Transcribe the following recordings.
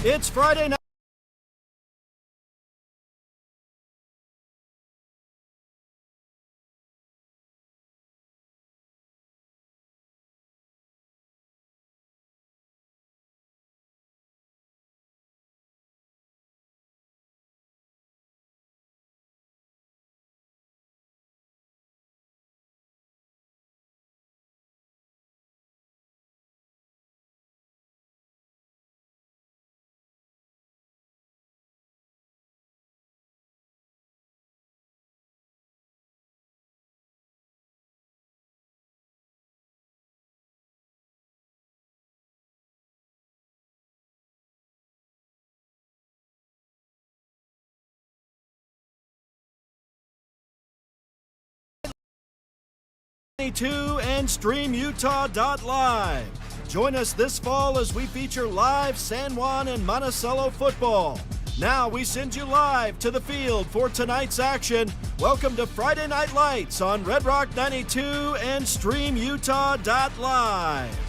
It's Friday night. And StreamUtah.live. Join us this fall as we feature live San Juan and Monticello football. Now we send you live to the field for tonight's action. Welcome to Friday Night Lights on Red Rock 92 and StreamUtah.live.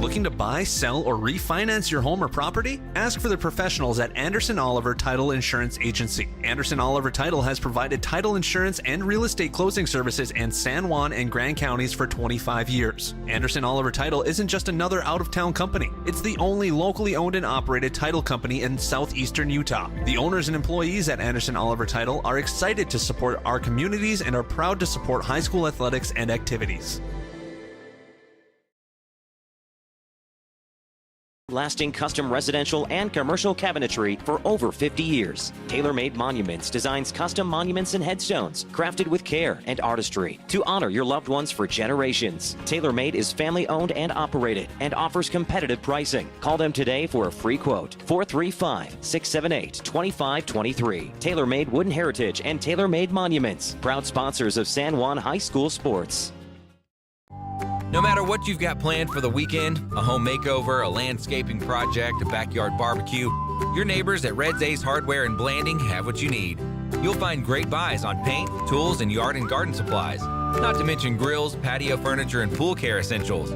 Looking to buy, sell, or refinance your home or property? Ask for the professionals at Anderson Oliver Title Insurance Agency. Anderson Oliver Title has provided title insurance and real estate closing services in San Juan and Grand Counties for 25 years. Anderson Oliver Title isn't just another out-of-town company. It's the only locally owned and operated title company in southeastern Utah. The owners and employees at Anderson Oliver Title are excited to support our communities and are proud to support high school athletics and activities. Lasting custom residential and commercial cabinetry for over 50 years. Tailor-Made Monuments designs custom monuments and headstones crafted with care and artistry to honor your loved ones for generations. Tailor-Made is family-owned and operated and offers competitive pricing. Call them today for a free quote. 435-678-2523. Tailor-Made Wooden Heritage and Tailor-Made Monuments, proud sponsors of San Juan High School sports. No matter what you've got planned for the weekend, a home makeover, a landscaping project, a backyard barbecue, your neighbors at Red's Ace Hardware in Blanding have what you need. You'll find great buys on paint, tools, and yard and garden supplies, not to mention grills, patio furniture, and pool care essentials.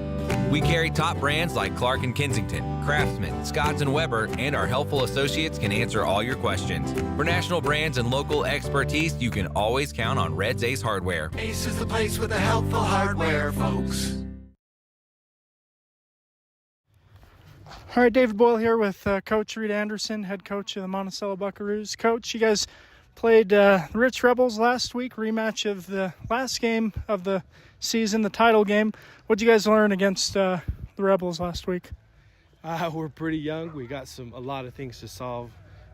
We carry top brands like Clark & Kensington, Craftsman, Scotts & Weber, and our helpful associates can answer all your questions. For national brands and local expertise, you can always count on Red's Ace Hardware. Ace is the place with the helpful hardware, folks. All right, David Boyle here with Coach Reed Anderson, head coach of the Monticello Buckaroos. Coach, you guys played the Rich Rebels last week, rematch of the last game of the season, the title game. What did you guys learn against the Rebels last week? We're pretty young. We got a lot of things to solve.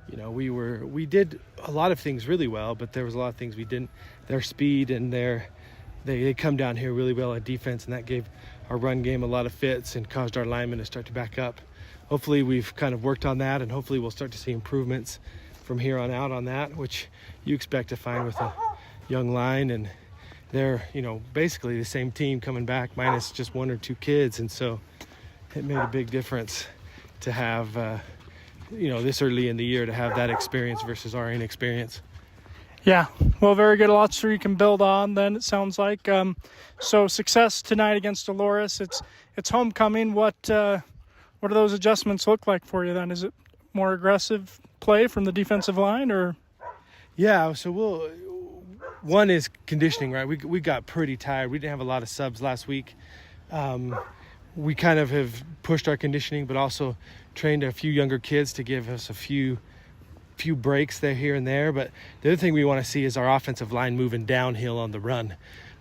You know, we did a lot of things really well, but there was a lot of things we didn't. Their speed and they come down here really well at defense, and that gave our run game a lot of fits and caused our linemen to start to back up. Hopefully we've kind of worked on that, and hopefully we'll start to see improvements from here on out on that, which you expect to find with a young line. And they're, basically the same team coming back minus just one or two kids. And so it made a big difference to have, this early in the year to have that experience versus our inexperience. Yeah, well, very good. Lots you can build on then, it sounds like. So success tonight against Dolores. It's homecoming. What do those adjustments look like for you then? Is it more aggressive play from the defensive line, or? Yeah, so one is conditioning, right? We got pretty tired. We didn't have a lot of subs last week. We kind of have pushed our conditioning, but also trained a few younger kids to give us a few breaks there, here and there. But the other thing we want to see is our offensive line moving downhill on the run.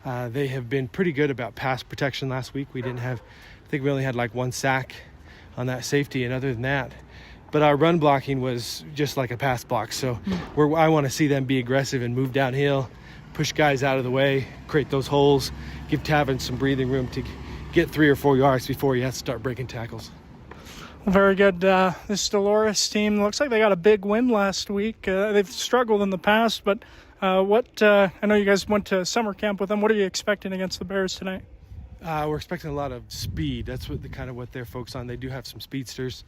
They have been pretty good about pass protection last week. I think we only had like one sack on that safety, and other than that, but our run blocking was just like a pass block. So I want to see them be aggressive and move downhill, push guys out of the way, create those holes, give Tavin some breathing room to get 3 or 4 yards before he has to start breaking tackles. Very good. This Dolores team looks like they got a big win last week. They've struggled in the past, but I know you guys went to summer camp with them. What are you expecting against the Bears tonight? We're expecting a lot of speed. That's what they're focused on. They do have some speedsters,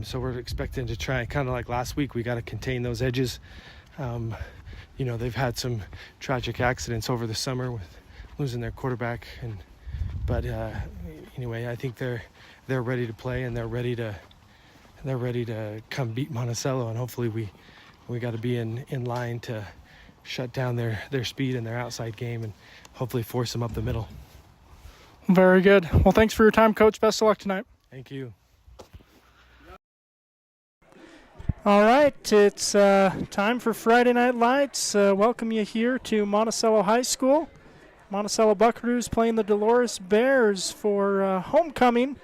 so we're expecting to try, kind of like last week, we got to contain those edges. They've had some tragic accidents over the summer with losing their quarterback, but anyway, I think they're ready to play, and they're ready to come beat Monticello, and hopefully we got to be in line to shut down their speed and their outside game, and hopefully force them up the middle. Very good. Well, thanks for your time, Coach. Best of luck tonight. Thank you. All right, it's time for Friday Night Lights. Welcome you here to Monticello High School. Monticello Buckaroos playing the Dolores Bears for homecoming.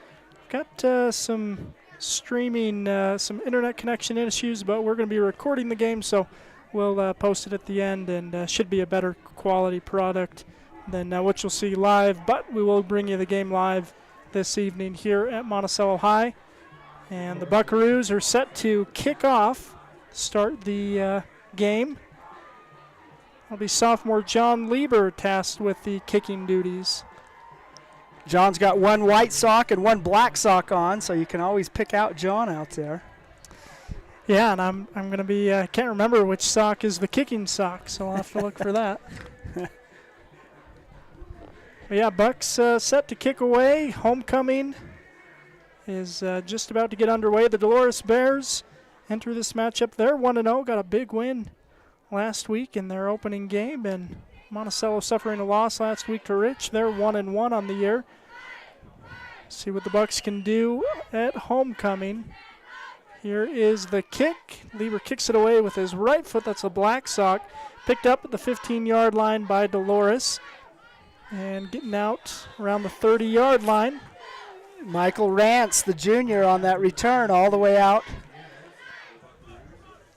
Got some streaming, some internet connection issues, but we're going to be recording the game, so we'll post it at the end, and should be a better quality product than what you'll see live. But we will bring you the game live this evening here at Monticello High. And the Buckaroos are set to kick off, start the game. It'll be sophomore John Lieber tasked with the kicking duties. John's got one white sock and one black sock on, so you can always pick out John out there. Yeah, and I'm going to be, I can't remember which sock is the kicking sock, so I'll have to look for that. But yeah, Bucks set to kick away. Homecoming is just about to get underway. The Dolores Bears enter this matchup. They're 1-0, got a big win last week in their opening game, and Monticello suffering a loss last week to Rich. They're 1-1 on the year. See what the Bucks can do at homecoming. Here is the kick. Lieber kicks it away with his right foot. That's a black sock. Picked up at the 15-yard line by Dolores. And getting out around the 30-yard line. Michael Rance, the junior, on that return all the way out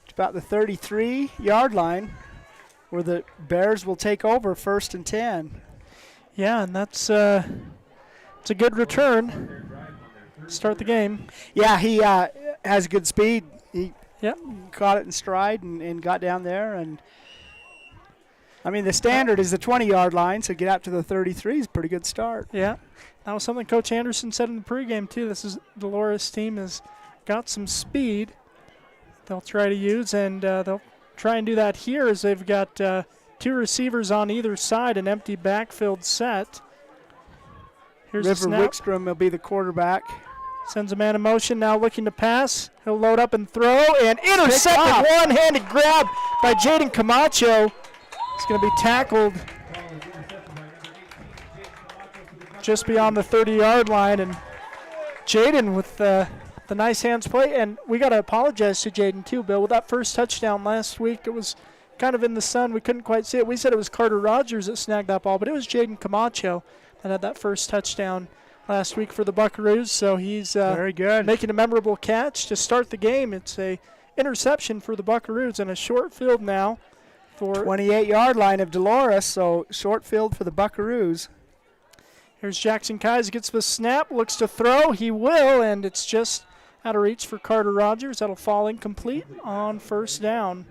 to about the 33-yard line, where the Bears will take over 1st and 10. Yeah, and that's it's a good return. Start the game. Yeah, he has good speed. He caught it in stride and got down there. And I mean, the standard is the 20-yard line, so get out to the 33 is a pretty good start. Yeah, that was something Coach Anderson said in the pregame too. This is Dolores' team has got some speed they'll try to use, and they'll try and do that here as they've got 2 receivers on either side, an empty backfield set. Here's River Wickstrom will be the quarterback. Sends a man in motion, now looking to pass. He'll load up and throw, and intercepted. One-handed grab by Jaden Camacho. It's going to be tackled just beyond the 30-yard line. And Jaden with the nice hands play. And we got to apologize to Jaden too, Bill. With that first touchdown last week, it was kind of in the sun. We couldn't quite see it. We said it was Carter Rogers that snagged that ball, but it was Jaden Camacho that had that first touchdown last week for the Buckaroos. So he's very good, making a memorable catch to start the game. It's a interception for the Buckaroos and a short field now for 28-yard line of Dolores, so short field for the Buckaroos. Here's Jackson Kais, gets the snap, looks to throw. He will, and it's just out of reach for Carter Rogers. That'll fall incomplete on first down.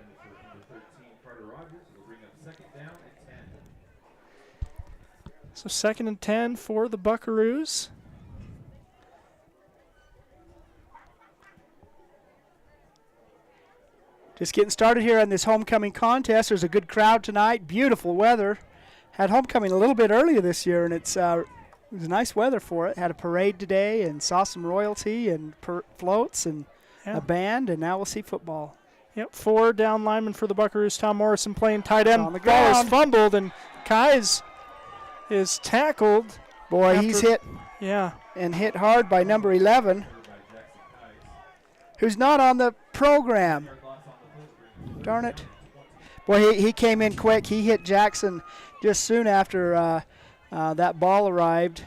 So 2nd and 10 for the Buckaroos. Just getting started here on this homecoming contest. There's a good crowd tonight. Beautiful weather. Had homecoming a little bit earlier this year, and it was nice weather for it. Had a parade today and saw some royalty and floats and a band, and now we'll see football. Yep, 4 down linemen for the Buckaroos. Tom Morrison playing tight end. On the Ball is ground. fumbled, and Kais is tackled. Boy, he's hit. Yeah. And hit hard by number 11, who's not on the program. Darn it. Boy, he came in quick. He hit Jackson just soon after that ball arrived.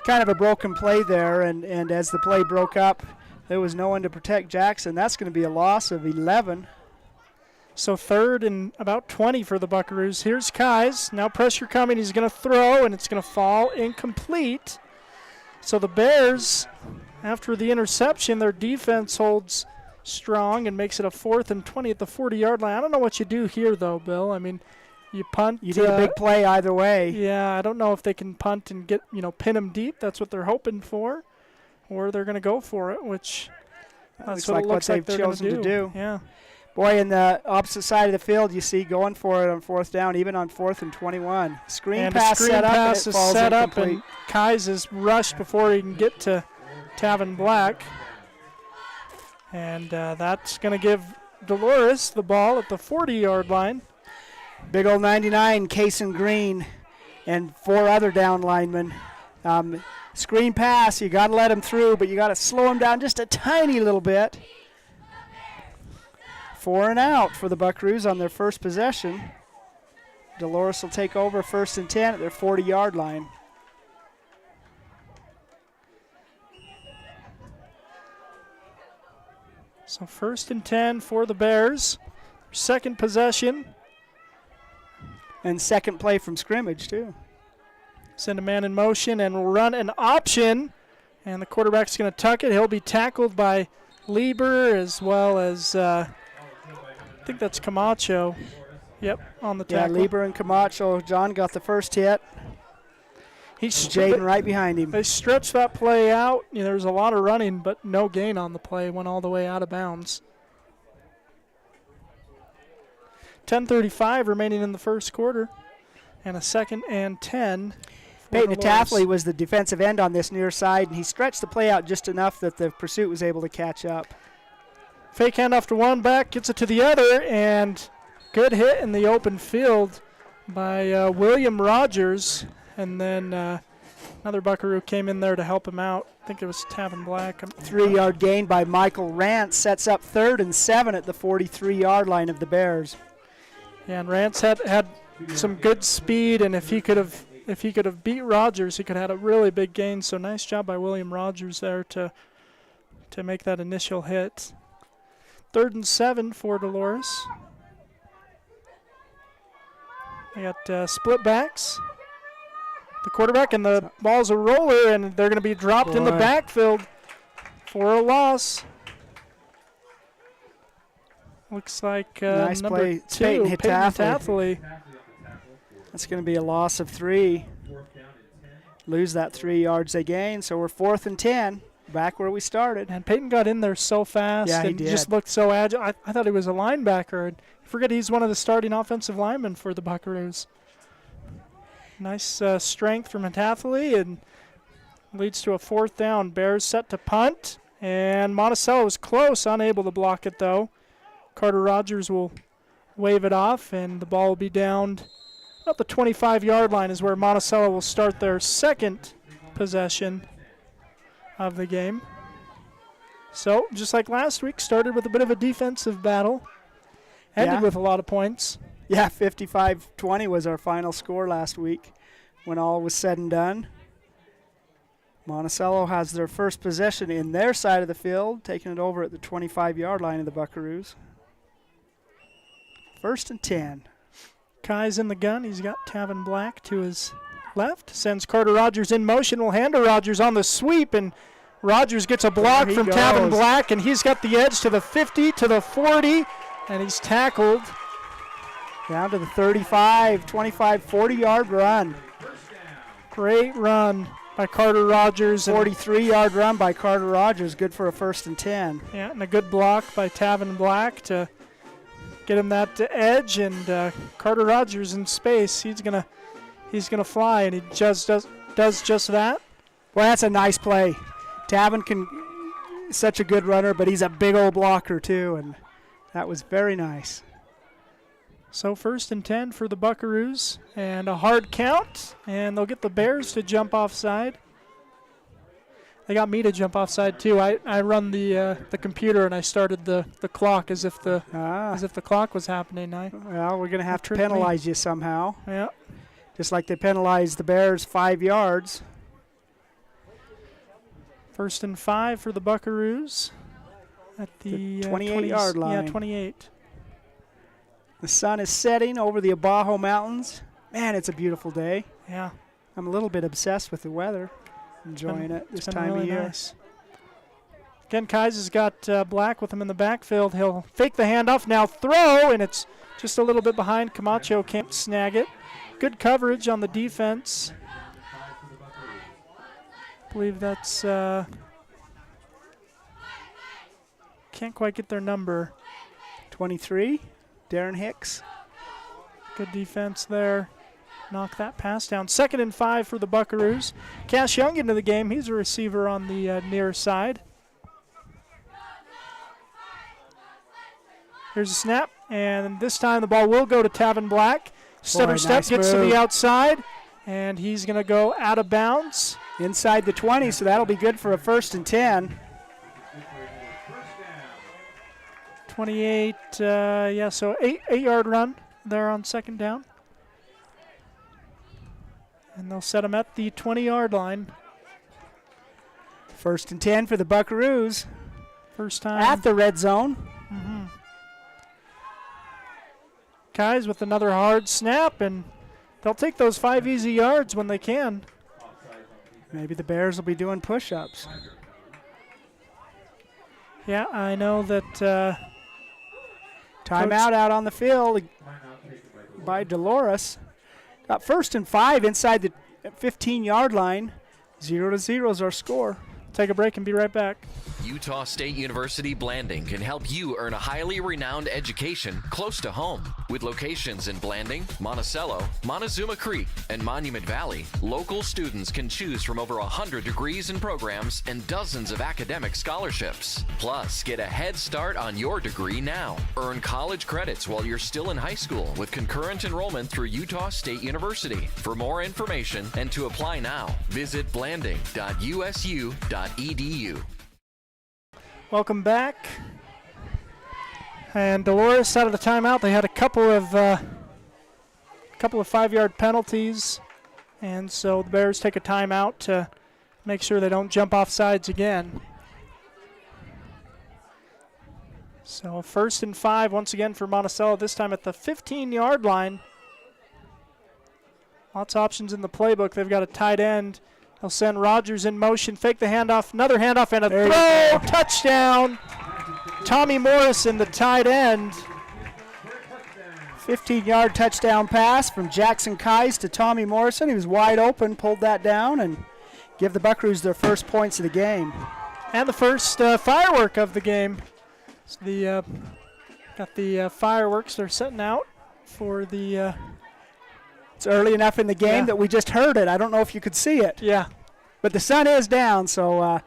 Kind of a broken play there, and as the play broke up, there was no one to protect Jackson. That's going to be a loss of 11. So 3rd and about 20 for the Buckaroos. Here's Kais. Now pressure coming. He's going to throw, and it's going to fall incomplete. So the Bears, after the interception, their defense holds strong and makes it a 4th and 20 at the 40-yard line. I don't know what you do here, though, Bill. I mean, you punt. You need a big play either way. Yeah, I don't know if they can punt and get, pin them deep. That's what they're hoping for. Or they're going to go for it, which that's what it looks like they've chosen to do. Yeah. Boy, in the opposite side of the field, you see going for it on 4th down, even on 4th and 21. Screen pass set up, and it falls incomplete. And Kais is rushed before he can get to Tavin Black. And that's going to give Dolores the ball at the 40-yard line. Big old 99, Cason Green, and 4 other down linemen. Screen pass, you got to let him through, but you got to slow him down just a tiny little bit. 4 and out for the Buckaroos on their first possession. Dolores will take over 1st and 10 at their 40-yard line. So 1st and 10 for the Bears. 2nd possession. And second play from scrimmage, too. Send a man in motion and will run an option. And the quarterback's going to tuck it. He'll be tackled by Lieber as well as, I think that's Camacho. Yep, on the tackle. Yeah, Lieber and Camacho. John got the first hit. He's Jaden right behind him. They stretched that play out. There was a lot of running, but no gain on the play. Went all the way out of bounds. 10:35 remaining in the first quarter. And a 2nd and 10 Peyton Dolores. Taffley was the defensive end on this near side, and he stretched the play out just enough that the pursuit was able to catch up. Fake handoff to one back, gets it to the other, and good hit in the open field by William Rogers. And then another Buckaroo came in there to help him out. I think it was Tavin Black. 3-yard gain by Michael Rance sets up 3rd and 7 at the 43-yard line of the Bears. Yeah, and Rance had some good speed, and if he could have beat Rogers, he could have had a really big gain. So nice job by William Rogers there to make that initial hit. 3rd and 7 for Dolores. They got split backs. The quarterback and the ball's a roller, and they're going to be dropped in the backfield for a loss. Looks like nice number play, 2, Peyton Taffley. That's going to be a loss of 3. Lose that 3 yards they gain, so we're 4th and 10, back where we started. And Peyton got in there so fast Yeah, he and did. just looked so agile. I thought he was a linebacker. And forget he's one of the starting offensive linemen for the Buckaroos. Nice strength from Taffley, and leads to a 4th down. Bears set to punt, and Monticello was close, unable to block it though. Carter Rogers will wave it off, and the ball will be down about the 25-yard line is where Monticello will start their second possession of the game. So, just like last week, started with a bit of a defensive battle, ended with a lot of points. Yeah, 55-20 was our final score last week when all was said and done. Monticello has their first possession in their side of the field, taking it over at the 25-yard line of the Buckaroos. 1st and 10. Kai's in the gun. He's got Tavin Black to his left. Sends Carter Rogers in motion. Will hand to Rogers on the sweep, and Rogers gets a block from Tavin Black, and he's got the edge to the 50, to the 40, and he's tackled. Down to the 35, 25, 40-yard run. Great run by Carter Rogers. 43-yard run by Carter Rogers, good for a 1st and 10. Yeah, and a good block by Tavin Black to get him that edge, and Carter Rogers in space. He's gonna fly, and he just does just that. Well, that's a nice play. Tavin such a good runner, but he's a big old blocker too, and that was very nice. So 1st and 10 for the Buckaroos, and a hard count, and they'll get the Bears to jump offside. They got me to jump offside too. I run the computer, and I started the clock as if the clock was happening. Well, we're gonna have to penalize you somehow. Yeah. Just like they penalized the Bears 5 yards. 1st and 5 for the Buckaroos at the 28-yard line. Yeah, 28. The sun is setting over the Abajo Mountains. Man, it's a beautiful day. Yeah. I'm a little bit obsessed with the weather. Enjoying it this time really of year. Nice. Again, Kais has got Black with him in the backfield. He'll fake the handoff, now throw, and it's just a little bit behind. Camacho can't snag it. Good coverage on the defense. I believe that's can't quite get their number. 23, Darren Hicks. Good defense there. Knock that pass down. 2nd and 5 for the Buckaroos. Cash Young into the game. He's a receiver on the near side. Here's a snap, and this time the ball will go to Tavin Black. Stutter step, nice gets move to the outside, and he's going to go out of bounds. Inside the 20, so that'll be good for a 1st and 10. 28, so 8-yard run there on 2nd down. And they'll set him at the 20-yard line. 1st and 10 for the Buckaroos. First time. At the red zone. Mm-hmm. Kais with another hard snap, and they'll take those 5 easy yards when they can. Maybe the Bears will be doing push-ups. Yeah, I know that. Timeout out on the field by Dolores. Got 1st and 5 inside the 15-yard line. 0-0 is our score. Take a break and be right back. Utah State University Blanding can help you earn a highly renowned education close to home. With locations in Blanding, Monticello, Montezuma Creek, and Monument Valley, local students can choose from over 100 degrees and programs and dozens of academic scholarships. Plus, get a head start on your degree now. Earn college credits while you're still in high school with concurrent enrollment through Utah State University. For more information and to apply now, visit blanding.usu.edu. Welcome back. And Dolores out of the timeout. They had a couple of 5-yard penalties, and so the Bears take a timeout to make sure they don't jump off sides again. So 1st and 5 once again for Monticello, this time at the 15-yard line. Lots of options in the playbook. They've got a tight end. They'll send Rogers in motion, fake the handoff, another handoff, and a throw, touchdown. Tommy Morrison, the tight end. 15-yard touchdown pass from Jackson Kais to Tommy Morrison. He was wide open, pulled that down, and give the Buckaroos their first points of the game. And the first firework of the game. So got the fireworks they're setting out for the... It's early enough in the game that we just heard it. I don't know if you could see it. Yeah. But the sun is down, so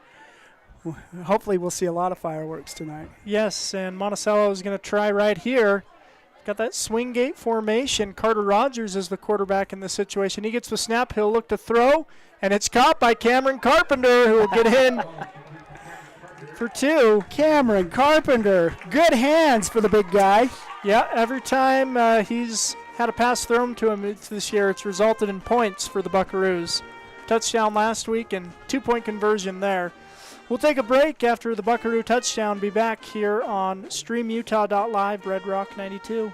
hopefully we'll see a lot of fireworks tonight. Yes, and Monticello is going to try right here. Got that swing gate formation. Carter Rogers is the quarterback in this situation. He gets the snap. He'll look to throw, and it's caught by Cameron Carpenter, who will get in for 2. Cameron Carpenter. Good hands for the big guy. Yeah, every time he's had a pass thrown to him this year, it's resulted in points for the Buckaroos. Touchdown last week and 2-point conversion there. We'll take a break after the Buckaroo touchdown. Be back here on streamutah.live, Red Rock 92.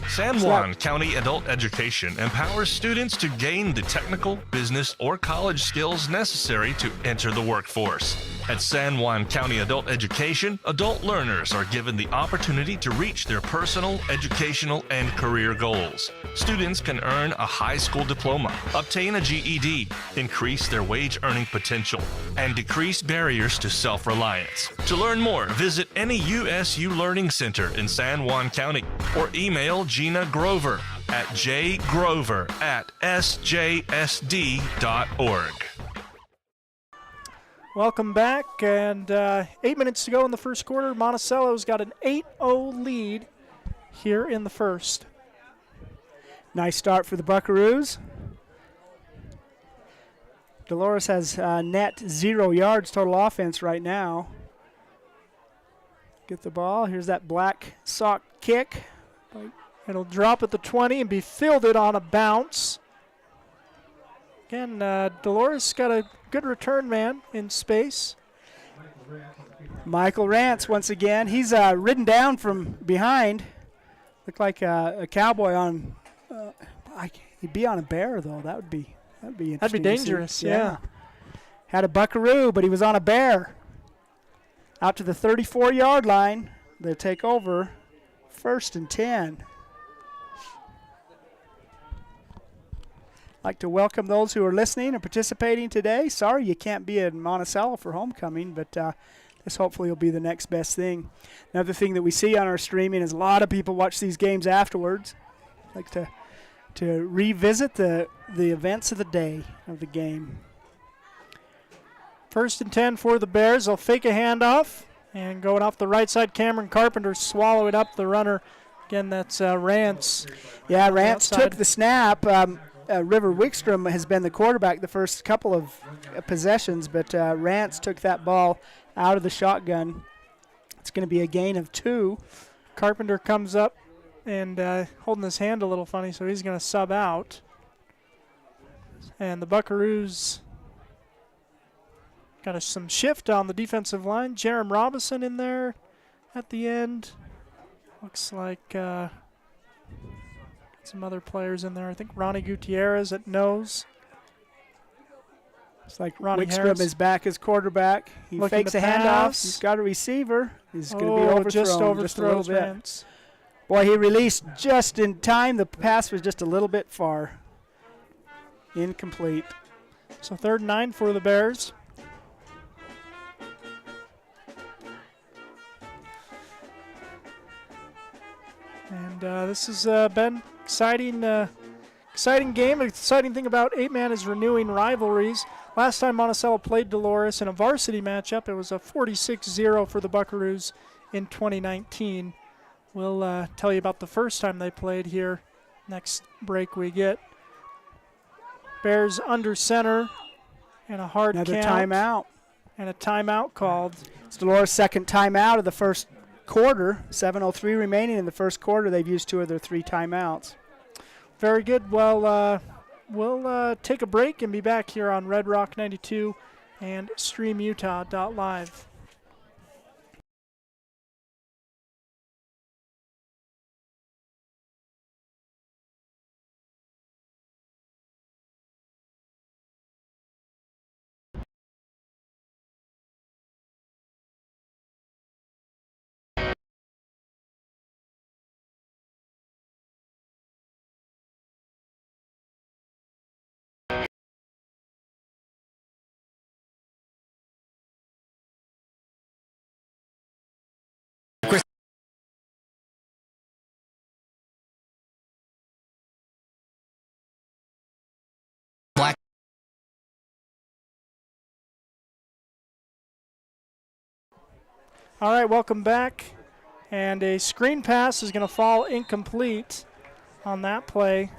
San Juan County Adult Education empowers students to gain the technical, business, or college skills necessary to enter the workforce. At San Juan County Adult Education, adult learners are given the opportunity to reach their personal, educational, and career goals. Students can earn a high school diploma, obtain a GED, increase their wage earning potential, and decrease barriers to self-reliance. To learn more, visit any USU Learning Center in San Juan County or email Gina Grover at jgrover@sjsd.org. Welcome back, and 8 minutes to go in the first quarter. Monticello's got an 8-0 lead here in the first. Nice start for the Buckaroos. Dolores has net 0 yards total offense right now. Get the ball. Here's that black sock kick. It'll drop at the 20 and be fielded on a bounce. Again, Dolores got a good return man in space. Michael Rance once again. He's ridden down from behind. Looked like a cowboy on. He'd be on a bear though. That'd be interesting. That'd be dangerous. Yeah. Had a Buckaroo, but he was on a bear. Out to the 34-yard line. They'll take over. 1st and 10. Like to welcome those who are listening and participating today. Sorry you can't be in Monticello for homecoming, but this hopefully will be the next best thing. Another thing that we see on our streaming is a lot of people watch these games afterwards. Like to revisit the events of the day of the game. 1st and 10 for the Bears. They'll fake a handoff, and going off the right side, Cameron Carpenter swallowed up the runner. Again, that's Rance. Yeah, Rance took the snap. River Wickstrom has been the quarterback the first couple of possessions, but Rance took that ball out of the shotgun. It's going to be a gain of 2. Carpenter comes up and holding his hand a little funny, so he's going to sub out. And the Buckaroos got some shift on the defensive line. Jerem Robinson in there at the end. Looks like some other players in there. I think Ronnie Gutierrez at nose. It's like Wickstrom is back as quarterback. He fakes a handoff. He's got a receiver. He's going to be overthrown. Just a little bit. Rance. Boy, he released just in time. The pass was just a little bit far. Incomplete. So 3rd and 9 for the Bears. And this has been exciting game. The exciting thing about 8-man is renewing rivalries. Last time Monticello played Dolores in a varsity matchup, it was a 46-0 for the Buckaroos in 2019. We'll tell you about the first time they played here next break we get. Bears under center and a hard Another count. timeout. And a timeout called. It's Dolores' second timeout of the first quarter. 7:03 remaining in the first quarter. They've used 2 of their 3 timeouts. Very good. Well, we'll take a break and be back here on Red Rock 92 and StreamUtah.live. All right, welcome back. And a screen pass is going to fall incomplete on that play.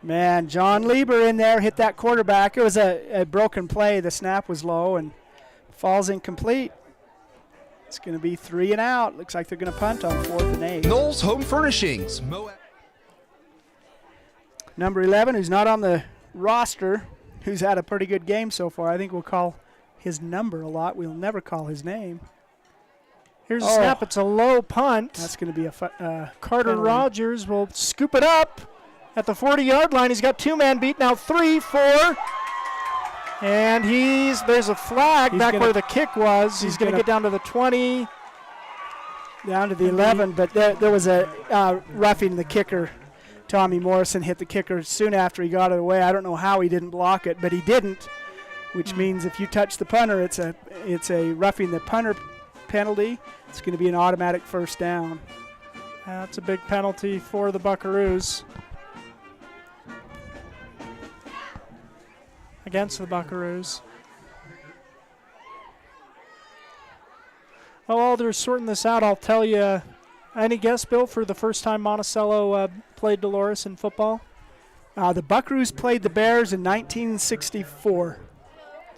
Man, John Lieber in there hit that quarterback. It was a broken play. The snap was low and falls incomplete. It's going to be 3 and out. Looks like they're going to punt on 4th and 8. Knowles Home Furnishings. Number 11, who's not on the roster, who's had a pretty good game so far. I think we'll call his number a lot. We'll never call his name. Here's a snap. It's a low punt. That's going to be a Carter Rogers will scoop it up at the 40-yard line. He's got 2-man beat now, 3, 4. And there's a flag back where the kick was. He's going to get down to the 20. Down to the 11, but there was a roughing the kicker. Tommy Morrison hit the kicker soon after he got it away. I don't know how he didn't block it, but he didn't, which means if you touch the punter, it's a roughing the punter penalty. It's going to be an automatic first down. That's a big penalty for the Buckaroos. Against the Buckaroos. While they're sorting this out, I'll tell you, any guess, Bill, for the first time Monticello played Dolores in football? The Buckaroos played the Bears in 1964.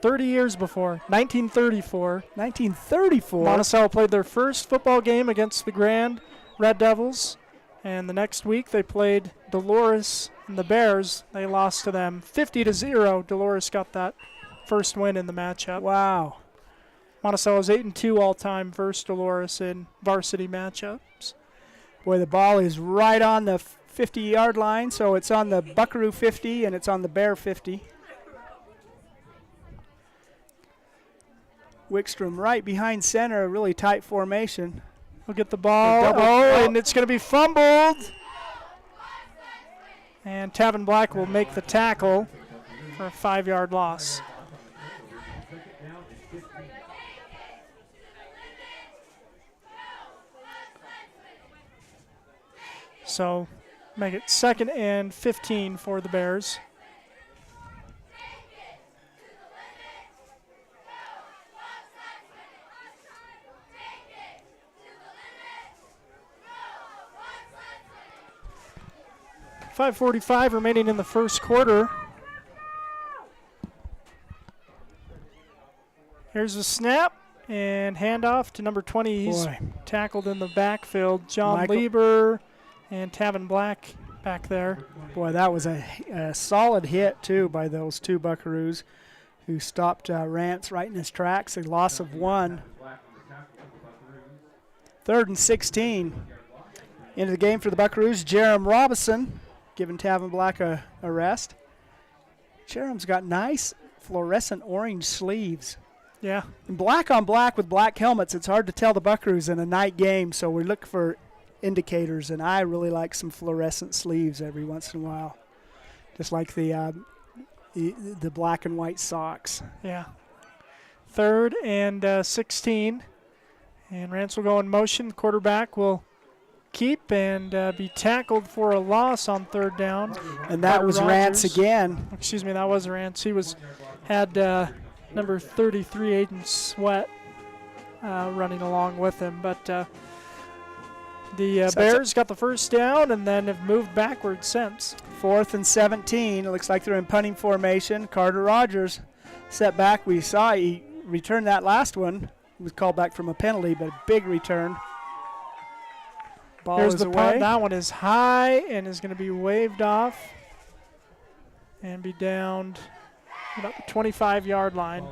30 years before, 1934. 1934? Monticello played their first football game against the Grand Red Devils, and the next week they played Dolores and the Bears. They lost to them 50-0. Dolores got that first win in the matchup. Wow. Monticello's 8-2 all-time versus Dolores in varsity matchups. Boy, the ball is right on the 50-yard line, so it's on the Buckaroo 50 and it's on the Bear 50. Wickstrom right behind center, a really tight formation. We'll get the ball. And it's going to be fumbled. And Tavin Black will make the tackle for a 5-yard loss. So make it 2nd and 15 for the Bears. .545 remaining in the first quarter. Here's a snap and handoff to number 20. He's tackled in the backfield. John Lieber and Tavin Black back there. Boy, that was a solid hit, too, by those 2 Buckaroos who stopped Rance right in his tracks. A loss of 1. 3rd and 16. Into the game for the Buckaroos, Jerem Robinson giving Tavin Black a rest. Jerem's got nice fluorescent orange sleeves. Yeah. And black on black with black helmets, it's hard to tell the Buckaroos in a night game, so we look for indicators, and I really like some fluorescent sleeves every once in a while, just like the black and white socks. Yeah. 3rd and 16, and Rance will go in motion. The quarterback will keep and be tackled for a loss on 3rd down. And that was Rance again. Excuse me, that was Rance. He had number 33, Aiden Sweat, running along with him. But the Bears got the first down and then have moved backwards since. 4th and 17. It looks like they're in punting formation. Carter Rogers set back. We saw he returned that last one. He was called back from a penalty, but a big return. Ball Here's is the away. punt. That one is high and is going to be waved off and be downed about the 25-yard line.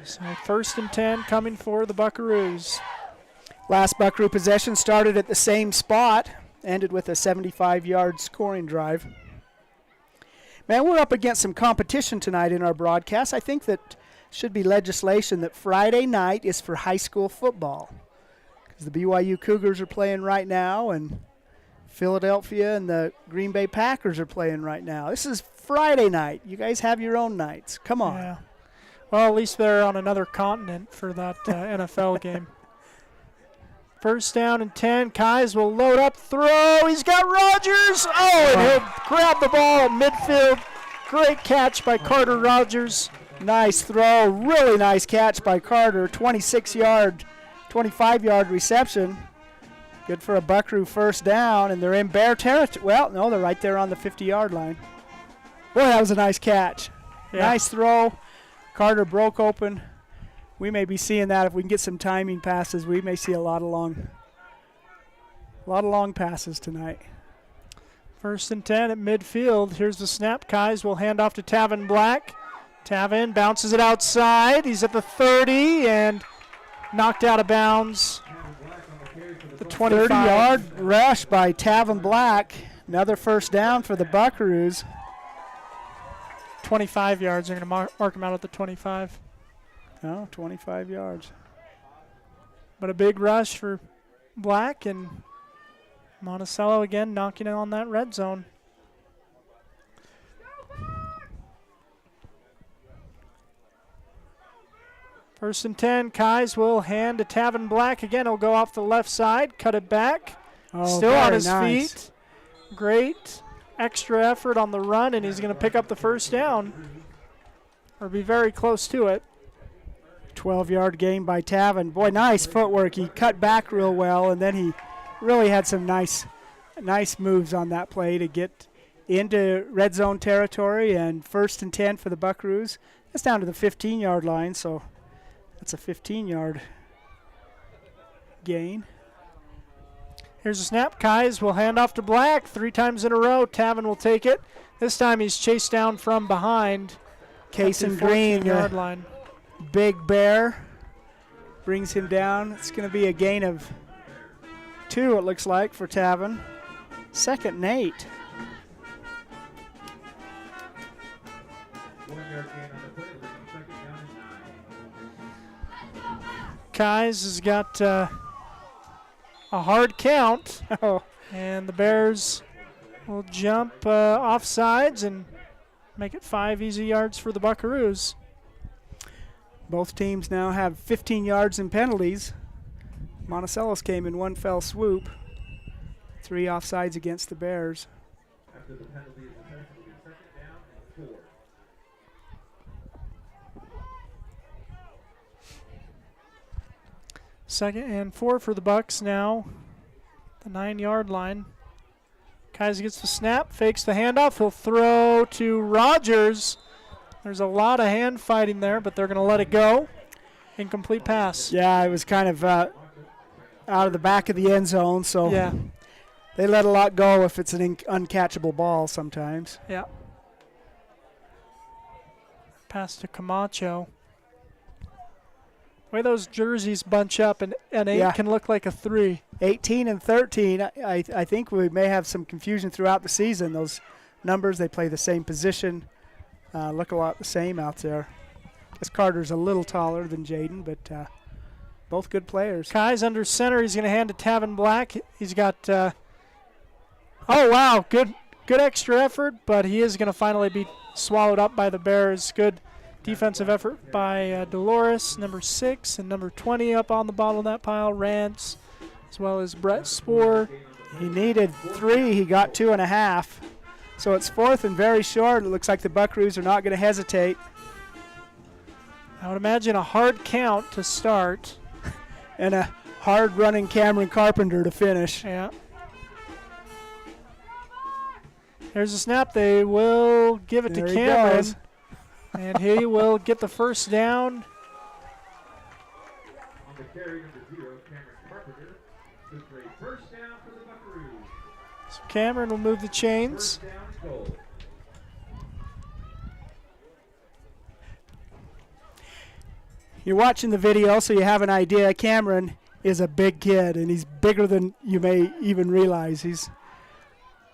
So 1st and 10 coming for the Buckaroos. Last Buckaroo possession started at the same spot, ended with a 75-yard scoring drive. Man, we're up against some competition tonight in our broadcast. I think that should be legislation that Friday night is for high school football, because the BYU Cougars are playing right now, and Philadelphia and the Green Bay Packers are playing right now. This is Friday night. You guys have your own nights. Come on. Yeah. Well, at least they're on another continent for that NFL game. 1st down and 10. Kais will load up, throw. He's got Rogers. Oh, and he'll grab the ball at midfield. Great catch by Carter Rogers. Nice throw. Really nice catch by Carter. 25-yard reception. Good for a Buckaroo first down, and they're in Bear territory. Well, no, they're right there on the 50-yard line. Boy, that was a nice catch. Yeah. Nice throw. Carter broke open. We may be seeing that if we can get some timing passes. We may see a lot of long passes tonight. 1st and 10 at midfield. Here's the snap. Kais will hand off to Tavin Black. Tavin bounces it outside. He's at the 30 and knocked out of bounds. The 30-yard rush by Tavin Black. Another first down for the Buckaroos. 25 yards. They're going to mark him out at the 25. Oh, 25 yards. But a big rush for Black, and Monticello again knocking it on that red zone. First and 10, Kais will hand to Tavin Black. Again, he'll go off the left side, cut it back. Oh, still on his nice. feet. Great extra effort on the run, and he's going to pick up the first down, or be very close to it. 12-yard gain by Tavin. Boy, nice footwork. He cut back real well, and then he really had some nice moves on that play to get into red zone territory. And 1st and 10 for the Buckaroos. That's down to the 15-yard line, so that's a 15-yard gain. Here's a snap. Kais will hand off to Black 3 times in a row. Tavin will take it. This time he's chased down from behind. Kason Green, yard line. Big Bear, brings him down. It's going to be a gain of 2, it looks like, for Tavin. 2nd and 8. Kais has got a hard count, and the Bears will jump off sides and make it 5 easy yards for the Buckaroos. Both teams now have 15 yards in penalties. Monticello's came in one fell swoop. 3 offsides against the Bears. After the penalty, the penalty will be 2nd down and 4. Second and 4 for the Bucks now. The 9-yard line. Kais gets the snap, fakes the handoff. He'll throw to Rogers. There's a lot of hand fighting there, but they're going to let it go. Incomplete pass. Yeah, it was kind of out of the back of the end zone, so yeah, they let a lot go if it's an uncatchable ball sometimes. Yeah. Pass to Camacho. The way those jerseys bunch up, and an 8 can look like a 3. 18 and 13. I think we may have some confusion throughout the season. Those numbers, they play the same position. Look a lot the same out there. Guess Carter's a little taller than Jaden, but both good players. Kai's under center. He's going to hand to Tavin Black. He's got, oh, wow, good extra effort, but he is going to finally be swallowed up by the Bears. Good Defensive effort by Dolores, number 6, and number 20 up on the bottom of that pile, Rance, as well as Brett Spoor. He needed 3, he got 2.5. So it's 4th and very short. It looks like the Buckaroos are not going to hesitate. I would imagine a hard count to start. And a hard-running Cameron Carpenter to finish. Yeah. There's a snap. They will give it to Cameron. And he will get the first down. On the carry, number 0, Cameron Carpenter. Good for a first down for the Buckaroos. So Cameron will move the chains. First down and goal. You're watching the video, so you have an idea. Cameron is a big kid, and he's bigger than you may even realize. He's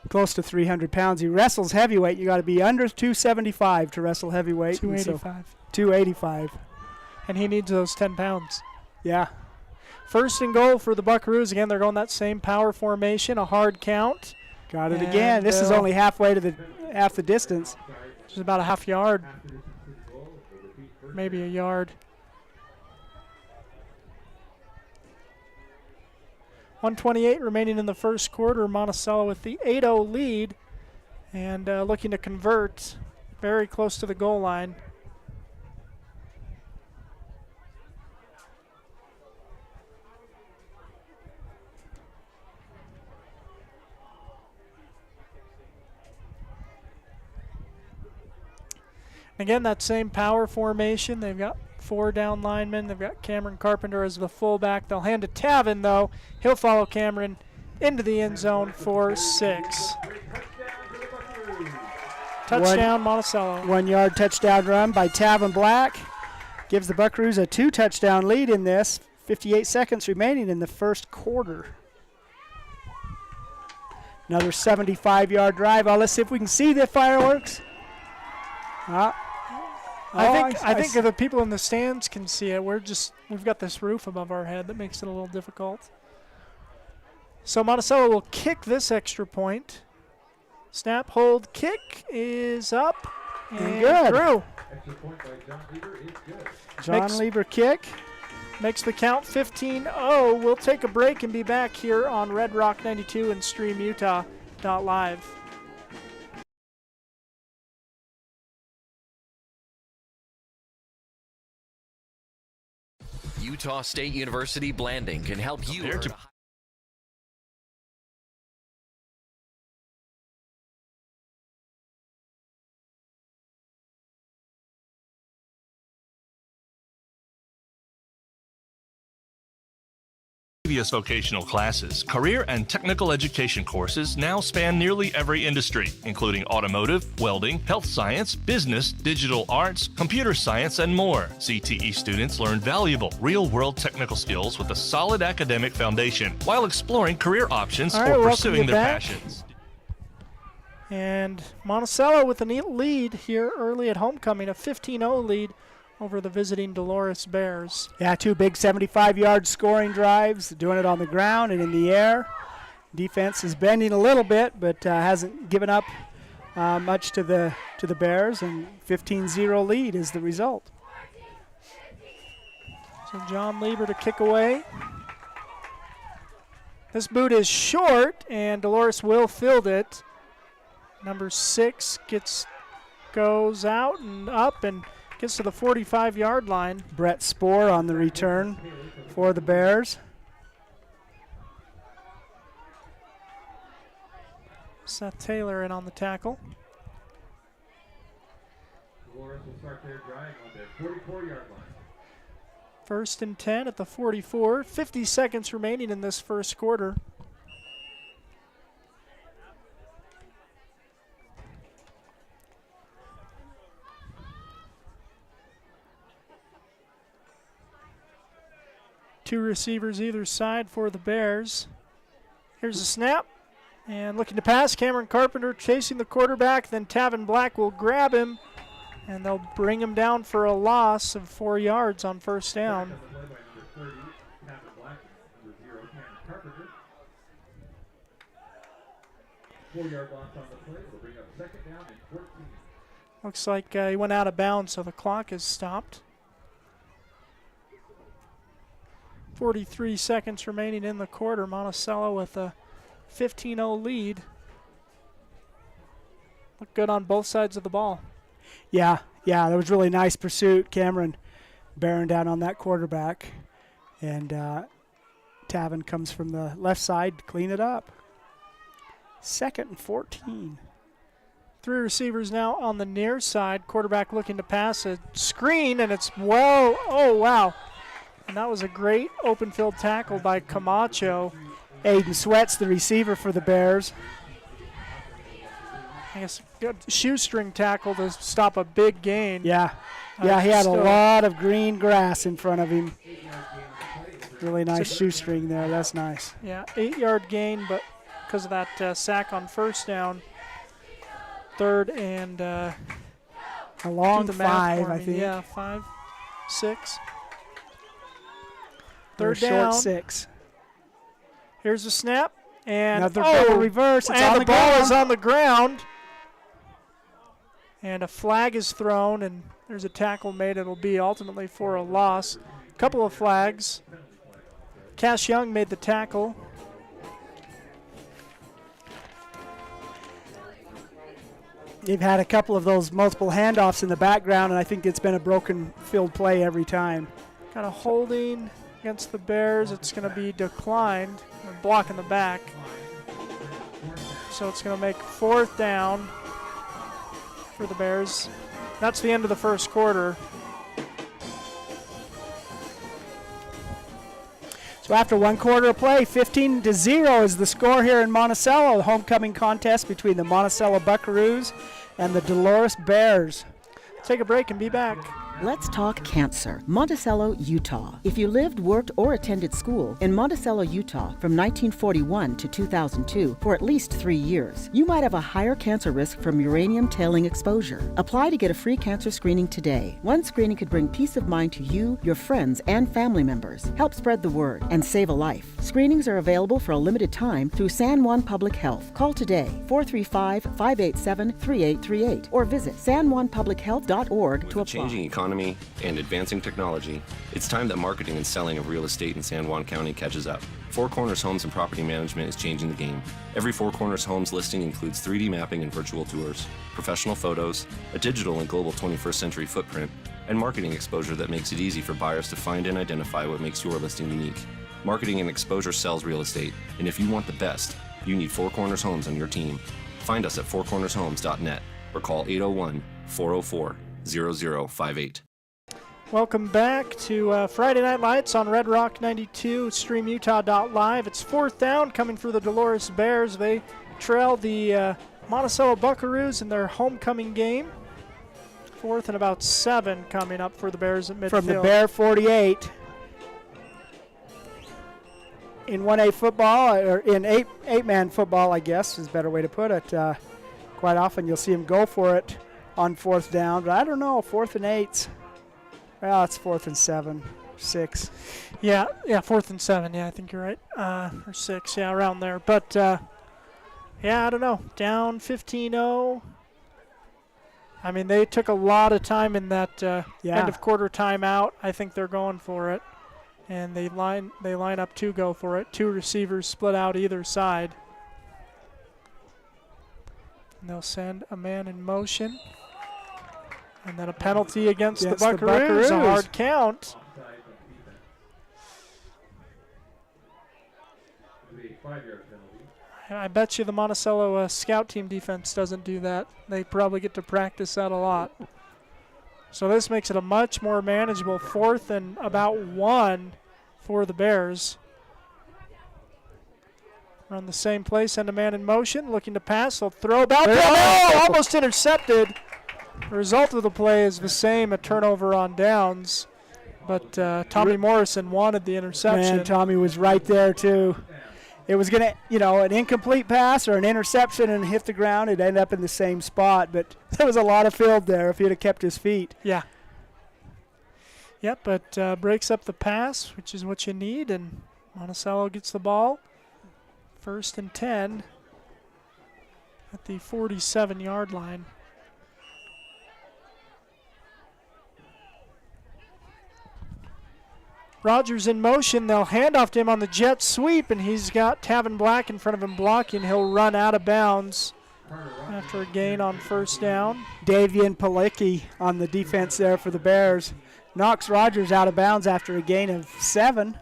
close to 300 pounds. He wrestles heavyweight. You got to be under 275 to wrestle heavyweight. 285. 285. And he needs those 10 pounds. Yeah. First and goal for the Buckaroos. Again, they're going that same power formation, a hard count. Got it again. This is only halfway to half the distance. Just about a half yard. Maybe a yard. 1:28 remaining in the first quarter. Monticello with the 8-0 lead and looking to convert very close to the goal line. Again, that same power formation. They've got 4 down linemen. They've got Cameron Carpenter as the fullback. They'll hand to Tavin, though. He'll follow Cameron into the end zone for 6. Touchdown, Monticello. 1-yard touchdown run by Tavin Black. Gives the Buckaroos a 2-touchdown lead in this. 58 seconds remaining in the first quarter. Another 75-yard drive. Let's see if we can see the fireworks. I think the people in the stands can see it. We've got this roof above our head that makes it a little difficult. So Monticello will kick this extra point. Snap, hold, kick is up and good. Through. Extra point by John Lieber is good. John Lieber kick. Makes the count 15-0. We'll take a break and be back here on Red Rock 92 and StreamUtah.live. Utah State University Blanding can help you earn Previous vocational classes, career and technical education courses now span nearly every industry, including automotive, welding, health science, business, digital arts, computer science, and more. CTE students learn valuable, real-world technical skills with a solid academic foundation while exploring career options or pursuing their passions. And Monticello with a neat lead here early at homecoming, a 15-0 lead over the visiting Dolores Bears. Yeah, 2 big 75-yard scoring drives, doing it on the ground and in the air. Defense is bending a little bit, but hasn't given up much to the Bears, and 15-0 lead is the result. So John Lieber to kick away. This boot is short, and Dolores will field it. Number 6 goes out and up and gets to the 45-yard line. Brett Spoor on the return for the Bears. Seth Taylor in on the tackle. Dolores will start their drive on their 44-yard line. First and 10 at the 44. 50 seconds remaining in this first quarter. Two receivers either side for the Bears. Here's a snap. And looking to pass, Cameron Carpenter chasing the quarterback. Then Tavin Black will grab him. And they'll bring him down for a loss of 4 yards on first down. 4-yard loss on the play will bring up second down and 14. Looks like he went out of bounds, so the clock is stopped. 43 seconds remaining in the quarter. Monticello with a 15-0 lead. Look good on both sides of the ball. Yeah, that was really nice pursuit. Cameron bearing down on that quarterback. And Tavin comes from the left side to clean it up. 2nd and 14. 3 receivers now on the near side. Quarterback looking to pass a screen, and it's, whoa, oh, wow. And that was a great open field tackle by Camacho. Aiden Sweat's the receiver for the Bears. I guess good shoestring tackle to stop a big gain. Yeah, he had a lot of green grass in front of him. Really nice shoestring there. That's nice. Yeah, 8-yard gain, but because of that sack on first down, 3rd and a long 5, I think. Yeah, 5, 6. 3rd down. Short 6. Here's a snap, and another double reverse. It's and on the ball is on the ground. And a flag is thrown, and there's a tackle made. It'll be ultimately for a loss. Couple of flags. Cash Young made the tackle. They've had a couple of those multiple handoffs in the background, and I think it's been a broken field play every time. Got a holding against the Bears. It's going to be declined. A block in the back. So it's going to make 4th down for the Bears. That's the end of the first quarter. So after 1 quarter of play, 15-0 is the score here in Monticello, the homecoming contest between the Monticello Buckaroos and the Dolores Bears. Take a break and be back. Let's talk cancer. Monticello, Utah. If you lived, worked, or attended school in Monticello, Utah from 1941 to 2002 for at least 3 years, you might have a higher cancer risk from uranium tailing exposure. Apply to get a free cancer screening today. One screening could bring peace of mind to you, your friends, and family members, help spread the word, and save a life. Screenings are available for a limited time through San Juan Public Health. Call today, 435-587-3838, or visit sanjuanpublichealth.org to apply. Changing economy and advancing technology, it's time that marketing and selling of real estate in San Juan County catches up. Four Corners Homes and Property Management is changing the game. Every Four Corners Homes listing includes 3D mapping and virtual tours, professional photos, a digital and global 21st century footprint, and marketing exposure that makes it easy for buyers to find and identify what makes your listing unique. Marketing and exposure sells real estate, and if you want the best, you need Four Corners Homes on your team. Find us at fourcornershomes.net or call 801-404-0058. Welcome back to Friday Night Lights on Red Rock 92, streamutah.live. It's 4th down coming for the Dolores Bears. They trail the Monticello Buckaroos in their homecoming game. 4th and about 7 coming up for the Bears at midfield. From the Bear 48. In 1A football, or in eight-man football, I guess is a better way to put it. Quite often you'll see them go for it on 4th down, but I don't know, 4th and 8. Well, it's 4th and 7, 6. Yeah, 4th and 7. Yeah, I think you're right. Or 6, yeah, around there. But, yeah, I don't know. Down 15-0. I mean, they took a lot of time in that end of quarter timeout. I think they're going for it. And they line up to go for it. 2 receivers split out either side. And they'll send a man in motion. And then a penalty against the Buckaroos, a hard count. I bet you the Monticello scout team defense doesn't do that. They probably get to practice that a lot. So this makes it a much more manageable 4th and about 1 for the Bears. Run the same play, send a man in motion, looking to pass. They'll throw about there. Almost intercepted. The result of the play is the same, a turnover on downs. But Tommy Morrison wanted the interception. Man, Tommy was right there, too. It was going to, an incomplete pass or an interception and hit the ground. It'd end up in the same spot. But there was a lot of field there if he'd have kept his feet. Yeah. Yep, but breaks up the pass, which is what you need. And Monticello gets the ball. 1st and 10 at the 47-yard line. Rogers in motion. They'll hand off to him on the jet sweep, and he's got Tavin Black in front of him blocking. He'll run out of bounds after a gain on first down. Davian Palicki on the defense there for the Bears. Knocks Rogers out of bounds after a gain of 7.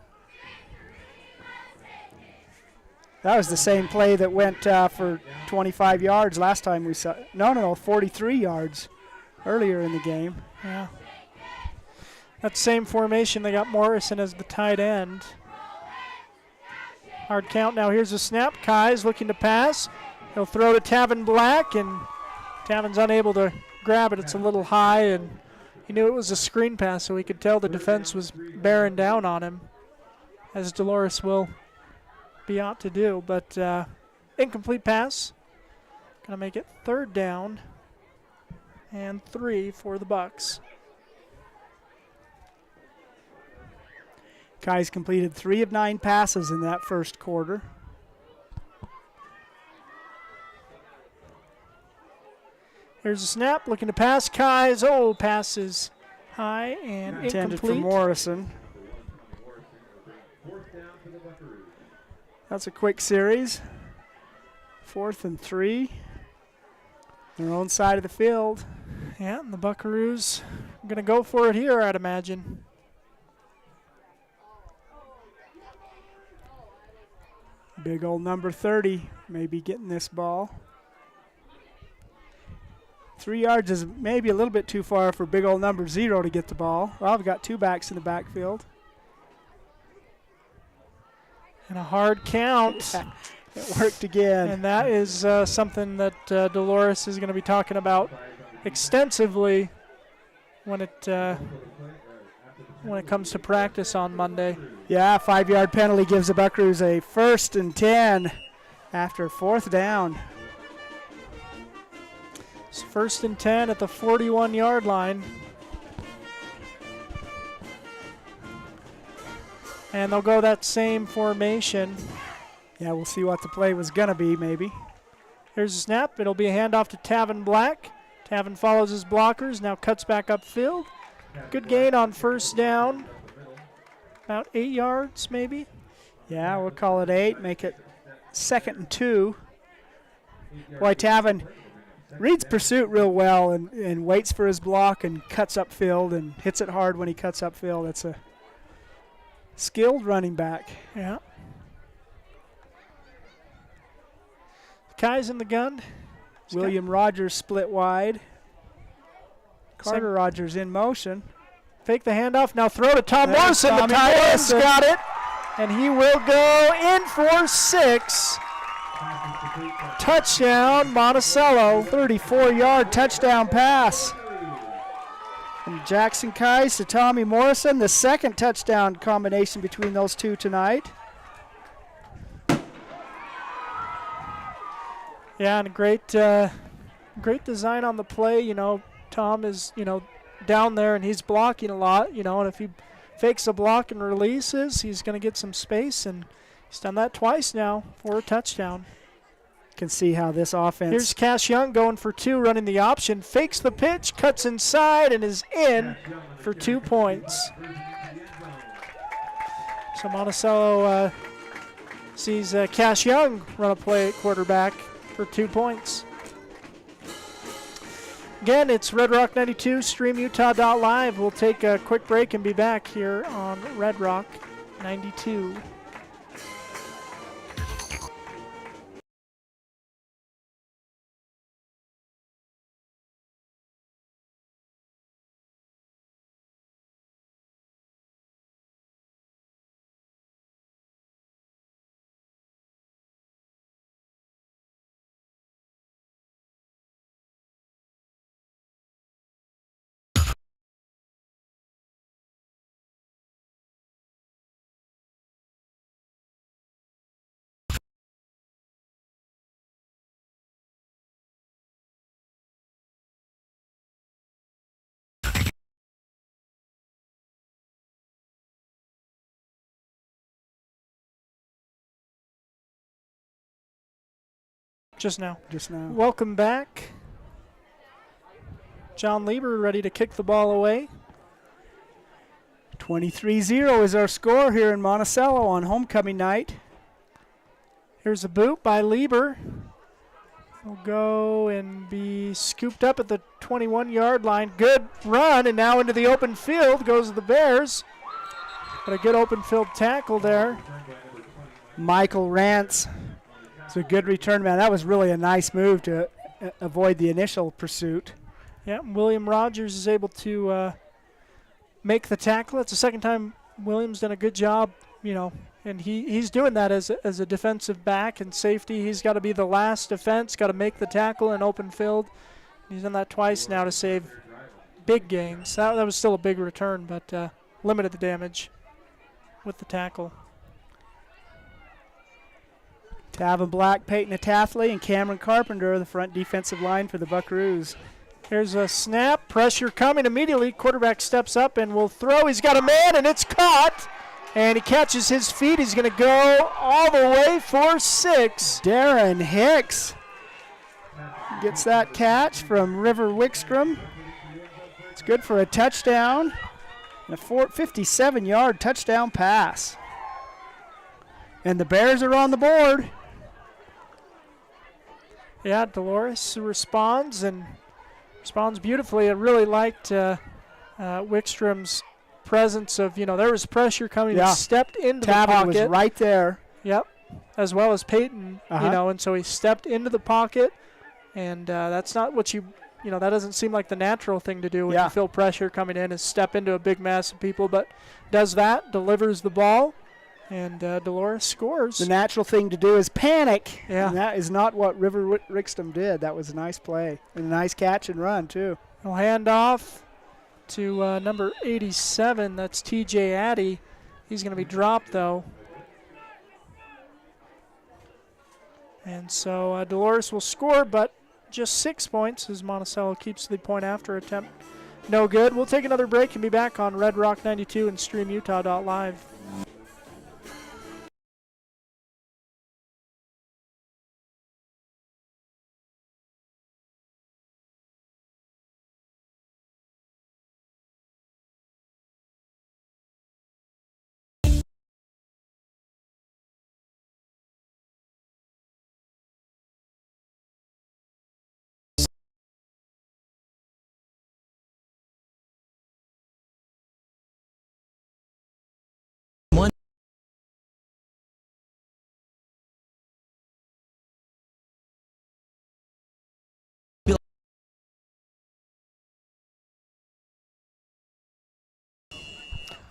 That was the same play that went for 25 yards last time we saw. No, 43 yards earlier in the game. Yeah. That same formation, they got Morrison as the tight end. Hard count now. Here's a snap. Kai's looking to pass. He'll throw to Tavin Black, and Tavin's unable to grab it. It's a little high, and he knew it was a screen pass, so he could tell the defense was bearing down on him, as Dolores will be out to do. But incomplete pass. Going to make it 3rd down and 3 for the Bucks. Kai's completed 3 of 9 passes in that first quarter. Here's a snap, looking to pass. Kai's, passes high and intended incomplete. For Morrison. That's a quick series. 4th and 3. Their own side of the field. Yeah, and the Buckaroos are going to go for it here, I'd imagine. Big old number 30 may be getting this ball. 3 yards is maybe a little bit too far for big old number 0 to get the ball. Well, I've got 2 backs in the backfield. And a hard count. Yeah, it worked again. And that is something that Dolores is going to be talking about extensively when it comes to practice on Monday. Yeah, 5-yard penalty gives the Buckaroos a 1st and 10 after 4th down. It's 1st and 10 at the 41-yard line. And they'll go that same formation. Yeah, we'll see what the play was going to be, maybe. Here's a snap. It'll be a handoff to Tavin Black. Tavin follows his blockers, now cuts back upfield. Good gain on 1st down. About 8 yards, maybe. Yeah, we'll call it 8. Make it 2nd and 2. Boy, Tavin reads pursuit real well and waits for his block and cuts upfield and hits it hard when he cuts upfield. That's a skilled running back. Yeah. Kai's in the gun. William Rogers split wide. Carter Rogers in motion. Fake the handoff. Now throw to Tom Morrison. The Tommy tight end's Morrison. got it. And he will go in for 6. Touchdown, Monticello. 34-yard touchdown pass from Jackson Kais to Tommy Morrison. The 2nd touchdown combination between those two tonight. Yeah, and great design on the play. You know, Tom is, down there and he's blocking a lot, and if he fakes a block and releases, he's going to get some space, and he's done that twice now for a touchdown. Can see how this offense. Here's Cash Young going for 2, running the option, fakes the pitch, cuts inside, and is in for 2 points. So Monticello sees Cash Young run a play at quarterback for 2 points. Again, it's Red Rock 92, streamutah.live. We'll take a quick break and be back here on Red Rock 92. Just now. Welcome back. John Lieber ready to kick the ball away. 23-0 is our score here in Monticello on homecoming night. Here's a boot by Lieber. Will go and be scooped up at the 21-yard line. Good run, and now into the open field goes the Bears. But a good open field tackle there. Michael Rance. It's a good return, man. That was really a nice move to avoid the initial pursuit. Yeah, William Rogers is able to make the tackle. It's the second time William's done a good job, you know, and he's doing that as a defensive back and safety. He's got to be the last defense, got to make the tackle in open field. He's done that twice now to save big gains. That was still a big return, but limited the damage with the tackle. Tavin Black, Peyton Atathley, and Cameron Carpenter, the front defensive line for the Buckaroos. Here's a snap, pressure coming immediately. Quarterback steps up and will throw. He's got a man, and it's caught. And he catches his feet. He's going to go all the way for 6. Darren Hicks gets that catch from River Wickstrom. It's good for a touchdown. And a 57-yard touchdown pass. And the Bears are on the board. Yeah, Dolores responds beautifully. I really liked Wickstrom's presence of, you know, there was pressure coming. Yeah. He stepped into Tavin the pocket. was right there. Yep, as well as Peyton, you know, and so he stepped into the pocket, and that's not what you know, that doesn't seem like the natural thing to do when you feel pressure coming in, is step into a big mass of people, but does that, delivers the ball, and Dolores scores. The natural thing to do is panic. Yeah. And that is not what River Wickstrom did. That was a nice play and a nice catch and run, too. He'll hand off to number 87. That's TJ Addy. He's going to be dropped, though. And so Dolores will score, but just 6 points as Monticello keeps the point after attempt no good. We'll take another break and be back on Red Rock 92 and StreamUtah.live.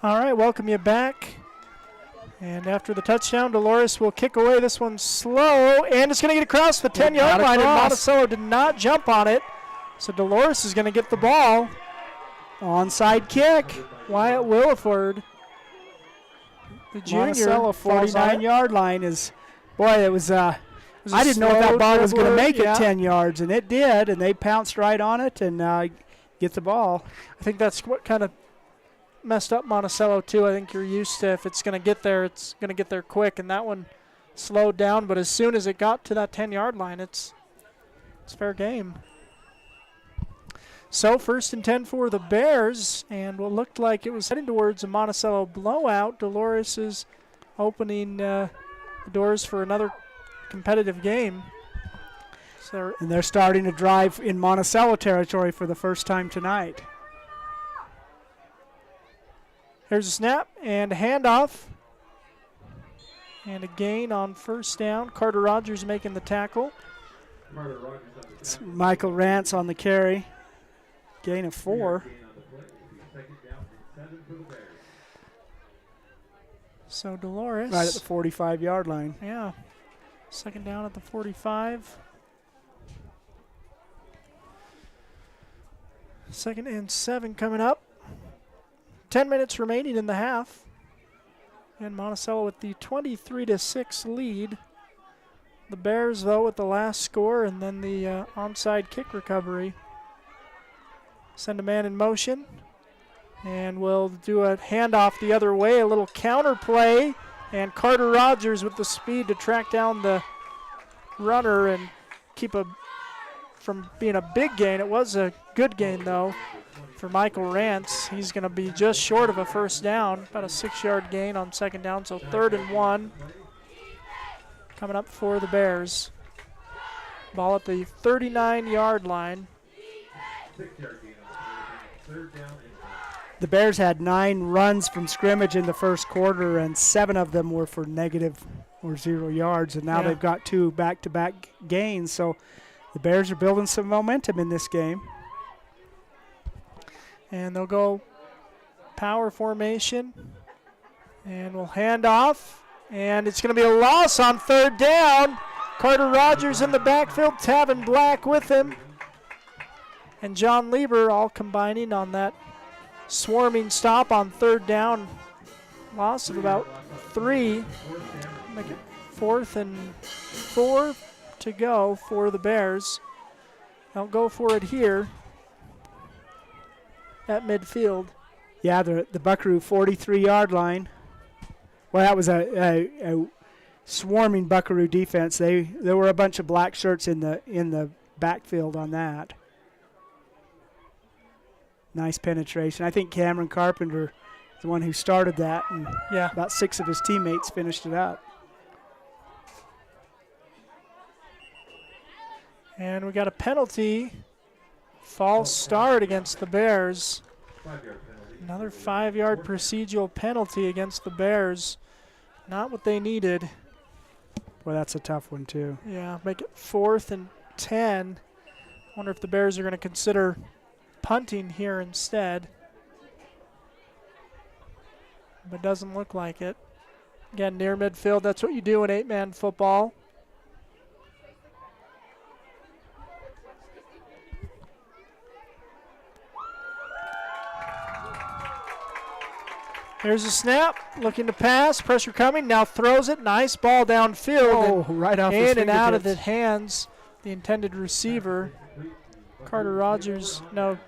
All right, welcome you back. And after the touchdown, Dolores will kick away. This one's slow, and it's going to get across the 10-yard line, and Monticello did not jump on it. So Dolores is going to get the ball. Onside kick. Wyatt Williford, the junior. Monticello 49-yard line is, boy, it was I didn't know if that ball was going to make it 10 yards, and it did, and they pounced right on it and get the ball. I think that's what kind of messed up Monticello too. I think you're used to, if it's going to get there, it's going to get there quick, and that one slowed down, but as soon as it got to that 10-yard line, it's fair game. So 1st and 10 for the Bears, and what looked like it was heading towards a Monticello blowout. Dolores is opening the doors for another competitive game. So and they're starting to drive in Monticello territory for the first time tonight. Here's a snap and a handoff. And a gain on 1st down. Carter Rogers making the tackle. It's Michael Rance on the carry. Gain of 4. So Dolores. Right at the 45-yard line. Yeah. 2nd down at the 45. 2nd and 7 coming up. 10 minutes remaining in the half. And Monticello with the 23-6 lead. The Bears, though, with the last score and then the onside kick recovery. Send a man in motion. And we'll do a handoff the other way, a little counter play. And Carter Rogers with the speed to track down the runner and keep from being a big gain. It was a good gain, though. for Michael Rance. He's going to be just short of a first down, about a 6-yard gain on second down, so 3rd and 1 coming up for the Bears. Ball at the 39-yard line. The Bears had 9 runs from scrimmage in the first quarter, and 7 of them were for negative or 0 yards, and now they've got 2 back-to-back gains. So the Bears are building some momentum in this game. And they'll go power formation, and we'll hand off, and it's going to be a loss on 3rd down. Carter Rogers in the backfield, Tavin Black with him, and John Lieber all combining on that swarming stop on 3rd down. Loss of about 3. Make it 4th and 4 to go for the Bears. They'll go for it here at midfield. Yeah, the Buckaroo 43-yard line. Well, that was a swarming Buckaroo defense. There were a bunch of black shirts in the backfield on that. Nice penetration. I think Cameron Carpenter is the one who started that, and about 6 of his teammates finished it up. And we got a penalty. False start against the Bears. Another 5-yard procedural penalty against the Bears. Not what they needed. Well, that's a tough one, too. Yeah, make it 4th and 10. Wonder if the Bears are going to consider punting here instead. But doesn't look like it. Again, near midfield, that's what you do in 8-man football. Here's a snap, looking to pass, pressure coming, now throws it, nice ball downfield. Oh, right off his in and out of the fingertips. hands, the intended receiver. Carter Rogers, no,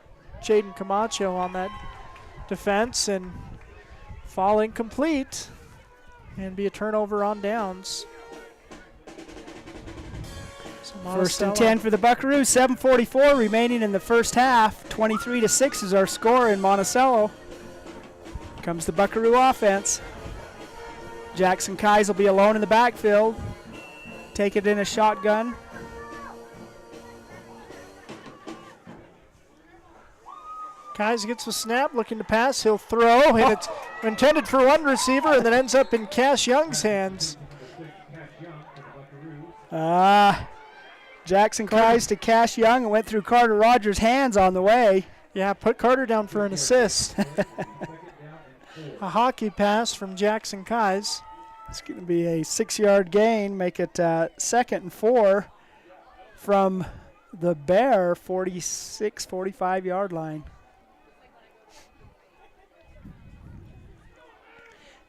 Jaden Camacho on that defense, and fall incomplete, and be a turnover on downs. So 1st and 10 for the Buckaroo, 7:44 remaining in the first half. 23-6 is our score in Monticello. Comes the Buckaroo offense. Jackson Kais will be alone in the backfield. Take it in a shotgun. Kais gets the snap, looking to pass. He'll throw, and it's intended for one receiver, and then ends up in Cash Young's hands. Jackson Kais to Cash Young and went through Carter Rogers' hands on the way. Yeah, put Carter down for an assist. A hockey pass from Jackson Kais. It's going to be a 6-yard gain, make it 2nd and 4 from the Bear 45-yard line.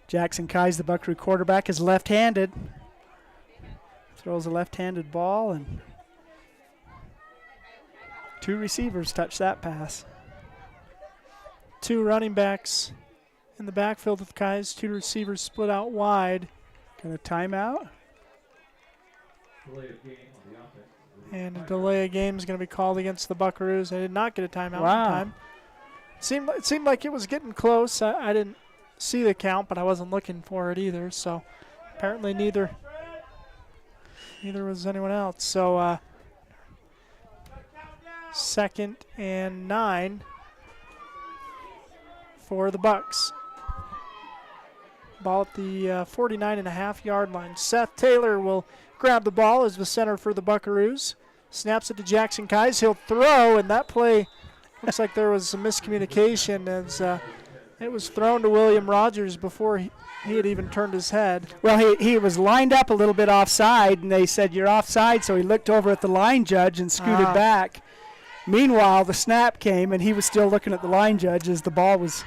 Jackson Kais, the Buckaroo quarterback, is left-handed. Throws a left-handed ball, and 2 receivers touch that pass. 2 running backs in the backfield with Kais, 2 receivers split out wide. Got a timeout. And a delay of game is going to be called against the Buckaroos. They did not get a timeout in time. It seemed like it was getting close. I didn't see the count, but I wasn't looking for it either. So apparently neither was anyone else. So 2nd and 9 for the Bucks. Ball at the 49.5-yard line. Seth Taylor will grab the ball as the center for the Buckaroos. Snaps it to Jackson Kais. He'll throw, and that play looks like there was some miscommunication as it was thrown to William Rogers before he had even turned his head. Well, he was lined up a little bit offside, and they said, "You're offside," so he looked over at the line judge and scooted back. Meanwhile, the snap came, and he was still looking at the line judge as the ball was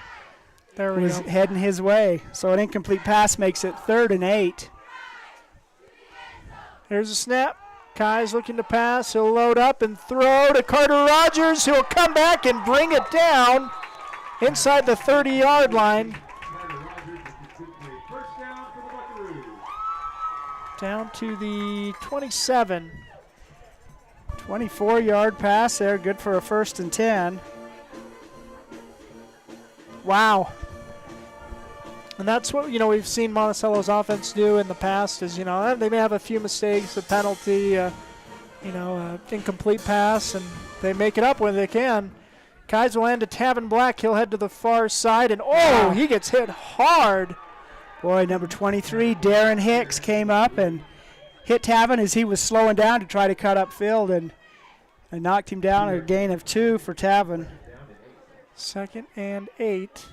heading his way. So an incomplete pass makes it 3rd and 8. Here's a snap. Kai's looking to pass. He'll load up and throw to Carter Rogers, who'll come back and bring it down inside the 30-yard line. Down to the 27. 24-yard pass there, good for a 1st and 10. Wow. And that's what, we've seen Monticello's offense do in the past is, they may have a few mistakes, a penalty, incomplete pass, and they make it up when they can. Kais will land to Tavin Black. He'll head to the far side, and he gets hit hard. Boy, number 23, Darren Hicks, came up and hit Tavin as he was slowing down to try to cut upfield, and knocked him down, a gain of 2 for Tavin. 2nd and 8.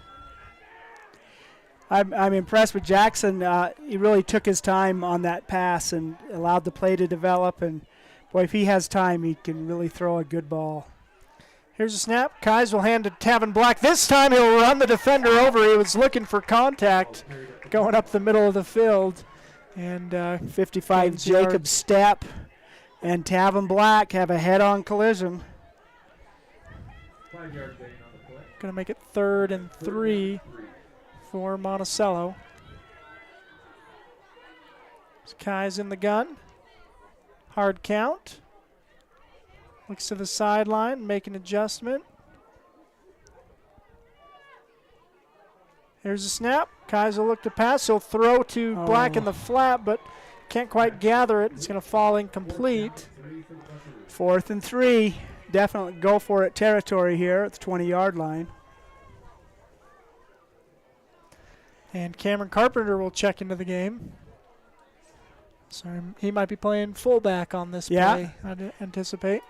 I'm impressed with Jackson. He really took his time on that pass and allowed the play to develop, and boy, if he has time, he can really throw a good ball. Here's a snap. Kais will hand to Tavin Black. This time he'll run the defender over. He was looking for contact going up the middle of the field. And 55 Jacob Stepp and Tavin Black have a head-on collision. 5 yard gain on the play. Going to make it 3rd and 3 for Monticello. Kai's in the gun. Hard count. Looks to the sideline, make an adjustment. Here's a snap. Kais will look to pass. He'll throw to Black in the flat, but can't quite gather it. It's going to fall incomplete. 4th and 3. Definitely go for it territory here at the 20-yard line. And Cameron Carpenter will check into the game. So he might be playing fullback on this play, I'd anticipate.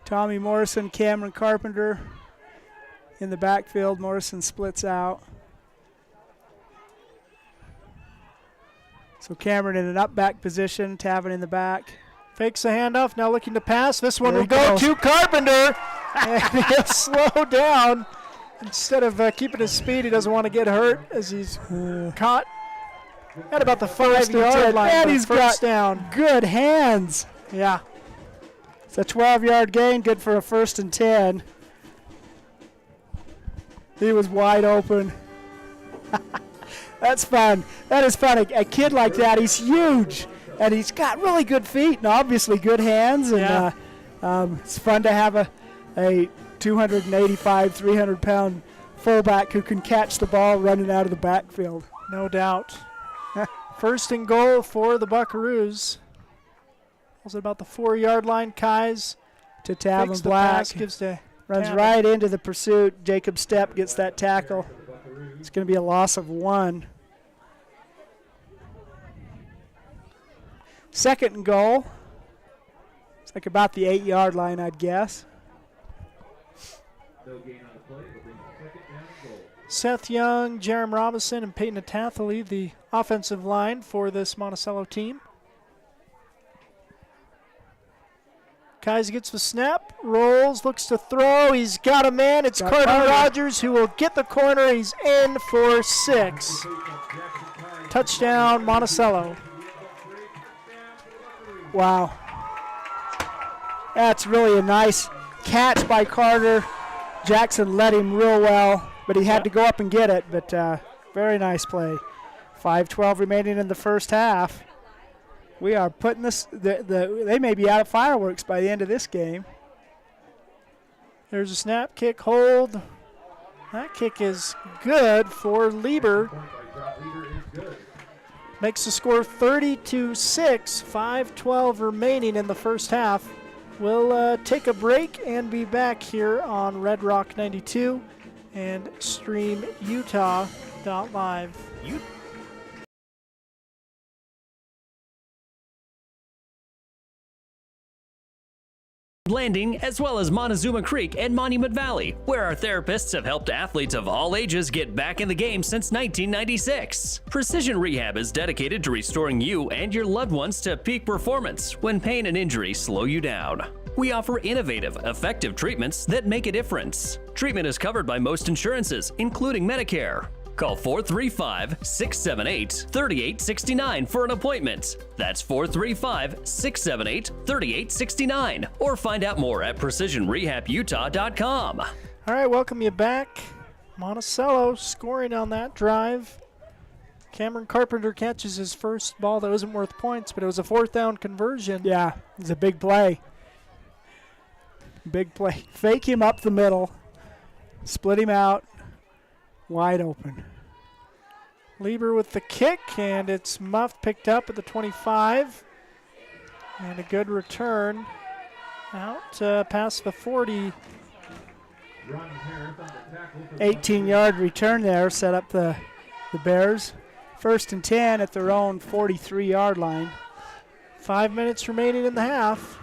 Tommy Morrison, Cameron Carpenter in the backfield. Morrison splits out. So Cameron in an up back position, Tavin in the back. Fakes the handoff, now looking to pass. This one will go to Carpenter. And he'll slow down. Instead of keeping his speed, he doesn't want to get hurt as he's caught at about the 5-yard line. And he's got down. Good hands. Yeah. It's a 12-yard gain, good for a 1st and 10. He was wide open. That's fun. That is fun. A kid like that, he's huge, and he's got really good feet and obviously good hands. And it's fun to have a 285, 300-pound fullback who can catch the ball running out of the backfield. No doubt. 1st and goal for the Buckaroos. Was it about the 4-yard line? Kais to Tavin Black. Runs right into the pursuit. Jacob Stepp gets that tackle. It's going to be a loss of 1. 2nd and goal. It's like about the 8-yard line, I'd guess. No gain on the play, but brings 2nd down and goal. Seth Young, Jerem Robinson, and Peyton Atathley, the offensive line for this Monticello team. Kais gets the snap, rolls, looks to throw. He's got a man. It's Carter Rogers who will get the corner. He's in for 6. Touchdown, Monticello. Wow. That's really a nice catch by Carter. Jackson led him real well, but he had to go up and get it. But very nice play. 5:12 remaining in the first half. We are putting this, they may be out of fireworks by the end of this game. There's a snap, kick, hold. That kick is good for Lieber. Makes the score 30-6, 5:12 remaining in the first half. We'll take a break and be back here on Red Rock 92 and stream Utah.live. Landing, as well as Montezuma Creek and Monument Valley, where our therapists have helped athletes of all ages get back in the game since 1996. Precision Rehab is dedicated to restoring you and your loved ones to peak performance when pain and injury slow you down. We offer innovative, effective treatments that make a difference. Treatment is covered by most insurances, including Medicare. Call 435-678-3869 for an appointment. That's 435-678-3869. Or find out more at precisionrehabutah.com. All right, welcome you back. Monticello scoring on that drive. Cameron Carpenter catches his first ball that wasn't worth points, but it was a 4th down conversion. Yeah, it was a big play. Big play. Fake him up the middle. Split him out. wide open. Lieber with the kick, and it's muffed, picked up at the 25. And a good return out past the 40. 18-yard return there, set up the Bears. 1st and 10 at their own 43-yard line. 5 minutes remaining in the half.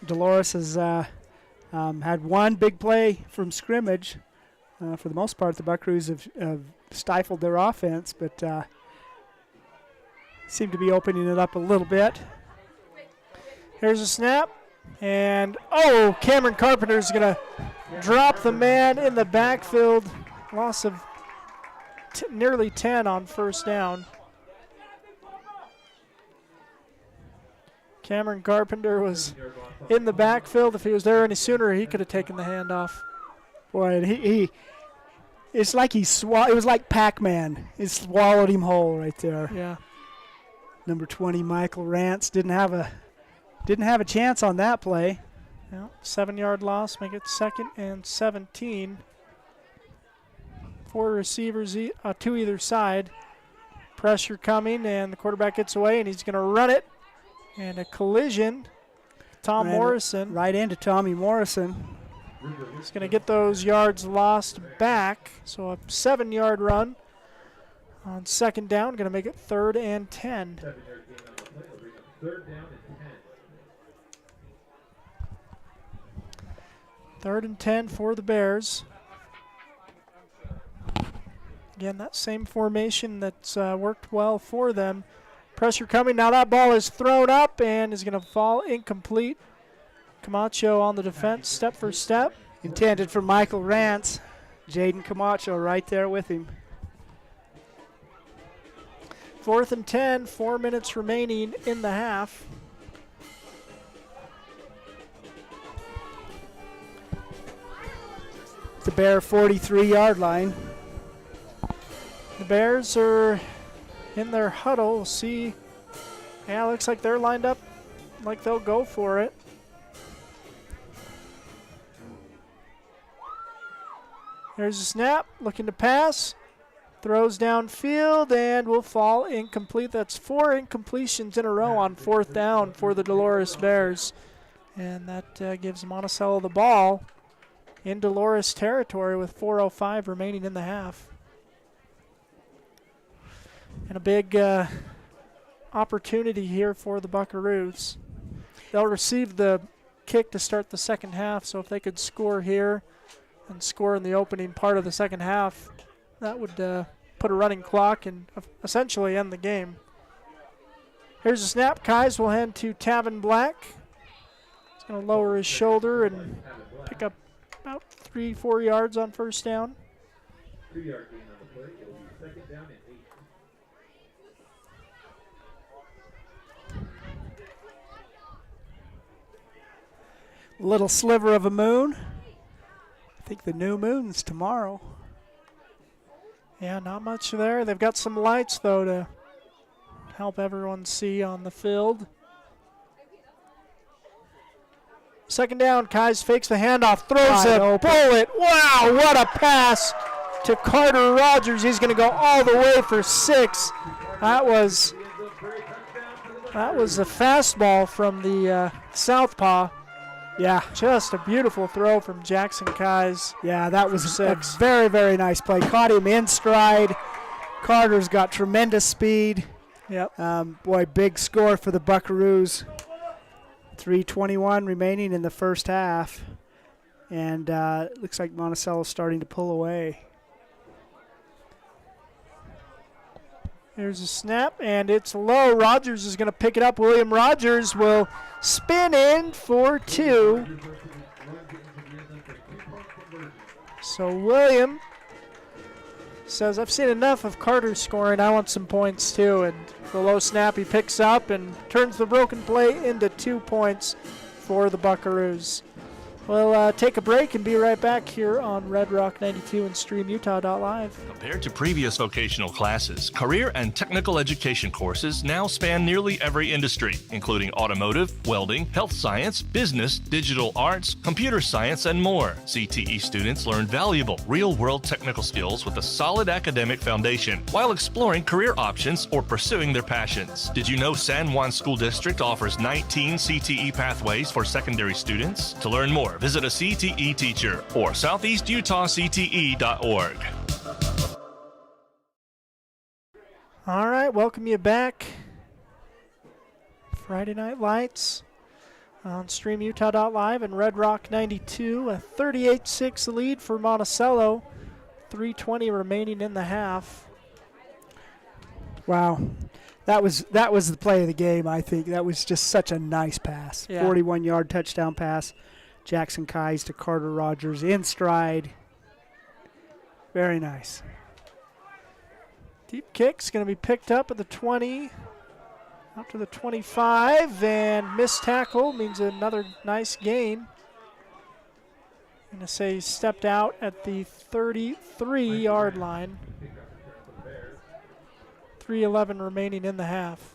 Dolores has had one big play from scrimmage. For the most part, the Buckaroos have stifled their offense, but seem to be opening it up a little bit. Here's a snap, and Cameron Carpenter's going to drop the man in the backfield. Loss of nearly 10 on 1st down. Cameron Carpenter was in the backfield. If he was there any sooner, he could have taken the handoff. Boy, and it's like it was like Pac-Man. It swallowed him whole right there. Yeah. Number 20, Michael Rance didn't have a chance on that play. Well, 7-yard loss, make it 2nd and 17. 4 receivers to either side. Pressure coming, and the quarterback gets away, and he's going to run it. And a collision. Tom Morrison. Right into Tommy Morrison. He's going to get those yards lost back. So a 7-yard run on 2nd down. Going to make it 3rd and 10. 3rd and 10 for the Bears. Again, that same formation that's worked well for them. Pressure coming. Now that ball is thrown up and is going to fall incomplete. Camacho on the defense, step for step. Intended for Michael Rance. Jaden Camacho right there with him. 4th and 10, 4 minutes remaining in the half. The Bear 43-yard line. The Bears are in their huddle. We'll see. Yeah, looks like they're lined up like they'll go for it. Here's a snap, looking to pass. Throws downfield and will fall incomplete. That's 4 incompletions in a row on 4th down for the Dolores Bears. And that gives Monticello the ball in Dolores territory with 4:05 remaining in the half. And a big opportunity here for the Buckaroos. They'll receive the kick to start the 2nd half, so if they could score here and score in the opening part of the 2nd half, that would put a running clock and essentially end the game. Here's a snap. Kais will hand to Tavin Black. He's going to lower his shoulder and pick up about 3-4 yards on 1st down. 2-yard gain on the play. It'll be 2nd down and 8. Little sliver of a moon. I think the new moon's tomorrow. Yeah, not much there. They've got some lights, though, to help everyone see on the field. 2nd down, Kais fakes the handoff, throws a bullet. Wow, what a pass to Carter Rogers. He's going to go all the way for 6. That was a fastball from the southpaw. Yeah. Just a beautiful throw from Jackson Kais. Yeah, that was a very, very nice play. Caught him in stride. Carter's got tremendous speed. Yep. Boy, big score for the Buckaroos. 3:21 remaining in the 1st half. And it looks like Monticello's starting to pull away. Here's a snap, and it's low. Rogers is going to pick it up. William Rogers will spin in for 2. So William says, I've seen enough of Carter scoring. I want some points too. And the low snap he picks up and turns the broken play into 2 points for the Buckaroos. We'll take a break and be right back here on Red Rock 92 and StreamUtah.live. Compared to previous vocational classes, career and technical education courses now span nearly every industry, including automotive, welding, health science, business, digital arts, computer science, and more. CTE students learn valuable, real-world technical skills with a solid academic foundation while exploring career options or pursuing their passions. Did you know San Juan School District offers 19 CTE pathways for secondary students? To learn more, visit a CTE teacher or southeastutahcte.org. All right, welcome you back. Friday Night Lights on StreamUtah.live and Red Rock 92. A 38-6 lead for Monticello. 3:20 remaining in the half. Wow. That was the play of the game, I think. That was just such a nice pass. Yeah. 41-yard touchdown pass. Jackson Kais to Carter Rogers in stride. Very nice. Deep kick's going to be picked up at the 20, up to the 25, and missed tackle means another nice gain. I'm going to say he stepped out at the 33-yard line. 3:11 remaining in the half.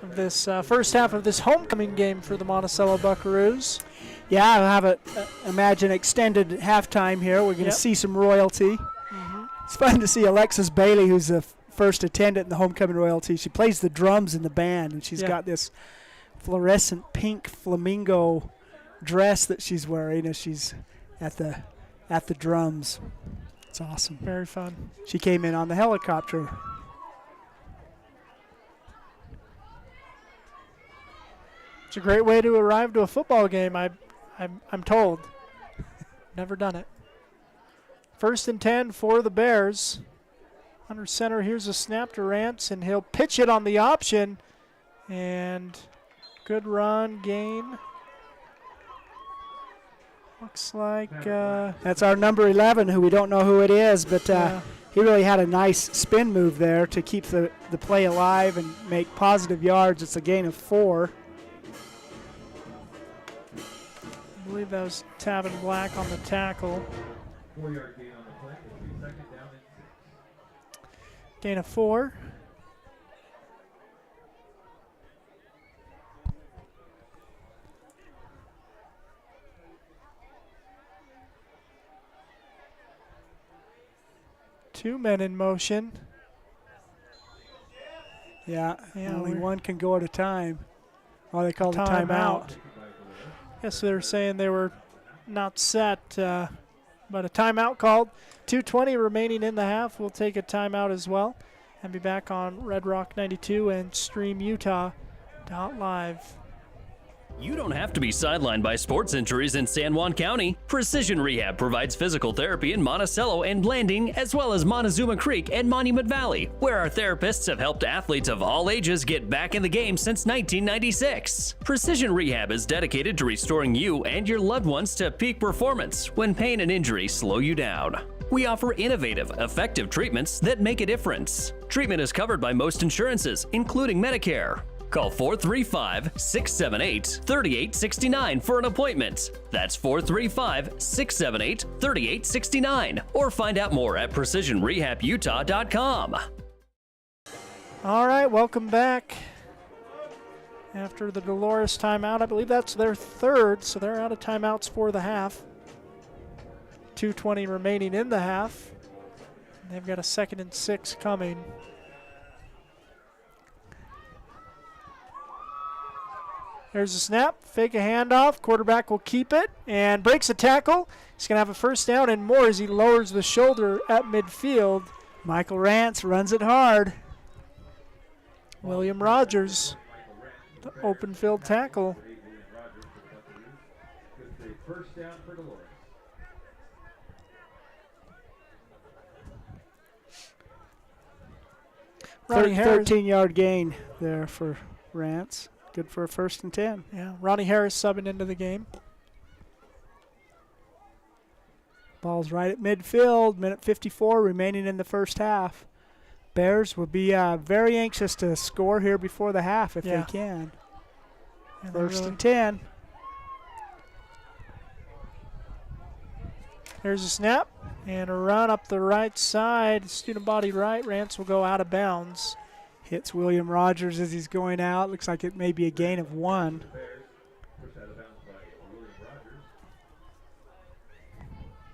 Of this first half of this homecoming game for the Monticello Buckaroos. Yeah, I'll have imagine extended halftime here. We're going to see some royalty. It's fun to see Alexis Bailey, who's the first attendant in the homecoming royalty. She plays the drums in the band, and she's got this fluorescent pink flamingo dress that she's wearing as she's at the drums. It's awesome. Very fun. She came in on the helicopter. It's a great way to arrive to a football game, I'm told. Never done it. 1st and 10 for the Bears. Under center, here's a snap to Rance, and he'll pitch it on the option. And good run, gain. Looks like... That's our number 11, who we don't know who it is, but he really had a nice spin move there to keep the play alive and make positive yards. It's a gain of 4. I believe that was Tavin Black on the tackle. 4-yard gain on the play. It'll be 2nd down and 6. Gain of 4. Two men in motion. Yeah, only one can go at a time. Oh, they called a timeout. Yes, they're saying they were not set, but a timeout called. 2:20 remaining in the half. We'll take a timeout as well and be back on Red Rock 92 and StreamUtah.live. You don't have to be sidelined by sports injuries in San Juan County. Precision Rehab provides physical therapy in Monticello and Blanding, as well as Montezuma Creek and Monument Valley, where our therapists have helped athletes of all ages get back in the game since 1996. Precision Rehab is dedicated to restoring you and your loved ones to peak performance when pain and injury slow you down. We offer innovative, effective treatments that make a difference. Treatment is covered by most insurances, including Medicare. Call 435-678-3869 for an appointment. That's 435-678-3869. Or find out more at PrecisionRehabUtah.com. All right, welcome back. After the Dolores timeout, I believe that's their third, so they're out of timeouts for the half. 2:20 remaining in the half. And they've got a 2nd and 6 coming. There's a snap, fake a handoff, quarterback will keep it and breaks a tackle. He's going to have a first down and more as he lowers the shoulder at midfield. Michael Rance runs it hard. William Rogers, the open field tackle. First down for Dolores. Ronnie Harris. 13-yard gain there for Rance. Good for a 1st and 10. Yeah, Ronnie Harris subbing into the game. Ball's right at midfield. Minute 54 remaining in the first half. Bears will be very anxious to score here before the half if they can. First and 10. Here's a snap and a run up the right side. Student body right. Rance will go out of bounds. Hits William Rogers as he's going out. Looks like it may be a gain of 1.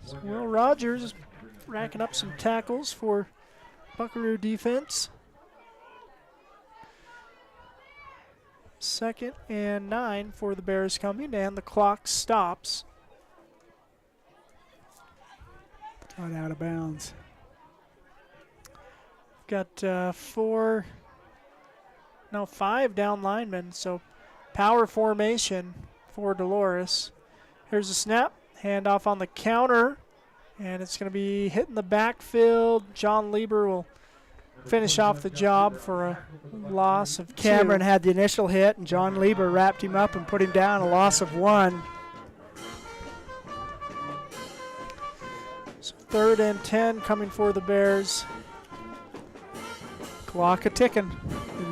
So Will Rogers racking up some tackles for Buckaroo defense. 2nd and 9 for the Bears coming, and the clock stops. Not out of bounds. Got 5 down linemen, so power formation for Dolores. Here's a snap, handoff on the counter, and it's going to be hitting the backfield. John Lieber will finish off the job for a loss of 2. Cameron had the initial hit, and John Lieber wrapped him up and put him down, a loss of 1. So 3rd and 10 coming for the Bears. Clock a-ticking.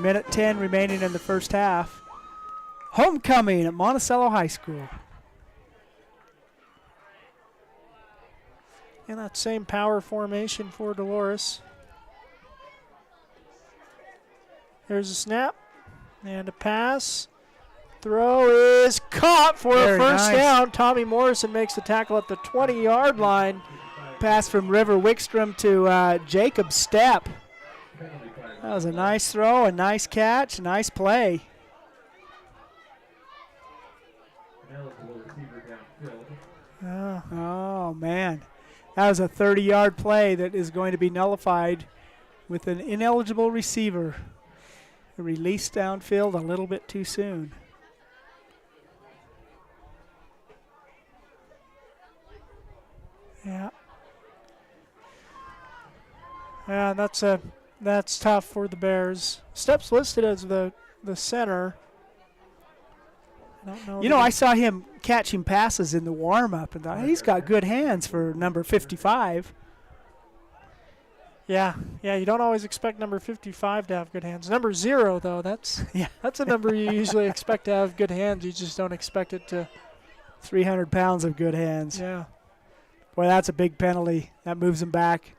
Minute 10 remaining in the first half. Homecoming at Monticello High School. And that same power formation for Dolores. Here's a snap and a pass. Throw is caught for a first down. Tommy Morrison makes the tackle at the 20-yard line. Pass from River Wickstrom to Jacob Stepp. That was a nice throw, a nice catch, a nice play. Oh, man. That was a 30-yard play that is going to be nullified with an ineligible receiver. Released downfield a little bit too soon. Yeah. Yeah, that's tough for the Bears. Stepp's listed as the center. You know, I saw him catching passes in the warm-up, and thought, he's got good hands for number 55. Yeah, you don't always expect number 55 to have good hands. Number 0, though, that's a number you usually expect to have good hands. You just don't expect it to. 300 pounds of good hands. Yeah. Boy, that's a big penalty. That moves him back.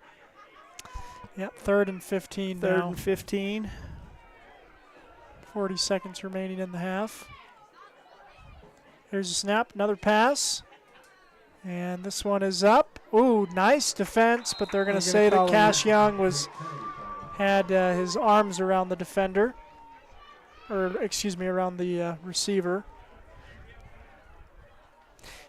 Yep, 3rd and 15 now. 3rd and 15. 40 seconds remaining in the half. Here's a snap, another pass. And this one is up. Ooh, nice defense, but they're going to say that Cash Young had his arms around the defender. Or, excuse me, around the receiver.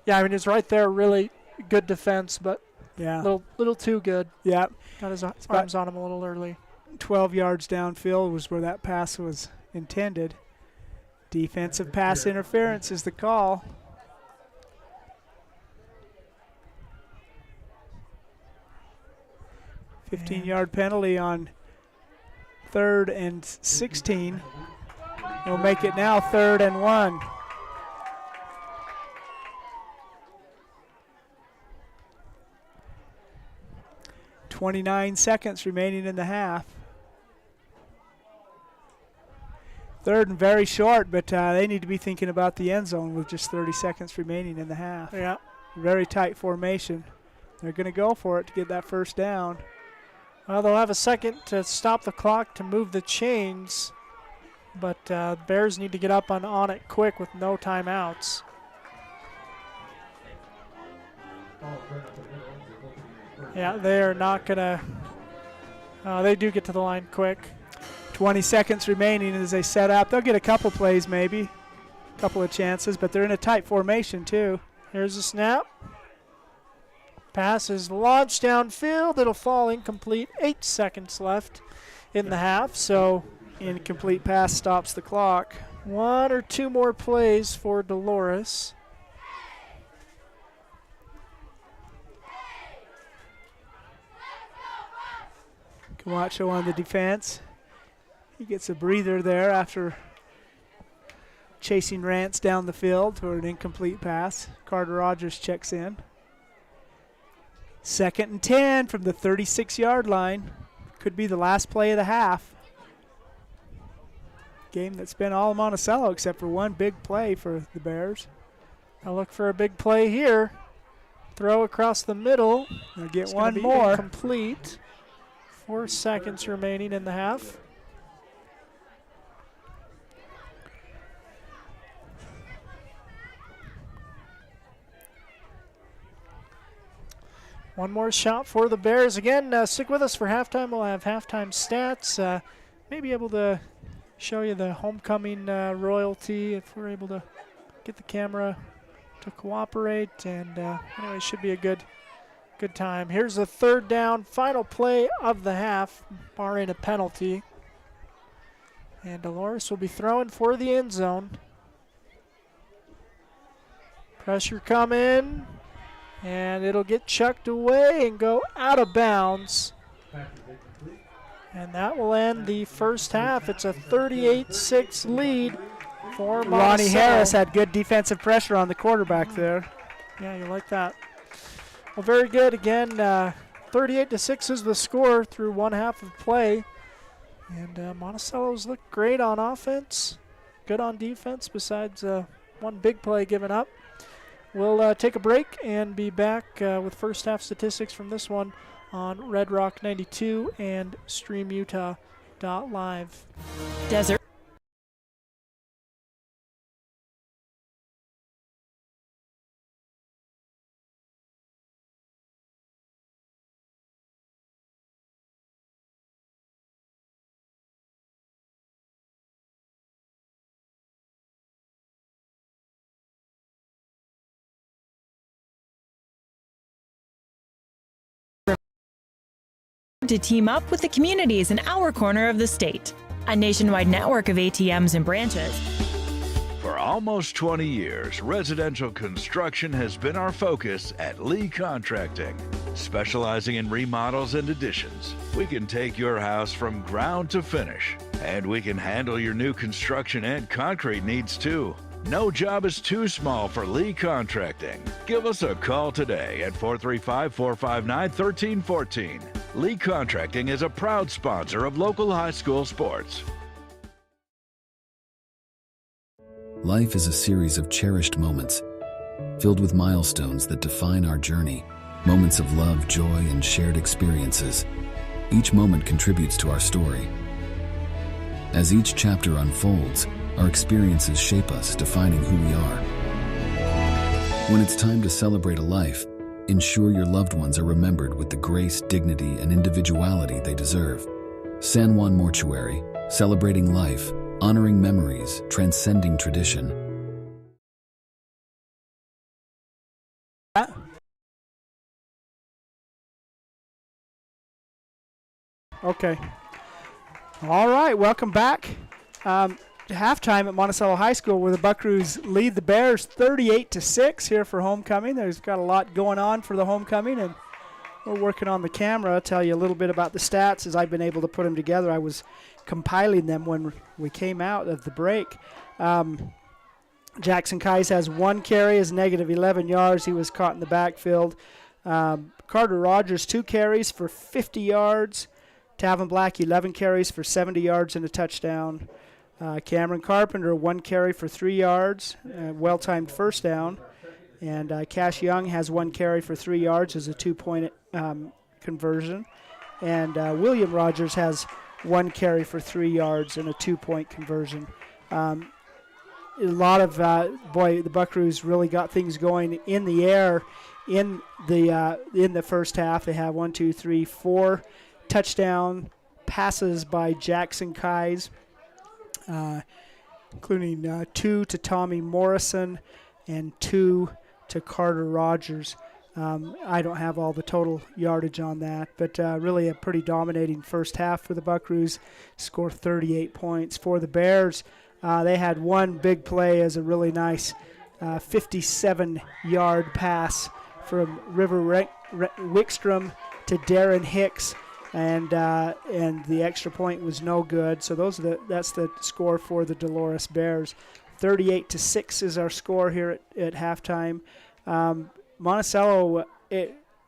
Yeah, I mean, it's right there, really good defense, but little too good. Yeah. Got his arms on him a little early. 12 yards downfield was where that pass was intended. Defensive pass interference is the call. A 15-yard penalty on 3rd and 16. He'll make it now 3rd and 1. .29 seconds remaining in the half. 3rd and very short, but they need to be thinking about the end zone with just 30 seconds remaining in the half. Yeah. Very tight formation. They're going to go for it to get that first down. Well, they'll have a second to stop the clock to move the chains, but Bears need to get up on it quick with no timeouts. Yeah, they are not going to. They do get to the line quick. 20 seconds remaining as they set up. They'll get a couple plays maybe, a couple of chances, but they're in a tight formation too. Here's a snap. Pass is launched downfield. It'll fall incomplete. 8 seconds left in the half, so incomplete pass stops the clock. 1 or 2 more plays for Dolores. Camacho on the defense. He gets a breather there after chasing Rance down the field for an incomplete pass. Carter Rogers checks in. 2nd and 10 from the 36-yard line. Could be the last play of the half. Game that's been all Monticello except for one big play for the Bears. I'll look for a big play here. Throw across the middle. They'll get It's one be more. Incomplete. 4 seconds remaining in the half. One more shot for the Bears. Again, stick with us for halftime. We'll have halftime stats. Maybe able to show you the homecoming royalty if we're able to get the camera to cooperate. And anyway, should be a good time. Here's the third down, final play of the half, barring a penalty. And Dolores will be throwing for the end zone. Pressure coming. And it'll get chucked away and go out of bounds. And that will end the first half. It's a 38-6 lead for Monticello. Ronnie Harris had good defensive pressure on the quarterback there. Yeah, you like that. Well, very good. Again, 38-6 is the score through one half of play. And Monticello's looked great on offense, good on defense, besides one big play given up. We'll take a break and be back with first half statistics from this one on Red Rock 92 and StreamUtah.live. Desert. To team up with the communities in our corner of the state. A nationwide network of ATMs and branches. For almost 20 years, residential construction has been our focus at Lee Contracting. Specializing in remodels and additions, we can take your house from ground to finish, and we can handle your new construction and concrete needs too. No job is too small for Lee Contracting. Give us a call today at 435-459-1314. Lee Contracting is a proud sponsor of local high school sports. Life is a series of cherished moments, filled with milestones that define our journey, moments of love, joy, and shared experiences. Each moment contributes to our story. As each chapter unfolds, our experiences shape us, defining who we are. When it's time to celebrate a life, ensure your loved ones are remembered with the grace, dignity, and individuality they deserve. San Juan Mortuary, celebrating life, honoring memories, transcending tradition. Okay. All right, welcome back. Halftime at Monticello High School, where the Buckaroos lead the Bears 38-6 here for homecoming. There's got a lot going on for the homecoming, and we're working on the camera. I'll tell you a little bit about the stats as I've been able to put them together. I was compiling them when we came out of the break. Jackson Kais has one carry, is negative 11 yards. He was caught in the backfield. Carter Rogers, 2 carries for 50 yards. Tavin Black, 11 carries for 70 yards and a touchdown. Cameron Carpenter, 1 carry for 3 yards, well-timed first down. And Cash Young has 1 carry for 3 yards as a 2-point conversion. And William Rogers has 1 carry for 3 yards and a 2-point conversion. A lot of, the Buckaroos really got things going in the air in the first half. They have 4 touchdown passes by Jackson Kais. Including 2 to Tommy Morrison and 2 to Carter Rogers. I don't have all the total yardage on that, but really a pretty dominating first half for the Buckaroos. Score 38 points. For the Bears, they had one big play as a really nice 57-yard pass from River Wickstrom to Darren Hicks. And the extra point was no good. So that's the score for the Dolores Bears. 38-6 is our score here at halftime. Monticello,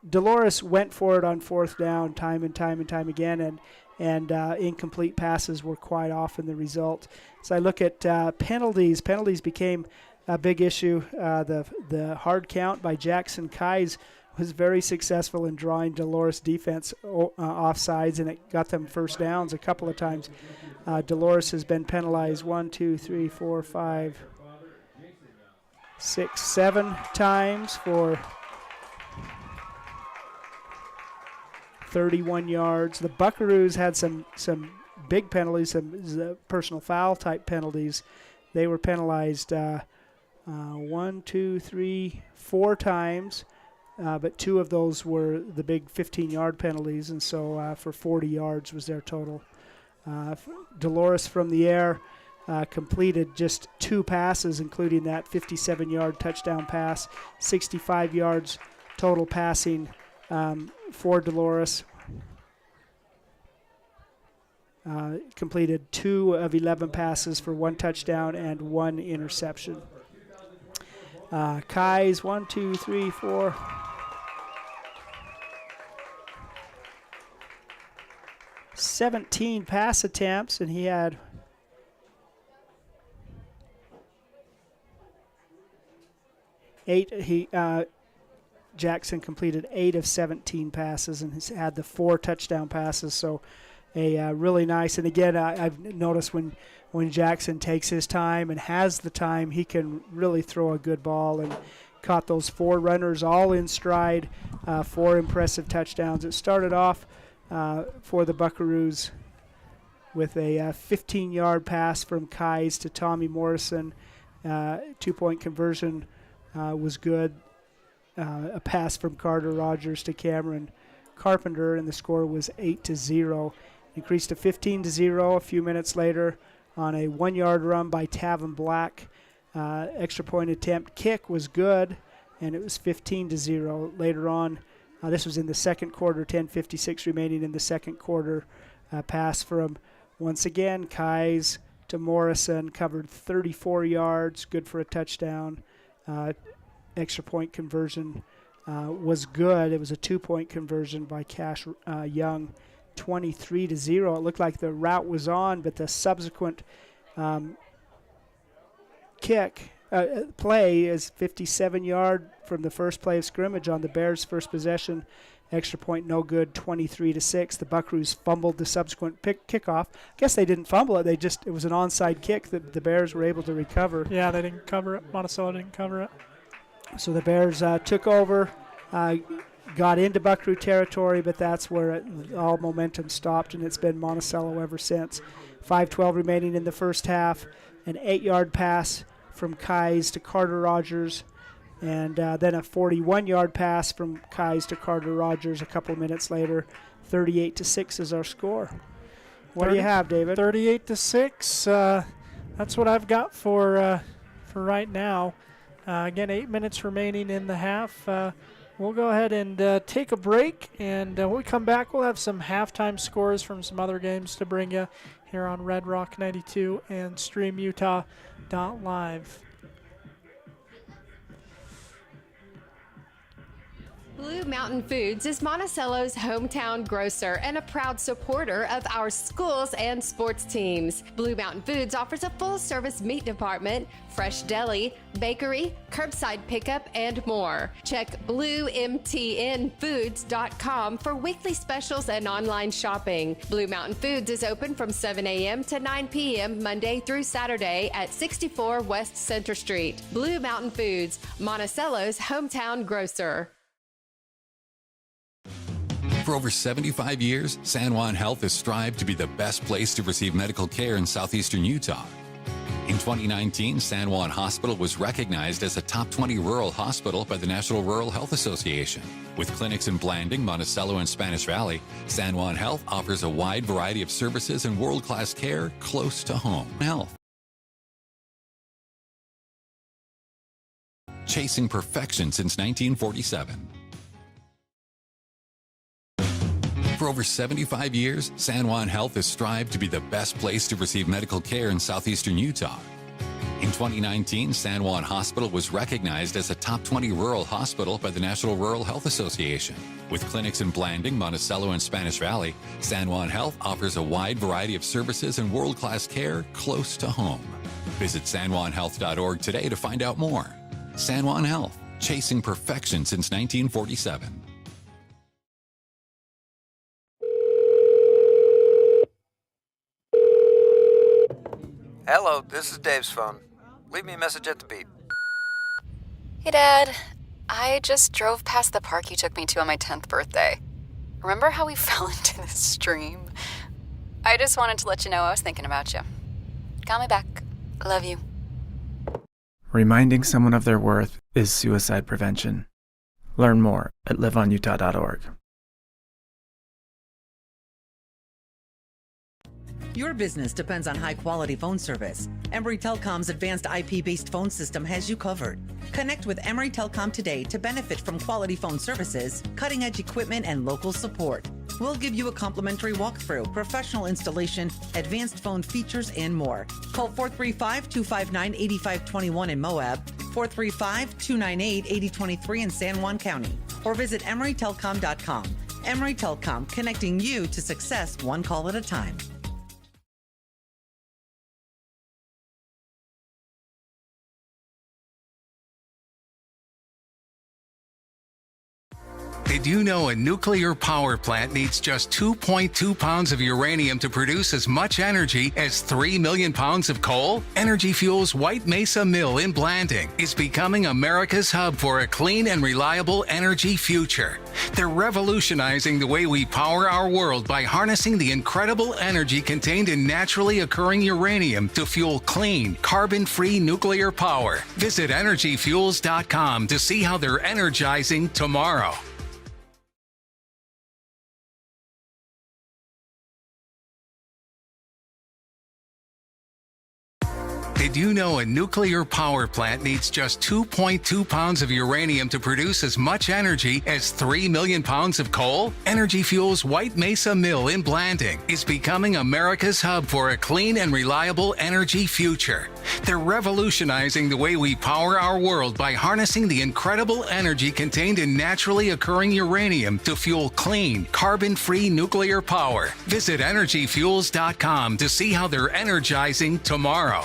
Dolores went for it on fourth down time and time again, and incomplete passes were quite often the result. So I look at penalties. Penalties became a big issue. The hard count by Jackson Kais was very successful in drawing Dolores defense offsides, and it got them first downs a couple of times. Dolores has been penalized 1, 2, 3, 4, 5, 6, 7 times for 31 yards. The Buckaroos had some big penalties, some personal foul type penalties. They were penalized 1, 2, 3, 4 times, but 2 of those were the big 15-yard penalties, and so for 40 yards was their total. Dolores from the air completed just 2 passes, including that 57-yard touchdown pass, 65 yards total passing for Dolores. Completed 2 of 11 passes for 1 touchdown and 1 interception. Kais, 1, 2, 3, 4. $17 pass attempts, and he had Jackson completed 8 of 17 passes and has had the 4 touchdown passes. So a really nice. And again, I've noticed when Jackson takes his time and has the time, he can really throw a good ball, and caught those 4 runners all in stride, 4 impressive touchdowns. It started off for the Buckaroos with a 15-yard pass from Kais to Tommy Morrison. 2-point conversion was good. A pass from Carter Rogers to Cameron Carpenter, and the score was 8-0. Increased to 15-0 a few minutes later on a 1-yard run by Tavin Black. Extra point attempt kick was good, and it was 15-0. Later on, this was in the second quarter, 10:56 remaining in the second quarter. Pass from, once again, Kais to Morrison, covered 34 yards, good for a touchdown. Extra point conversion was good. It was a 2-point conversion by Cash Young, 23-0. It looked like the route was on, but the subsequent play is 57-yard from the first play of scrimmage on the Bears' first possession. Extra point no good, 23-6. The Buckaroos fumbled the subsequent kickoff. I guess they didn't fumble it. It was an onside kick that the Bears were able to recover. Yeah, they didn't cover it. Monticello didn't cover it. So the Bears took over, got into Buckaroo territory, but that's where all momentum stopped, and it's been Monticello ever since. 5:12 remaining in the first half. An 8-yard pass from Kais to Carter Rogers, and then a 41-yard pass from Kais to Carter Rogers a couple minutes later. 38-6 is our score. What do you have, David? 38-6. That's what I've got for right now. Again, 8 minutes remaining in the half. We'll go ahead and take a break, and when we come back, we'll have some halftime scores from some other games to bring you here on Red Rock 92 and StreamUtah.live. Blue Mountain Foods is Monticello's hometown grocer and a proud supporter of our schools and sports teams. Blue Mountain Foods offers a full-service meat department, fresh deli, bakery, curbside pickup, and more. Check bluemtnfoods.com for weekly specials and online shopping. Blue Mountain Foods is open from 7 a.m. to 9 p.m. Monday through Saturday at 64 West Center Street. Blue Mountain Foods, Monticello's hometown grocer. For over 75 years, San Juan Health has strived to be the best place to receive medical care in southeastern Utah. In 2019, San Juan Hospital was recognized as a top 20 rural hospital by the National Rural Health Association. With clinics in Blanding, Monticello, and Spanish Valley, San Juan Health offers a wide variety of services and world-class care close to home. Health. Chasing perfection since 1947. For over 75 years, San Juan Health has strived to be the best place to receive medical care in southeastern Utah. In 2019, San Juan Hospital was recognized as a top 20 rural hospital by the National Rural Health Association. With clinics in Blanding, Monticello, and Spanish Valley, San Juan Health offers a wide variety of services and world-class care close to home. Visit sanjuanhealth.org today to find out more. San Juan Health, chasing perfection since 1947. Hello, this is Dave's phone. Leave me a message at the beep. Hey, Dad. I just drove past the park you took me to on my 10th birthday. Remember how we fell into the stream? I just wanted to let you know I was thinking about you. Call me back. Love you. Reminding someone of their worth is suicide prevention. Learn more at liveonutah.org. Your business depends on high-quality phone service. Emory Telecom's advanced IP-based phone system has you covered. Connect with Emory Telecom today to benefit from quality phone services, cutting-edge equipment, and local support. We'll give you a complimentary walkthrough, professional installation, advanced phone features, and more. Call 435-259-8521 in Moab, 435-298-8023 in San Juan County, or visit emorytelecom.com. Emory Telecom, connecting you to success one call at a time. Did you know a nuclear power plant needs just 2.2 pounds of uranium to produce as much energy as 3 million pounds of coal? Energy Fuels' White Mesa Mill in Blanding is becoming America's hub for a clean and reliable energy future. They're revolutionizing the way we power our world by harnessing the incredible energy contained in naturally occurring uranium to fuel clean, carbon-free nuclear power. Visit energyfuels.com to see how they're energizing tomorrow. Did you know a nuclear power plant needs just 2.2 pounds of uranium to produce as much energy as 3 million pounds of coal? Energy Fuels' White Mesa Mill in Blanding is becoming America's hub for a clean and reliable energy future. They're revolutionizing the way we power our world by harnessing the incredible energy contained in naturally occurring uranium to fuel clean, carbon-free nuclear power. Visit energyfuels.com to see how they're energizing tomorrow.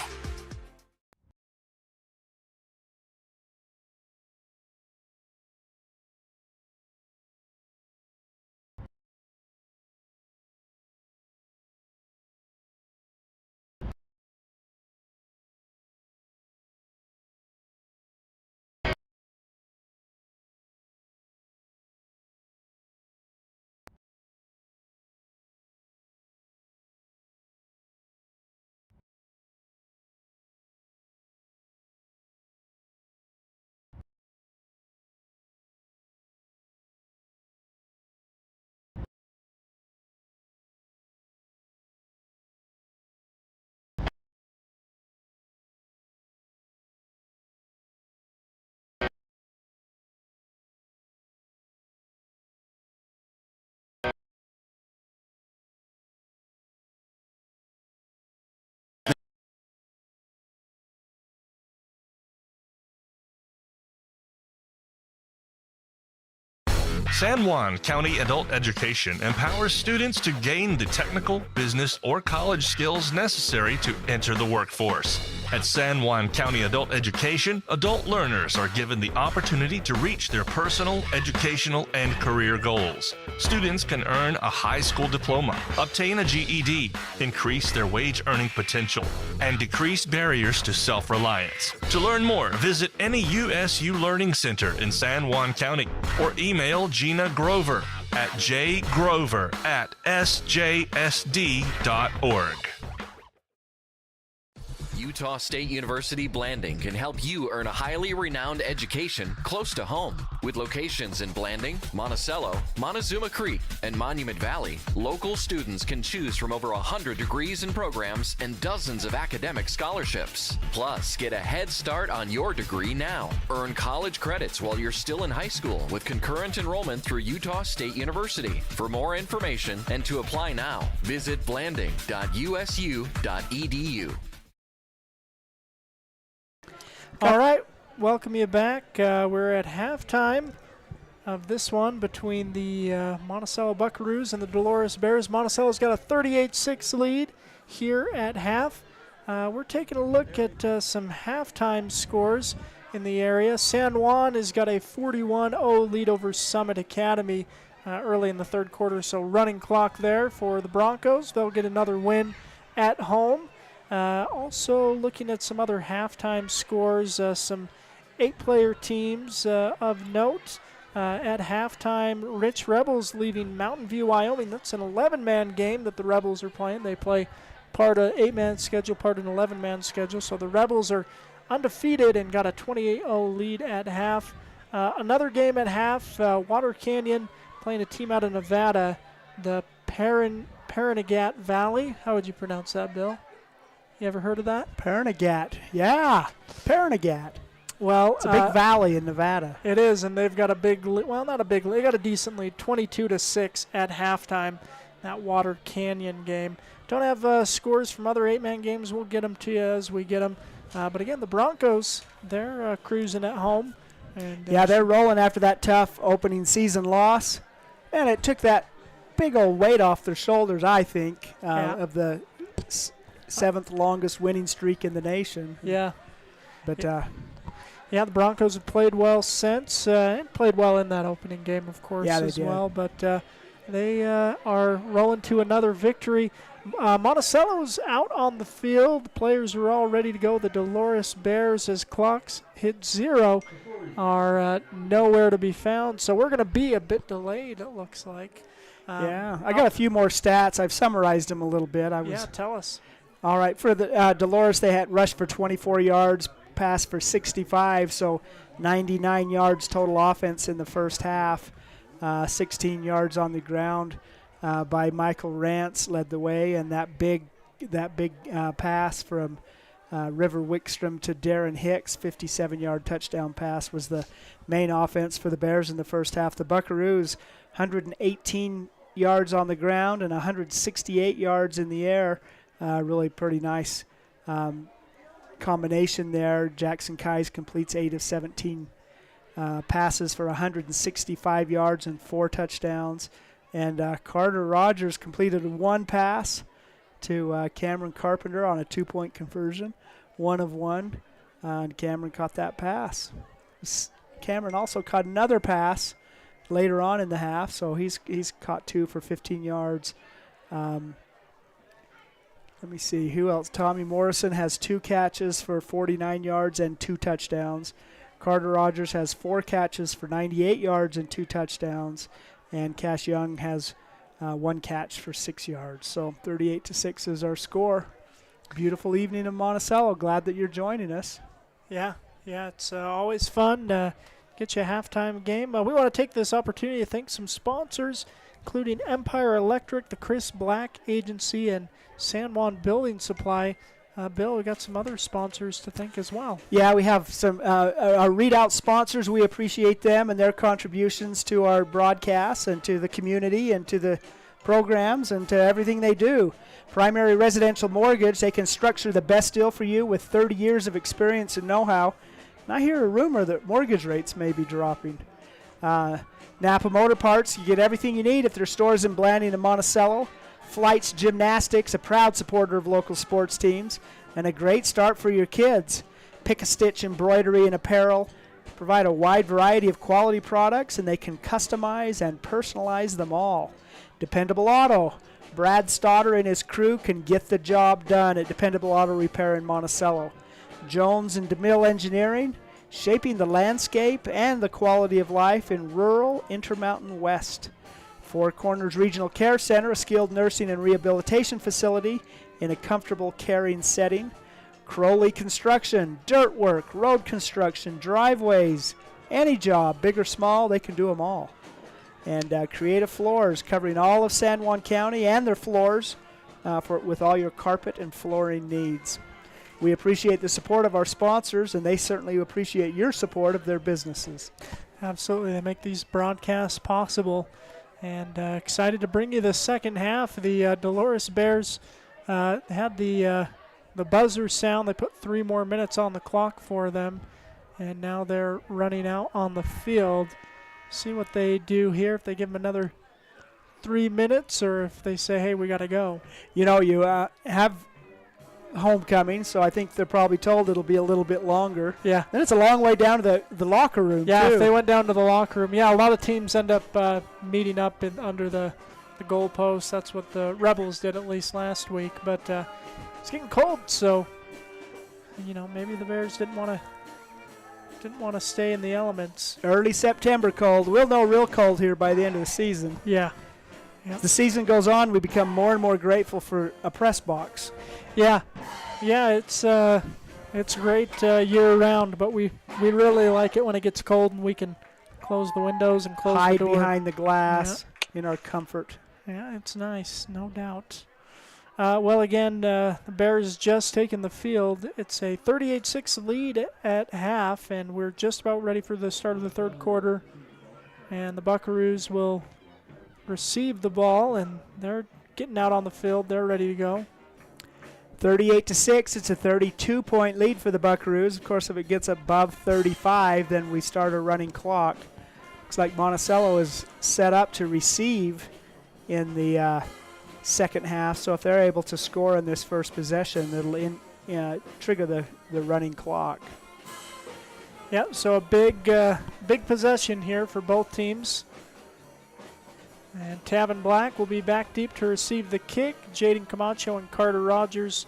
San Juan County Adult Education empowers students to gain the technical, business, or college skills necessary to enter the workforce. At San Juan County Adult Education, adult learners are given the opportunity to reach their personal, educational, and career goals. Students can earn a high school diploma, obtain a GED, increase their wage earning potential, and decrease barriers to self-reliance. To learn more, visit any USU Learning Center in San Juan County or email Gina Grover at jgrover@sjsd.org. Utah State University Blanding can help you earn a highly renowned education close to home. With locations in Blanding, Monticello, Montezuma Creek, and Monument Valley, local students can choose from over 100 degrees and programs and dozens of academic scholarships. Plus, get a head start on your degree now. Earn college credits while you're still in high school with concurrent enrollment through Utah State University. For more information and to apply now, visit blanding.usu.edu. All right, welcome you back. We're at halftime of this one between the Monticello Buckaroos and the Dolores Bears. Monticello's got a 38-6 lead here at half. We're taking a look at some halftime scores in the area. San Juan has got a 41-0 lead over Summit Academy early in the third quarter, so running clock there for the Broncos. They'll get another win at home. Also looking at some other halftime scores, some 8-player teams of note. At halftime, Rich Rebels leading Mountain View, Wyoming. That's an 11-man game that the Rebels are playing. They play part of 8-man schedule, part of an 11-man schedule. So the Rebels are undefeated and got a 28-0 lead at half. Another game at half, Water Canyon playing a team out of Nevada, the Paranagat Valley. How would you pronounce that, Bill? You ever heard of that? Paranagat. Yeah, Paranagat. Well, it's a big valley in Nevada. It is, and they've got a big lead. Well, not a big lead. They got a decent lead, 22-6 at halftime, that Water Canyon game. Don't have scores from other 8-man games. We'll get them to you as we get them. But again, the Broncos, they're cruising at home. And, yeah, they're rolling after that tough opening season loss. And it took that big old weight off their shoulders, I think, of the seventh longest winning streak in the nation. Yeah. But yeah, the Broncos have played well since, and played well in that opening game, of course, as well. But they are rolling to another victory. Monticello's out on the field. The players are all ready to go. The Dolores Bears, as clocks hit 0, are nowhere to be found. So we're going to be a bit delayed, it looks like. Yeah, I got a few more stats. I've summarized them a little bit. Yeah, tell us. All right, for the Dolores, they had rushed for 24 yards, passed for 65, so 99 yards total offense in the first half. 16 yards on the ground by Michael Rance led the way, and that big pass from River Wickstrom to Darren Hicks, 57-yard touchdown pass, was the main offense for the Bears in the first half. The Buckaroos, 118 yards on the ground and 168 yards in the air. Really pretty nice combination there. Jackson Kais completes 8 of 17 passes for 165 yards and 4 touchdowns. And Carter Rogers completed 1 pass to Cameron Carpenter on a 2-point conversion, 1 of 1. And Cameron caught that pass. Cameron also caught another pass later on in the half, so he's caught 2 for 15 yards. Let me see, who else? Tommy Morrison has 2 catches for 49 yards and 2 touchdowns. Carter Rogers has 4 catches for 98 yards and 2 touchdowns. And Cash Young has 1 catch for 6 yards. So 38-6 is our score. Beautiful evening in Monticello. Glad that you're joining us. Yeah, it's always fun to get you a halftime game. We want to take this opportunity to thank some sponsors, including Empire Electric, the Chris Black Agency, and San Juan Building Supply. Bill, we got some other sponsors to thank as well. Yeah, we have some our readout sponsors. We appreciate them and their contributions to our broadcasts and to the community and to the programs and to everything they do. Primary Residential Mortgage, they can structure the best deal for you with 30 years of experience and know-how. And I hear a rumor that mortgage rates may be dropping. Napa Motor Parts, you get everything you need at their stores in Blanding and Monticello. Flights Gymnastics, a proud supporter of local sports teams, and a great start for your kids. Pick a Stitch Embroidery and Apparel provide a wide variety of quality products, and they can customize and personalize them all. Dependable Auto, Brad Stoddard and his crew can get the job done at Dependable Auto Repair in Monticello. Jones and DeMille Engineering, shaping the landscape and the quality of life in rural Intermountain West. Four Corners Regional Care Center, a skilled nursing and rehabilitation facility in a comfortable, caring setting. Crowley Construction, dirt work, road construction, driveways, any job, big or small, they can do them all. And Creative Floors, covering all of San Juan County and their floors with all your carpet and flooring needs. We appreciate the support of our sponsors, and they certainly appreciate your support of their businesses. Absolutely. They make these broadcasts possible. And excited to bring you the second half. The Dolores Bears had the the buzzer sound. They put 3 more minutes on the clock for them, and now they're running out on the field. See what they do here, if they give them another 3 minutes or if they say, hey, we got to go. You know, you have homecoming, so I think they're probably told it'll be a little bit longer. Yeah. Then it's a long way down to the locker room, Yeah, too. if they went down to the locker room. Yeah, a lot of teams end up meeting up under the goalpost. That's what the Rebels did at least last week. But it's getting cold, so, you know, maybe the Bears didn't want to stay in the elements. Early September cold. We'll know real cold here by the end of the season. Yeah. As the season goes on, we become more and more grateful for a press box. Yeah. Yeah, it's great year-round, but we really like it when it gets cold and we can close the windows and close Hide the door. behind the glass in our comfort. Yeah, it's nice, no doubt. Well, again, the Bears just taken the field. It's a 38-6 lead at half, and we're just about ready for the start of the third quarter. And the Buckaroos will receive the ball, and they're getting out on the field. They're ready to go. 38-6. It's a 32-point lead for the Buckaroos. Of course, if it gets above 35, then we start a running clock. Looks like Monticello is set up to receive in the second half. So if they're able to score in this first possession, it'll trigger the running clock. Yeah, so a big possession here for both teams. And Tavin Black will be back deep to receive the kick. Jaden Camacho and Carter Rogers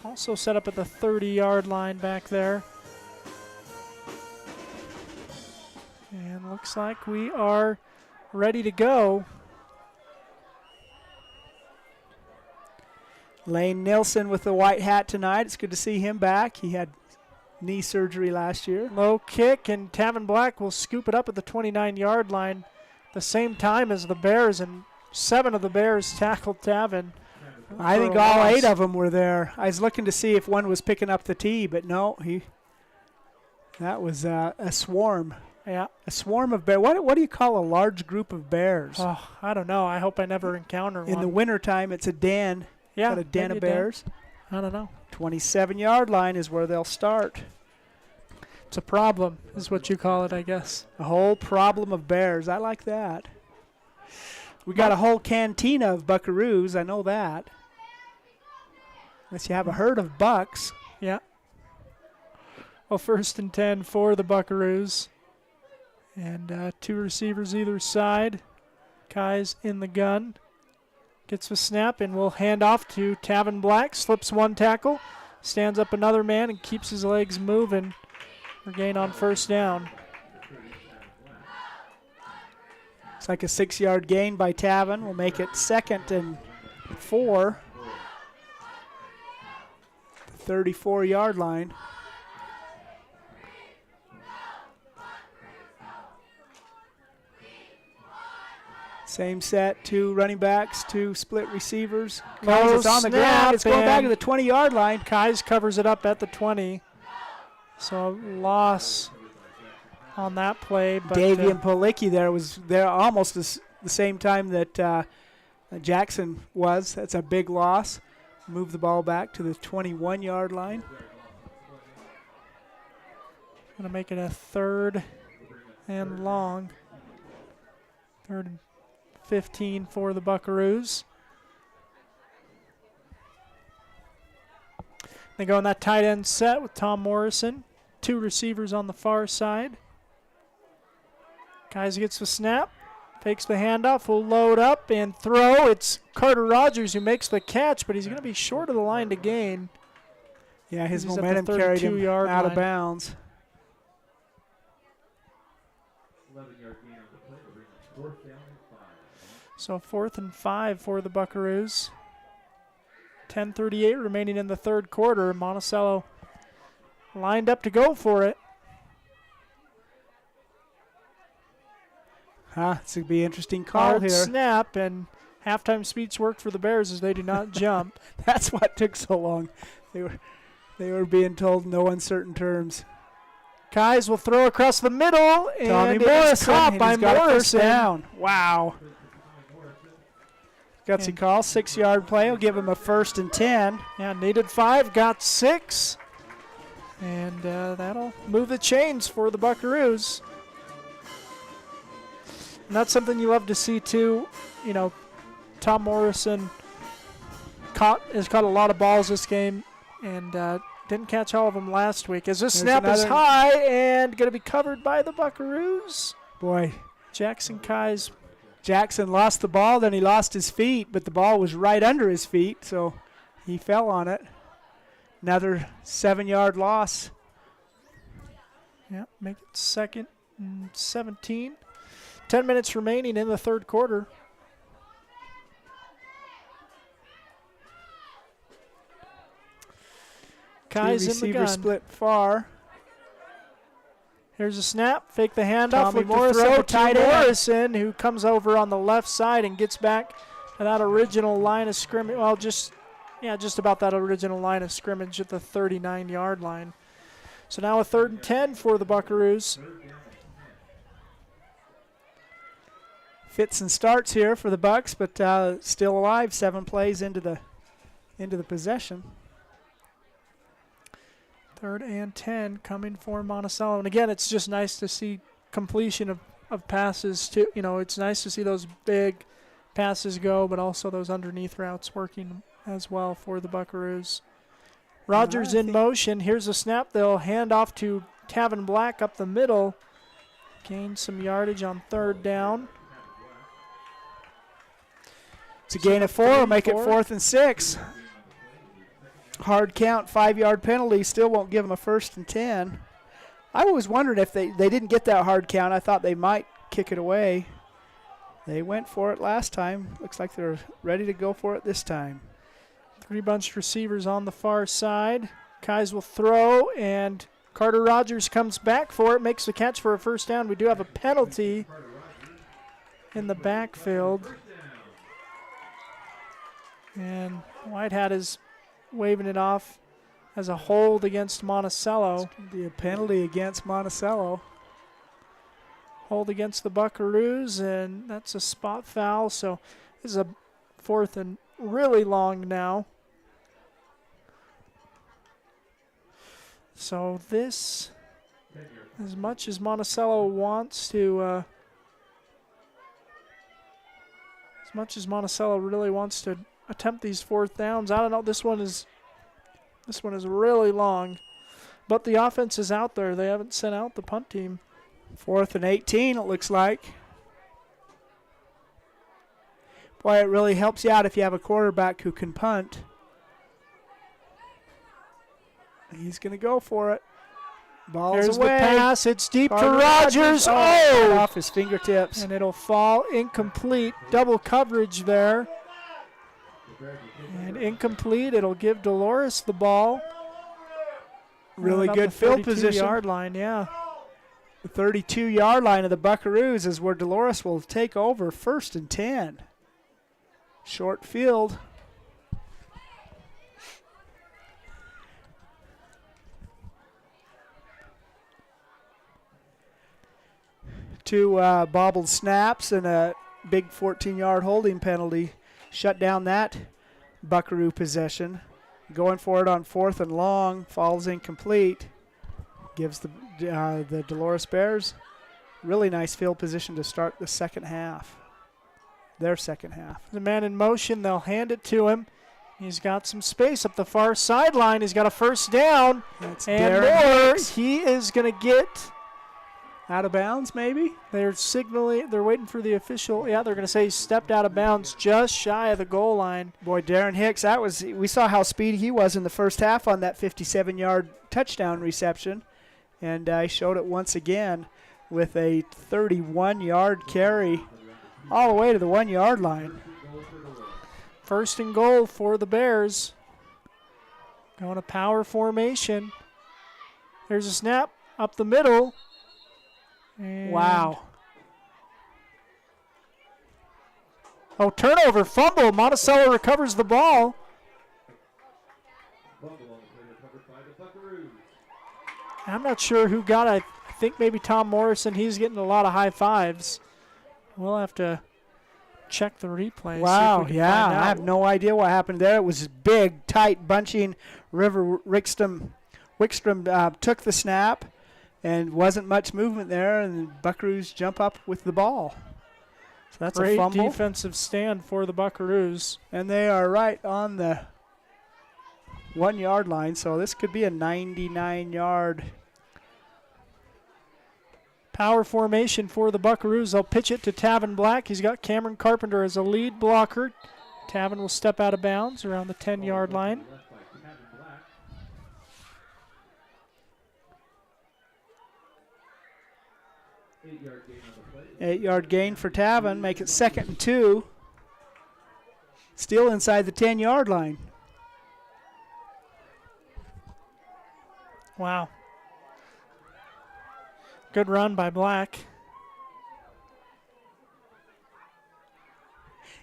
also set up at the 30-yard line back there. And looks like we are ready to go. Lane Nilsson with the white hat tonight. It's good to see him back. He had knee surgery last year. Low kick, and Tavin Black will scoop it up at the 29-yard line. The same time as the Bears, and 7 of the Bears tackled Tavin. I think all 8 of them were there. I was looking to see if one was picking up the tee, but no, that was a swarm. Yeah, a swarm of bears. What do you call a large group of bears? Oh, I don't know. I hope I never encounter one. In the wintertime, it's a den. Yeah, got a den of bears. I don't know. 27-yard line is where they'll start. It's a problem, is what you call it, I guess. A whole problem of bears. I like that. We got a whole cantina of buckaroos. I know that. Unless you have a herd of bucks. Yeah. Well, 1st and 10 for the Buckaroos. And 2 receivers either side. Kai's in the gun. Gets the snap and will hand off to Tavin Black. Slips 1 tackle. Stands up another man and keeps his legs moving. Gain on 1st down. It's like a 6-yard gain by Tavin. We'll make it 2nd and 4. 34-yard line. Same set, 2 running backs, 2 split receivers. Kai's on the ground. It's going back to the 20-yard line. Kai's covers it up at the 20. So loss on that play. But Davian Policki was there almost the same time that Jackson was. That's a big loss. Move the ball back to the 21-yard line. Going to make it a 3rd and long. 3rd and 15 for the Buckaroos. They go in that tight end set with Tom Morrison. 2 receivers on the far side. Kaiser gets the snap. Fakes the handoff. Will load up and throw. It's Carter Rogers who makes the catch, but he's going to be short of the line to gain. Yeah, his momentum carried him out of bounds. So 4th and 5 for the Buckaroos. 10:38 remaining in the third quarter. Monticello lined up to go for it. It's going to be an interesting call Hard here. Snap, and halftime speech worked for the Bears as they do not jump. That's what took so long. They were being told no uncertain terms. Kais will throw across the middle, and Tommy it is caught by Morrison. Morrison. Down. Wow. Gutsy call, 6-yard play. Will give him a 1st and 10. Yeah, needed 5, got 6. And that'll move the chains for the Buckaroos. And that's something you love to see too. You know, Tom Morrison has caught a lot of balls this game and didn't catch all of them last week. As this snap is high and going to be covered by the Buckaroos. Boy, Jackson Kai's. Jackson lost the ball, then he lost his feet, but the ball was right under his feet, so he fell on it. Another 7-yard loss. Yeah, make it 2nd and 17. 10 minutes remaining in the 3rd quarter. Kai's in the gun. Split far. Here's a snap, fake the handoff, Tommy Morrison tight to end. Morrison, who comes over on the left side and gets back to that original line of scrimmage. Well, just about that original line of scrimmage at the 39-yard line. So now a 3rd and 10 for the Buckaroos. Fits and starts here for the Bucks, but still alive. 7 plays into the possession. 3rd and 10 coming for Monticello. And again, it's just nice to see completion of passes too. You know, it's nice to see those big passes go, but also those underneath routes working as well for the Buckaroos. Rogers in motion. Here's a snap. They'll hand off to Tavin Black up the middle. Gain some yardage on 3rd down. It's a gain of 4. Will make it 4th and 6. Hard count, 5-yard penalty. Still won't give them a 1st and 10. I was wondering if they didn't get that hard count. I thought they might kick it away. They went for it last time. Looks like they're ready to go for it this time. 3 bunched receivers on the far side. Kais will throw, and Carter Rogers comes back for it, makes the catch for a 1st down. We do have a penalty in the backfield. And White Hat is waving it off as a hold against Monticello. It's going to be a penalty against Monticello. Hold against the Buckaroos, and that's a spot foul. So this is a 4th and really long now. So this, as much as Monticello wants to, as much as Monticello really wants to attempt these 4th downs, I don't know. This one is really long, but the offense is out there. They haven't sent out the punt team. 4th and 18, it looks like. Boy, it really helps you out if you have a quarterback who can punt. He's going to go for it. Ball's There's away. the pass. It's deep Carter to Rogers. Right off his fingertips. And it'll fall incomplete. Double coverage there. And incomplete. It'll give Dolores the ball. Really good field position. 32-yard line, yeah. The 32-yard line of the Buckaroos is where Dolores will take over. 1st and 10. Short field. Two bobbled snaps and a big 14-yard holding penalty shut down that Buckaroo possession. Going for it on 4th and long, falls incomplete. Gives the Dolores Bears really nice field position to start the 2nd half. Their 2nd half. The man in motion, they'll hand it to him. He's got some space up the far sideline. He's got a 1st down. That's and Darren more. Hicks. He is going to get out of bounds, maybe? They're signaling. They're waiting for the official. Yeah, they're going to say he stepped out of bounds just shy of the goal line. Boy, Darren Hicks, we saw how speedy he was in the 1st half on that 57-yard touchdown reception. And he showed it once again with a 31-yard carry all the way to the 1-yard line. 1st and goal for the Bears. Going to power formation. There's a snap up the middle. And wow. Oh, turnover, fumble. Monticello recovers the ball. I'm not sure who got it. I think maybe Tom Morrison. He's getting a lot of high fives. We'll have to check the replay. Wow, yeah, I have no idea what happened there. It was big, tight bunching. Wickstrom took the snap, and wasn't much movement there, and Buckaroos jump up with the ball. So that's great a fumble. defensive stand for the Buckaroos. And they are right on the 1 yard line, so this could be a 99-yard. Power formation for the Buckaroos. They'll pitch it to Tavin Black. He's got Cameron Carpenter as a lead blocker. Tavin will step out of bounds around the 10-yard line. Eight-yard gain for Tavin. Make it 2nd and 2. Still inside the 10-yard line. Wow. Good run by Black.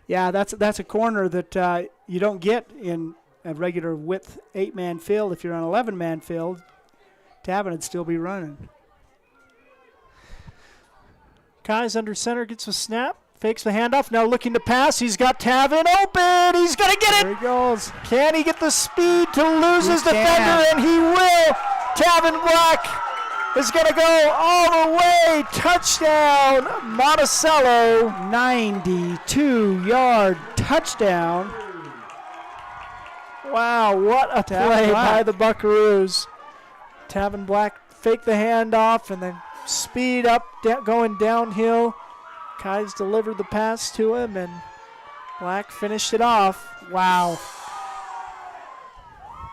Yeah, that's a corner that you don't get in a regular width 8-man field. If you're on 11-man field, Tavin would still be running. Kai's under center, gets a snap, fakes the handoff, now looking to pass. He's got Tavin open. He's going to get it. There he goes. Can he get the speed to lose his defender? And he will. Tavin Black is going to go all the way. Touchdown, Monticello. 92-yard touchdown. Wow, what a play by the Buckaroos. Tavin Black faked the handoff and then speed up, going downhill. Kai's delivered the pass to him, and Black finished it off. Wow.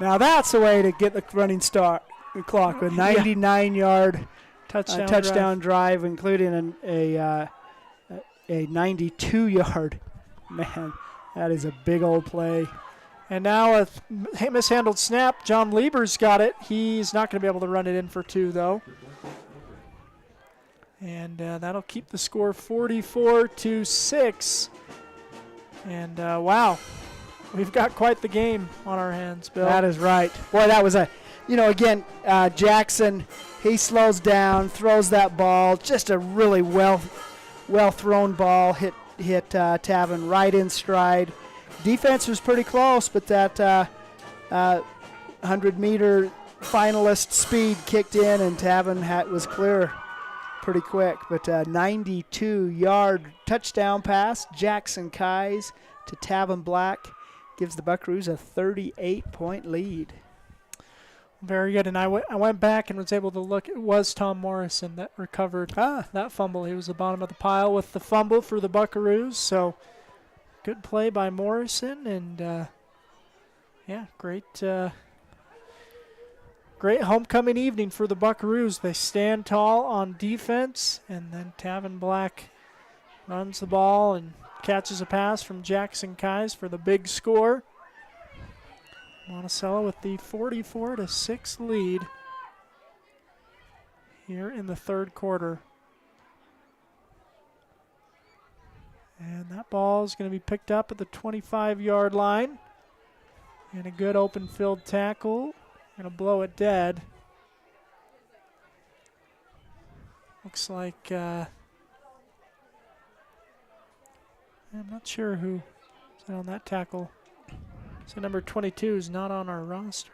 Now that's the way to get the running start. The clock with 99-yard touchdown drive, including a 92-yard. Man, that is a big old play. And now a mishandled snap. John Lieber's got it. He's not going to be able to run it in for 2, though. And that'll keep the score 44-6. And wow, we've got quite the game on our hands, Bill. That is right. Boy, that was again, Jackson, he slows down, throws that ball. Just a really well thrown ball. Hit Tavin right in stride. Defense was pretty close, but that 100-meter finalist speed kicked in, and Tavin was clear pretty quick. But 92-yard touchdown pass, Jackson Kais to Tavin Black, gives the Buckaroos a 38-point lead. Very good. And I went back and was able to look. It was Tom Morrison that recovered that fumble. He was the bottom of the pile with the fumble for the Buckaroos. So good play by Morrison. And, yeah, great homecoming evening for the Buckaroos. They stand tall on defense. And then Tavin Black runs the ball and catches a pass from Jackson Kais for the big score. Monticello with the 44-6 lead here in the third quarter. And that ball is going to be picked up at the 25-yard line. And a good open field tackle. Going to blow it dead. Looks like, I'm not sure who is on that tackle. So number 22 is not on our roster.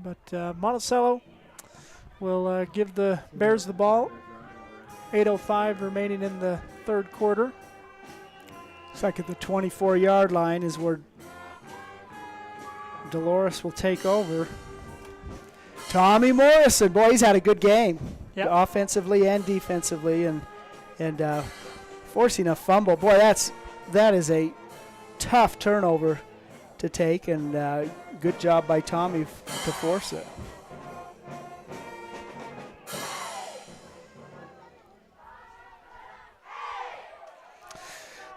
But Monticello will give the Bears the ball. 8:05 remaining in the third quarter. Looks like at the 24-yard line is where Dolores will take over. Tommy Morrison, boy, he's had a good game, offensively and defensively, and forcing a fumble. Boy, that is a tough turnover to take, and good job by Tommy to force it.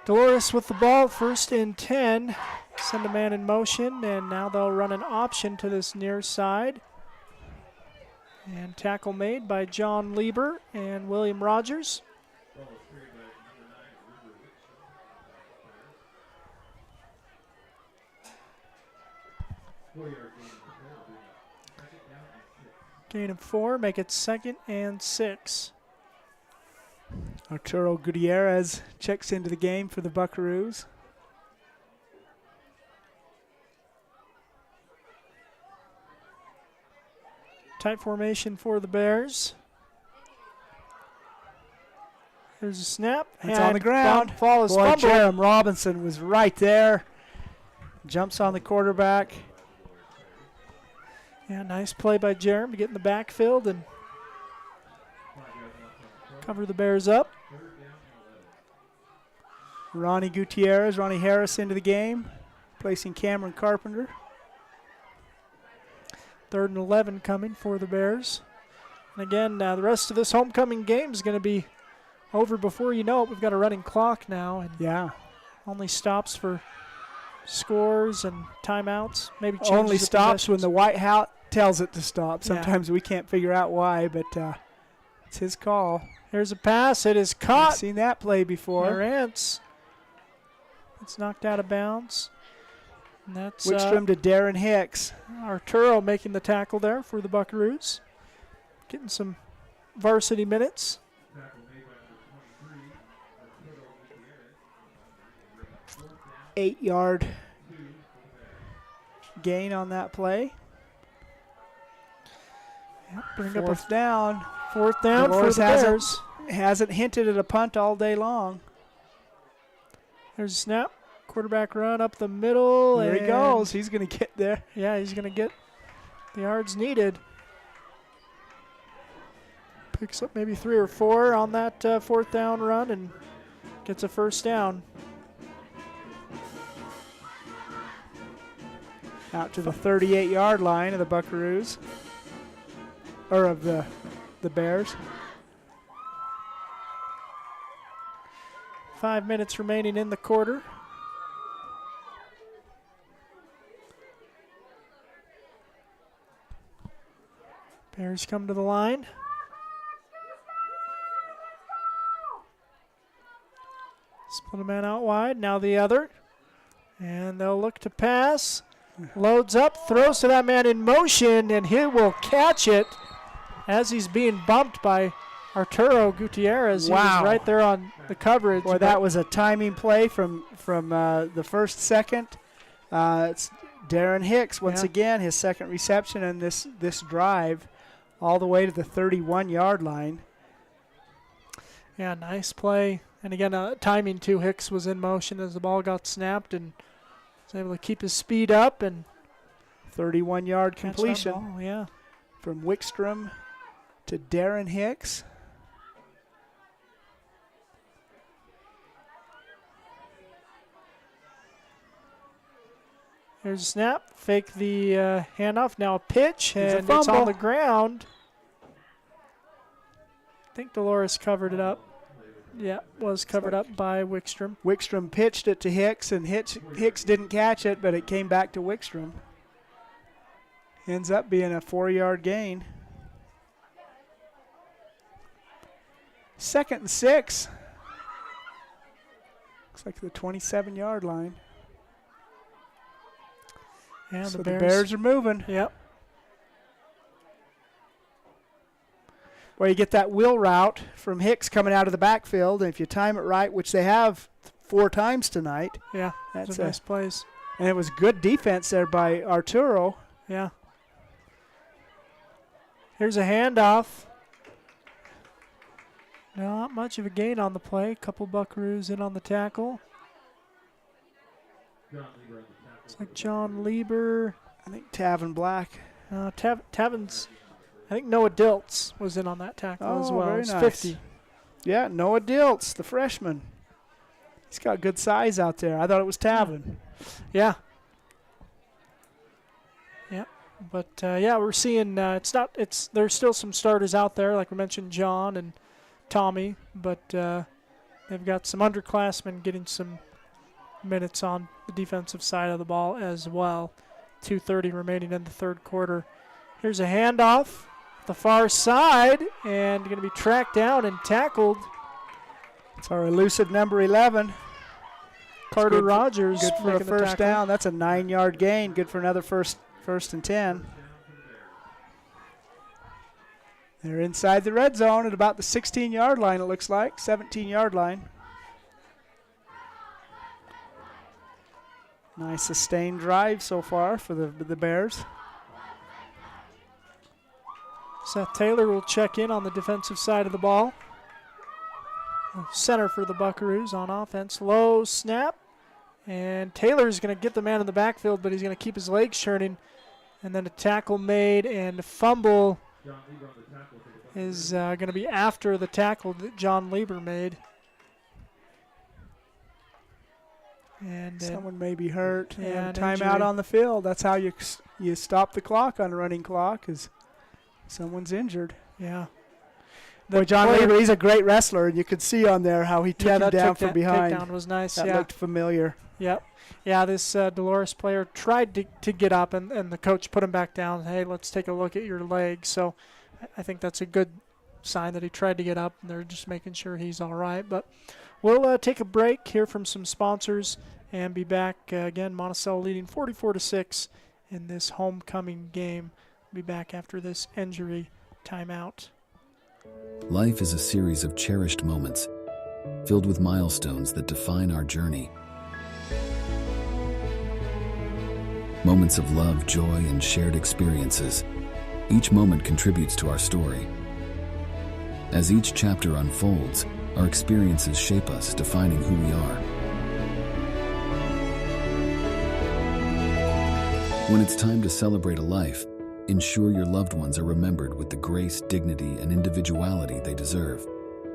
Dolores with the ball, 1st and 10. Send a man in motion, and now they'll run an option to this near side. And tackle made by John Lieber and William Rogers. Gain of 4, make it 2nd and 6. Arturo Gutierrez checks into the game for the Buckaroos. Tight formation for the Bears. There's a snap. It's on the ground. Ball is Boy, fumbled. Jerem Robinson was right there. Jumps on the quarterback. Yeah, nice play by Jerem to get in the backfield and cover the Bears up. Ronnie Harris into the game, placing Cameron Carpenter. 3rd and 11 coming for the Bears. And again, the rest of this homecoming game is going to be over before you know it. We've got a running clock now. And yeah. Only stops for scores and timeouts. Maybe changes Only of stops when possessions. the white hat tells it to stop. Yeah. Sometimes we can't figure out why, but it's his call. Here's a pass. It is caught. I've seen that play before. Lawrence. It's knocked out of bounds. And that's Wickstrom to Darren Hicks. Arturo making the tackle there for the Buckaroos. Getting some varsity minutes. Eight-yard gain on that play. Yep, bring Fourth up a down. Fourth down Dolores for the Bears. Hasn't hinted at a punt all day long. There's a snap. Quarterback run up the middle. There he and goes. He's going to get there. Yeah, he's going to get the yards needed. Picks up maybe 3 or 4 on that 4th down run and gets a first down. Out to the 38-yard line of the Buckaroos. Or of the Bears. 5 minutes remaining in the quarter. Bears come to the line. Split a man out wide. Now the other. And they'll look to pass. Loads up, throws to that man in motion, and he will catch it as he's being bumped by Arturo Gutierrez. Wow. He was right there on the coverage. Boy, that was a timing play from the first second. It's Darren Hicks once again, his second reception in this drive, all the way to the 31-yard line. Yeah, nice play. And again, timing too. Hicks was in motion as the ball got snapped and was able to keep his speed up and 31-yard catch that completion. ball, yeah. From Wickstrom to Darren Hicks. There's a snap. Fake the handoff. Now a pitch, There's a and it's on fumble. the ground. I think Dolores covered it up. Yeah, was covered up by Wickstrom. Wickstrom pitched it to Hicks, and Hicks didn't catch it, but it came back to Wickstrom. Ends up being a 4-yard gain. 2nd and 6. Looks like the 27-yard line. Yeah, So the the Bears are moving. Yep. Well, you get that wheel route from Hicks coming out of the backfield, and if you time it right, which they have 4 times tonight. Yeah, that's those are nice plays. And it was good defense there by Arturo. Yeah. Here's a handoff. Not much of a gain on the play. Couple Buckaroos in on the tackle. It's like John Lieber. I think Tavin Black. Tavin's. I think Noah Diltz was in on that tackle as well. Very It's nice. 50. Yeah, Noah Diltz, the freshman. He's got good size out there. I thought it was Tavin. Yeah. Yeah. But yeah, we're seeing there's still some starters out there, like we mentioned, John and Tommy, but they've got some underclassmen getting some minutes on the defensive side of the ball as well. 2:30 remaining in the third quarter. Here's a handoff, the far side, and going to be tracked down and tackled. It's our elusive number 11. Carter Rogers. Good for a making the first tackle. down. That's a 9-yard gain. Good for another first and 10. They're inside the red zone at about the 16-yard line, it looks like, 17-yard line. Nice sustained drive so far for the Bears. Seth Taylor will check in on the defensive side of the ball. Center for the Buckaroos on offense. Low snap. And Taylor's going to get the man in the backfield, but he's going to keep his legs turning. And then a tackle made, and a fumble is going to be after the tackle that John Lieber made. And someone may be hurt. Yeah, And timeout on the field. That's how you stop the clock on a running clock, is someone's injured. Yeah. Boy, John Lieber, he's a great wrestler, and you could see on there how he took him down from behind. Takedown was nice. That looked familiar. Yep. Yeah, this Dolores player tried to get up, and the coach put him back down. Hey, let's take a look at your leg. So I think that's a good sign that he tried to get up, and they're just making sure he's all right. But we'll take a break, hear from some sponsors, and be back again. Monticello leading 44-6 in this homecoming game. Be back after this injury timeout. Life is a series of cherished moments, filled with milestones that define our journey. Moments of love, joy, and shared experiences. Each moment contributes to our story. As each chapter unfolds, our experiences shape us, defining who we are. When it's time to celebrate a life, ensure your loved ones are remembered with the grace, dignity, and individuality they deserve.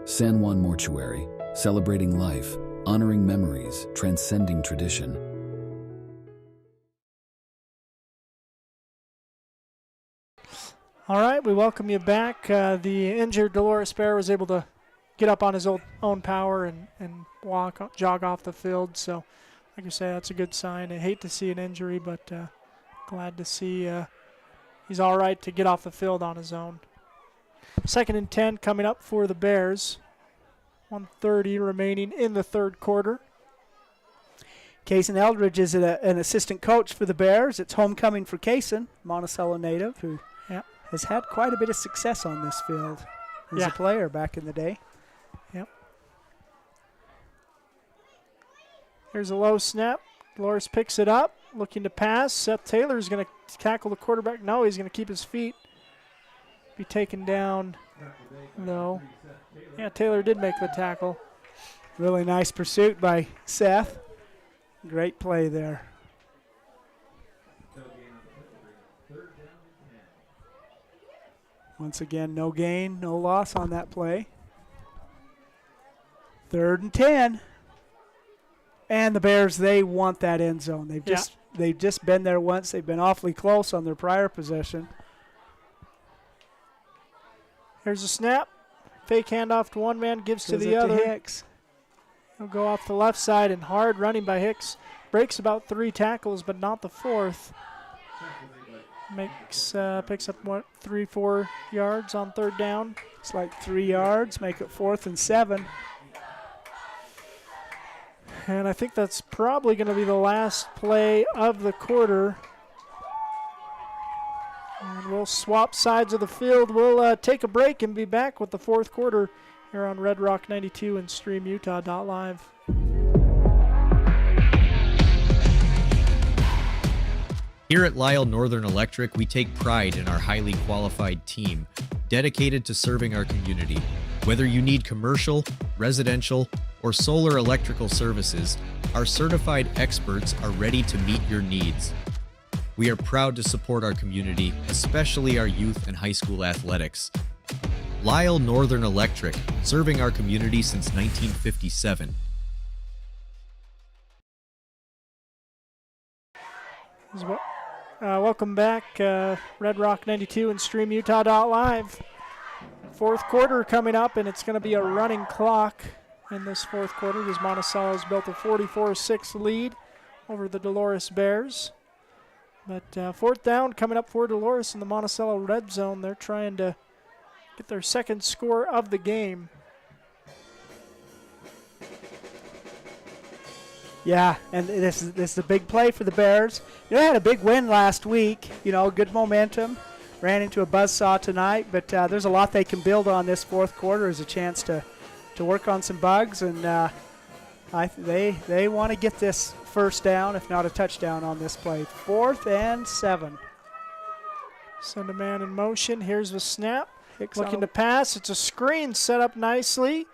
San Juan Mortuary, celebrating life, honoring memories, transcending tradition. All right, we welcome you back. The injured Dolores Bear was able to get up on his own power and jog off the field. So, like I say, that's a good sign. I hate to see an injury, but glad to see he's all right to get off the field on his own. 2nd and 10 coming up for the Bears. 1:30 remaining in the third quarter. Kaysen Eldridge is an assistant coach for the Bears. It's homecoming for Kaysen, Monticello native, who has had quite a bit of success on this field as a player back in the day. Yep. Here's a low snap. Dolores picks it up, looking to pass. Seth Taylor is going to tackle the quarterback. No, he's going to keep his feet. Be taken down, though. Yeah, Taylor did make the tackle. Really nice pursuit by Seth. Great play there. Once again, no gain, no loss on that play. 3rd and 10. And the Bears, they want that end zone. They've just been there once. They've been awfully close on their prior possession. Here's a snap. Fake handoff to one man, gives to the other. Hicks. He'll go off the left side, and hard running by Hicks. Breaks about 3 tackles, but not the 4th. Picks up, 3-4 yards on 3rd down. It's like 3 yards, make it 4th and 7. And I think that's probably going to be the last play of the quarter. And we'll swap sides of the field. We'll take a break and be back with the 4th quarter here on Red Rock 92 and StreamUtah.live. Here at Lyle Northern Electric, we take pride in our highly qualified team, dedicated to serving our community. Whether you need commercial, residential, or solar electrical services, our certified experts are ready to meet your needs. We are proud to support our community, especially our youth and high school athletics. Lyle Northern Electric, serving our community since 1957. Welcome back, Red Rock 92 and StreamUtah.live. 4th quarter coming up, and it's going to be a running clock in this 4th quarter as Monticello's built a 44-6 lead over the Dolores Bears. But 4th down coming up for Dolores in the Monticello red zone. They're trying to get their 2nd score of the game. Yeah, and this is a big play for the Bears. They had a big win last week, good momentum. ran into a buzzsaw tonight, but there's a lot they can build on this fourth quarter as a chance to work on some bugs, and they want to get this first down, if not a touchdown on this play. 4th and 7. Send a man in motion. Here's the snap. Hicks Looking to pass. It's a screen set up nicely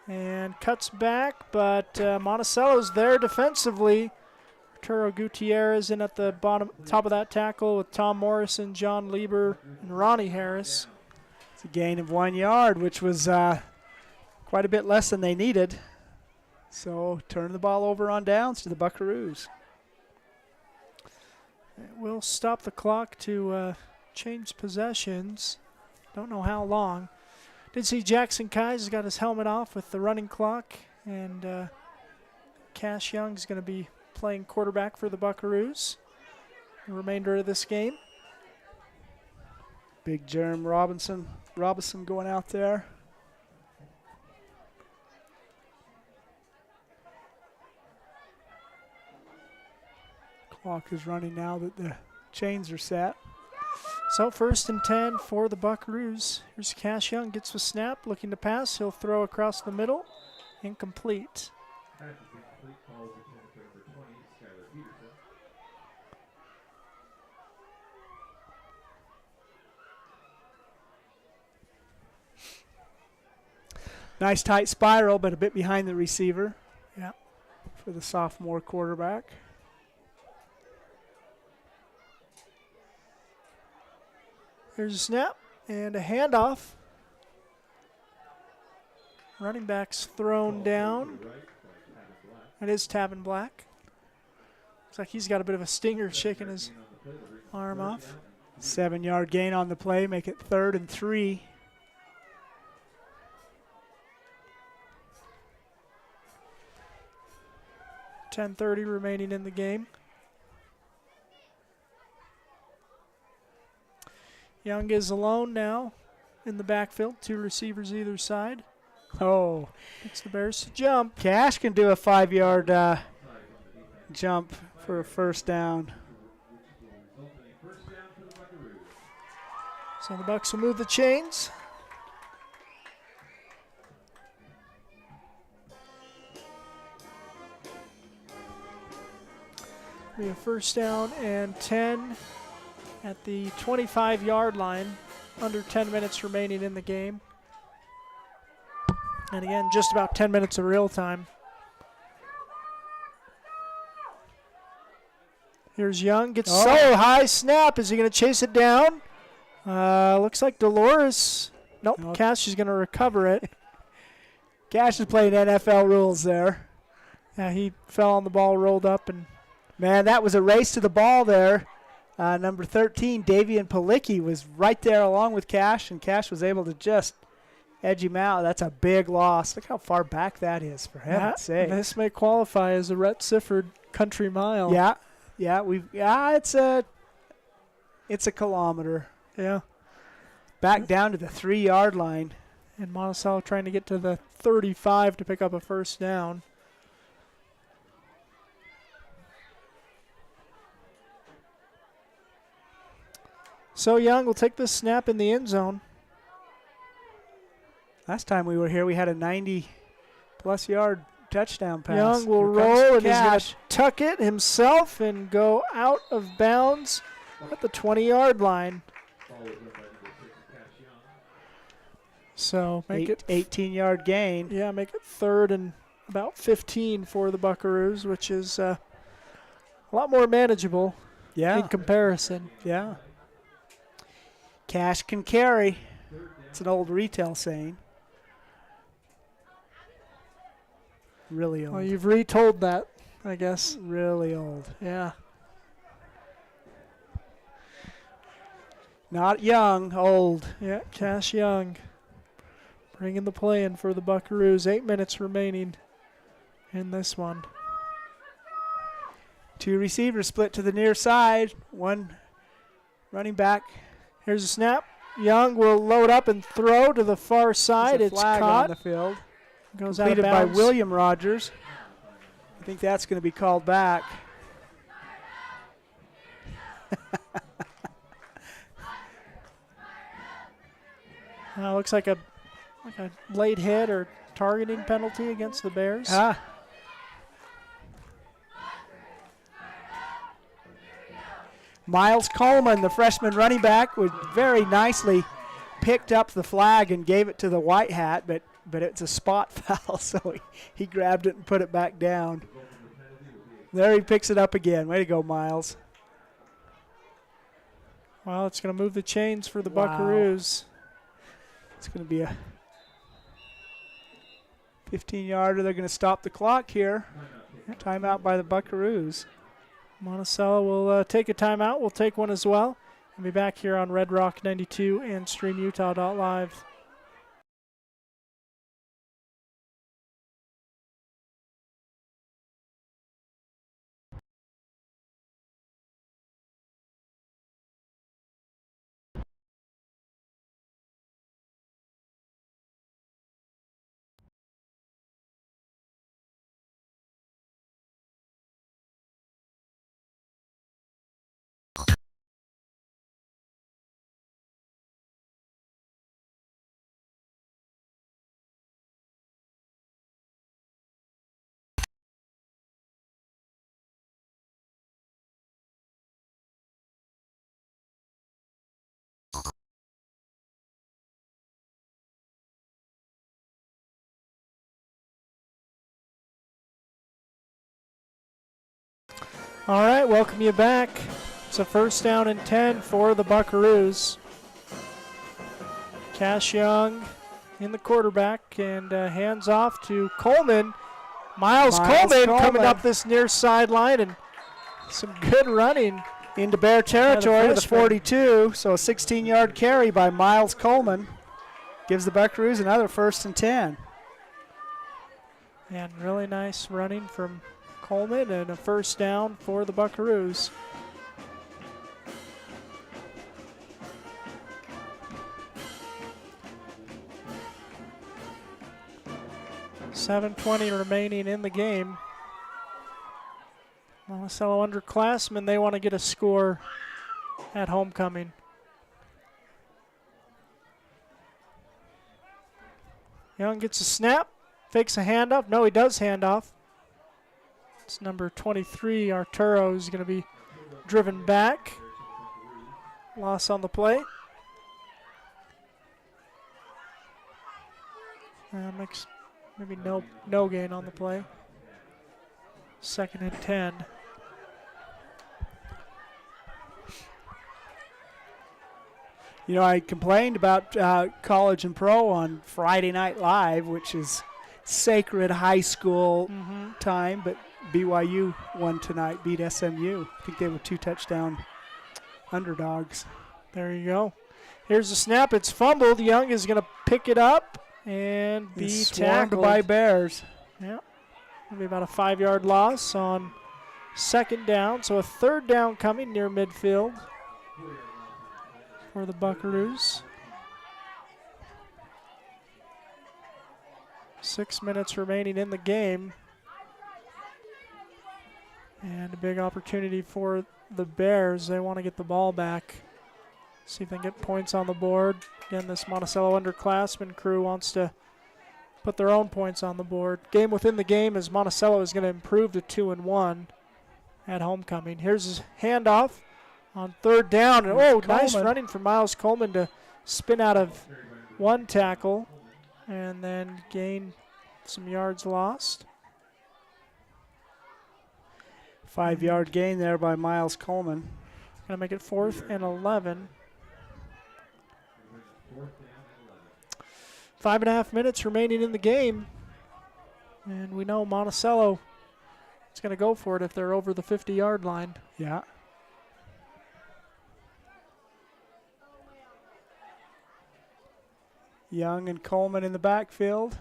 and cuts back, but Monticello's there defensively. Arturo Gutierrez in at the top of that tackle with Tom Morrison, John Lieber, and Ronnie Harris. It's a gain of 1 yard, which was quite a bit less than they needed. So turn the ball over on downs to the Buckaroos. We'll stop the clock to change possessions. Don't know how long. Did see Jackson Kais has got his helmet off with the running clock, and Cash Young's going to be playing quarterback for the Buckaroos the remainder of this game. Big Jerm Robinson going out there. Clock is running now that the chains are set. So 1st and 10 for the Buckaroos. Here's Cash Young, gets the snap, looking to pass. He'll throw across the middle, incomplete. Nice tight spiral, but a bit behind the receiver. Yeah, for the sophomore quarterback. Here's a snap and a handoff. Running back's thrown down. It is Tavin Black. Looks like he's got a bit of a stinger shaking his arm off. 7-yard gain on the play, make it 3rd and 3. .30 remaining in the game. Young is alone now in the backfield. 2 receivers either side. Oh. It's the Bears to jump. Cash can do a 5-yard jump for a first down. So the Bucks will move the chains. Be a 1st down and 10 at the 25-yard line. Under 10 minutes remaining in the game. And again, just about 10 minutes of real time. Here's Young, gets so high snap. Is he going to chase it down? Looks like Dolores. Nope, Cash is going to recover it. Cash is playing NFL rules there. Yeah, he fell on the ball, rolled up, and man, that was a race to the ball there. Number 13, Davian Palicki, was right there along with Cash, and Cash was able to just edge him out. That's a big loss. Look how far back that is, for heaven's sake. This may qualify as a Rhett Sifford country mile. Yeah, it's a kilometer. Yeah. Back down to the 3-yard line. And Monticello trying to get to the 35 to pick up a first down. So Young will take this snap in the end zone. Last time we were here, we had a 90-plus yard touchdown pass. Young will roll, and he's going to tuck it himself and go out of bounds at the 20-yard line. So make it 18-yard gain. Yeah, make it 3rd and about 15 for the Buckaroos, which is a lot more manageable in comparison. Yeah. Cash can carry. It's an old retail saying. Really old. Well, you've retold that, I guess. Really old. Yeah. Not young, old. Yeah, Cash Young bringing the play in for the Buckaroos. 8 minutes remaining in this one. 2 receivers split to the near side. 1 running back. Here's a snap. Young will load up and throw to the far side. It's It's caught on the field. Goes out of Completed by bounds. William Rogers. I think that's going to be called back. Looks like a late hit or targeting penalty against the Bears. Miles Coleman, the freshman running back, was very nicely picked up the flag and gave it to the white hat, but it's a spot foul, so he grabbed it and put it back down. There he picks it up again. Way to go, Miles. Well, it's going to move the chains for the Buckaroos. It's going to be a 15-yarder. They're going to stop the clock here. Timeout by the Buckaroos. Monticello will take a timeout. We'll take one as well. And be back here on Red Rock 92 and StreamUtah.live. All right, welcome you back. It's a first down and 10 for the Buckaroos. Cash Young in the quarterback and hands off to Coleman. Miles Coleman coming up this near sideline and some good running. Into Bear territory to the 42, so a 16-yard carry by Miles Coleman. Gives the Buckaroos another 1st and 10. And really nice running from Coleman and a first down for the Buckaroos. $7:20 remaining in the game. Monticello underclassmen, they want to get a score at homecoming. Young gets a snap, fakes a handoff. No, he does hand off. It's number 23, Arturo, is going to be driven back. Loss on the play. Makes maybe no gain on the play. 2nd and 10. You know, I complained about college and pro on Friday Night Live, which is sacred high school time, but BYU won tonight, beat SMU. I think they were 2-touchdown underdogs. There you go. Here's the snap. It's fumbled. Young is going to pick it up and be tackled by Bears. Yeah. It'll be about a 5-yard loss on 2nd down. So a 3rd down coming near midfield for the Buckaroos. 6 minutes remaining in the game. And a big opportunity for the Bears. They want to get the ball back. See if they can get points on the board. Again, this Monticello underclassmen crew wants to put their own points on the board. Game within the game as Monticello is going to improve to 2-1 at homecoming. Here's his handoff on 3rd down. And, oh, nice running for Miles Coleman to spin out of one tackle and then gain some yards lost. 5-yard gain there by Miles Coleman. Going to make it 4th and 11. 5.5 minutes remaining in the game. And we know Monticello is going to go for it if they're over the 50-yard line. Yeah. Young and Coleman in the backfield.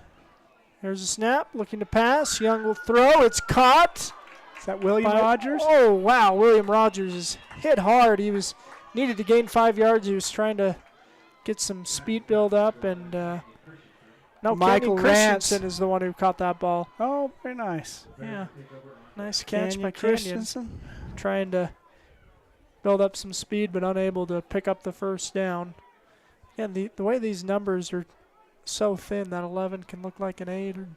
Here's a snap, looking to pass. Young will throw. It's caught. Is that William Rogers? Oh, wow. William Rogers is hit hard. He was needed to gain 5 yards. He was trying to get some speed build up. And no, Michael Kenyon Christensen is the one who caught that ball. Oh, very nice. Yeah. Nice catch by Kenyon. Christensen. Trying to build up some speed, but unable to pick up the first down. And the way these numbers are so thin, that 11 can look like an 8, or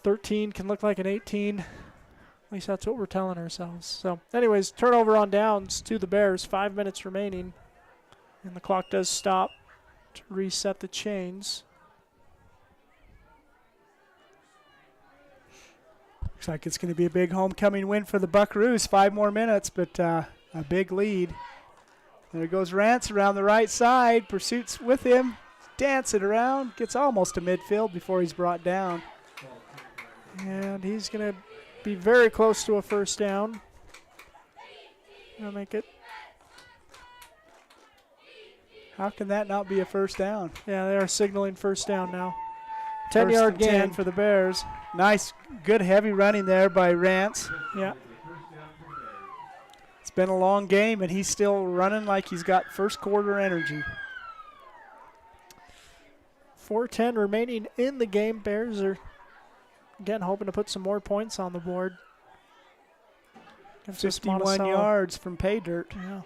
13 can look like an 18. At least that's what we're telling ourselves. So anyways, turnover on downs to the Bears. 5 minutes remaining. And the clock does stop to reset the chains. Looks like it's going to be a big homecoming win for the Buckaroos. 5 more minutes, but a big lead. There goes Rance around the right side. Pursuit's with him. Dancing around. Gets almost to midfield before he's brought down. And he's going to be very close to a first down. Gonna make it. How can that not be a first down? Yeah, they are signaling first down now. 10-yard gain 10 for the Bears. Nice, good heavy running there by Rance. Yeah. It's been a long game, and he's still running like he's got first quarter energy. 4:10 remaining in the game. Bears are, again, hoping to put some more points on the board. 51 yards from pay dirt. Yeah.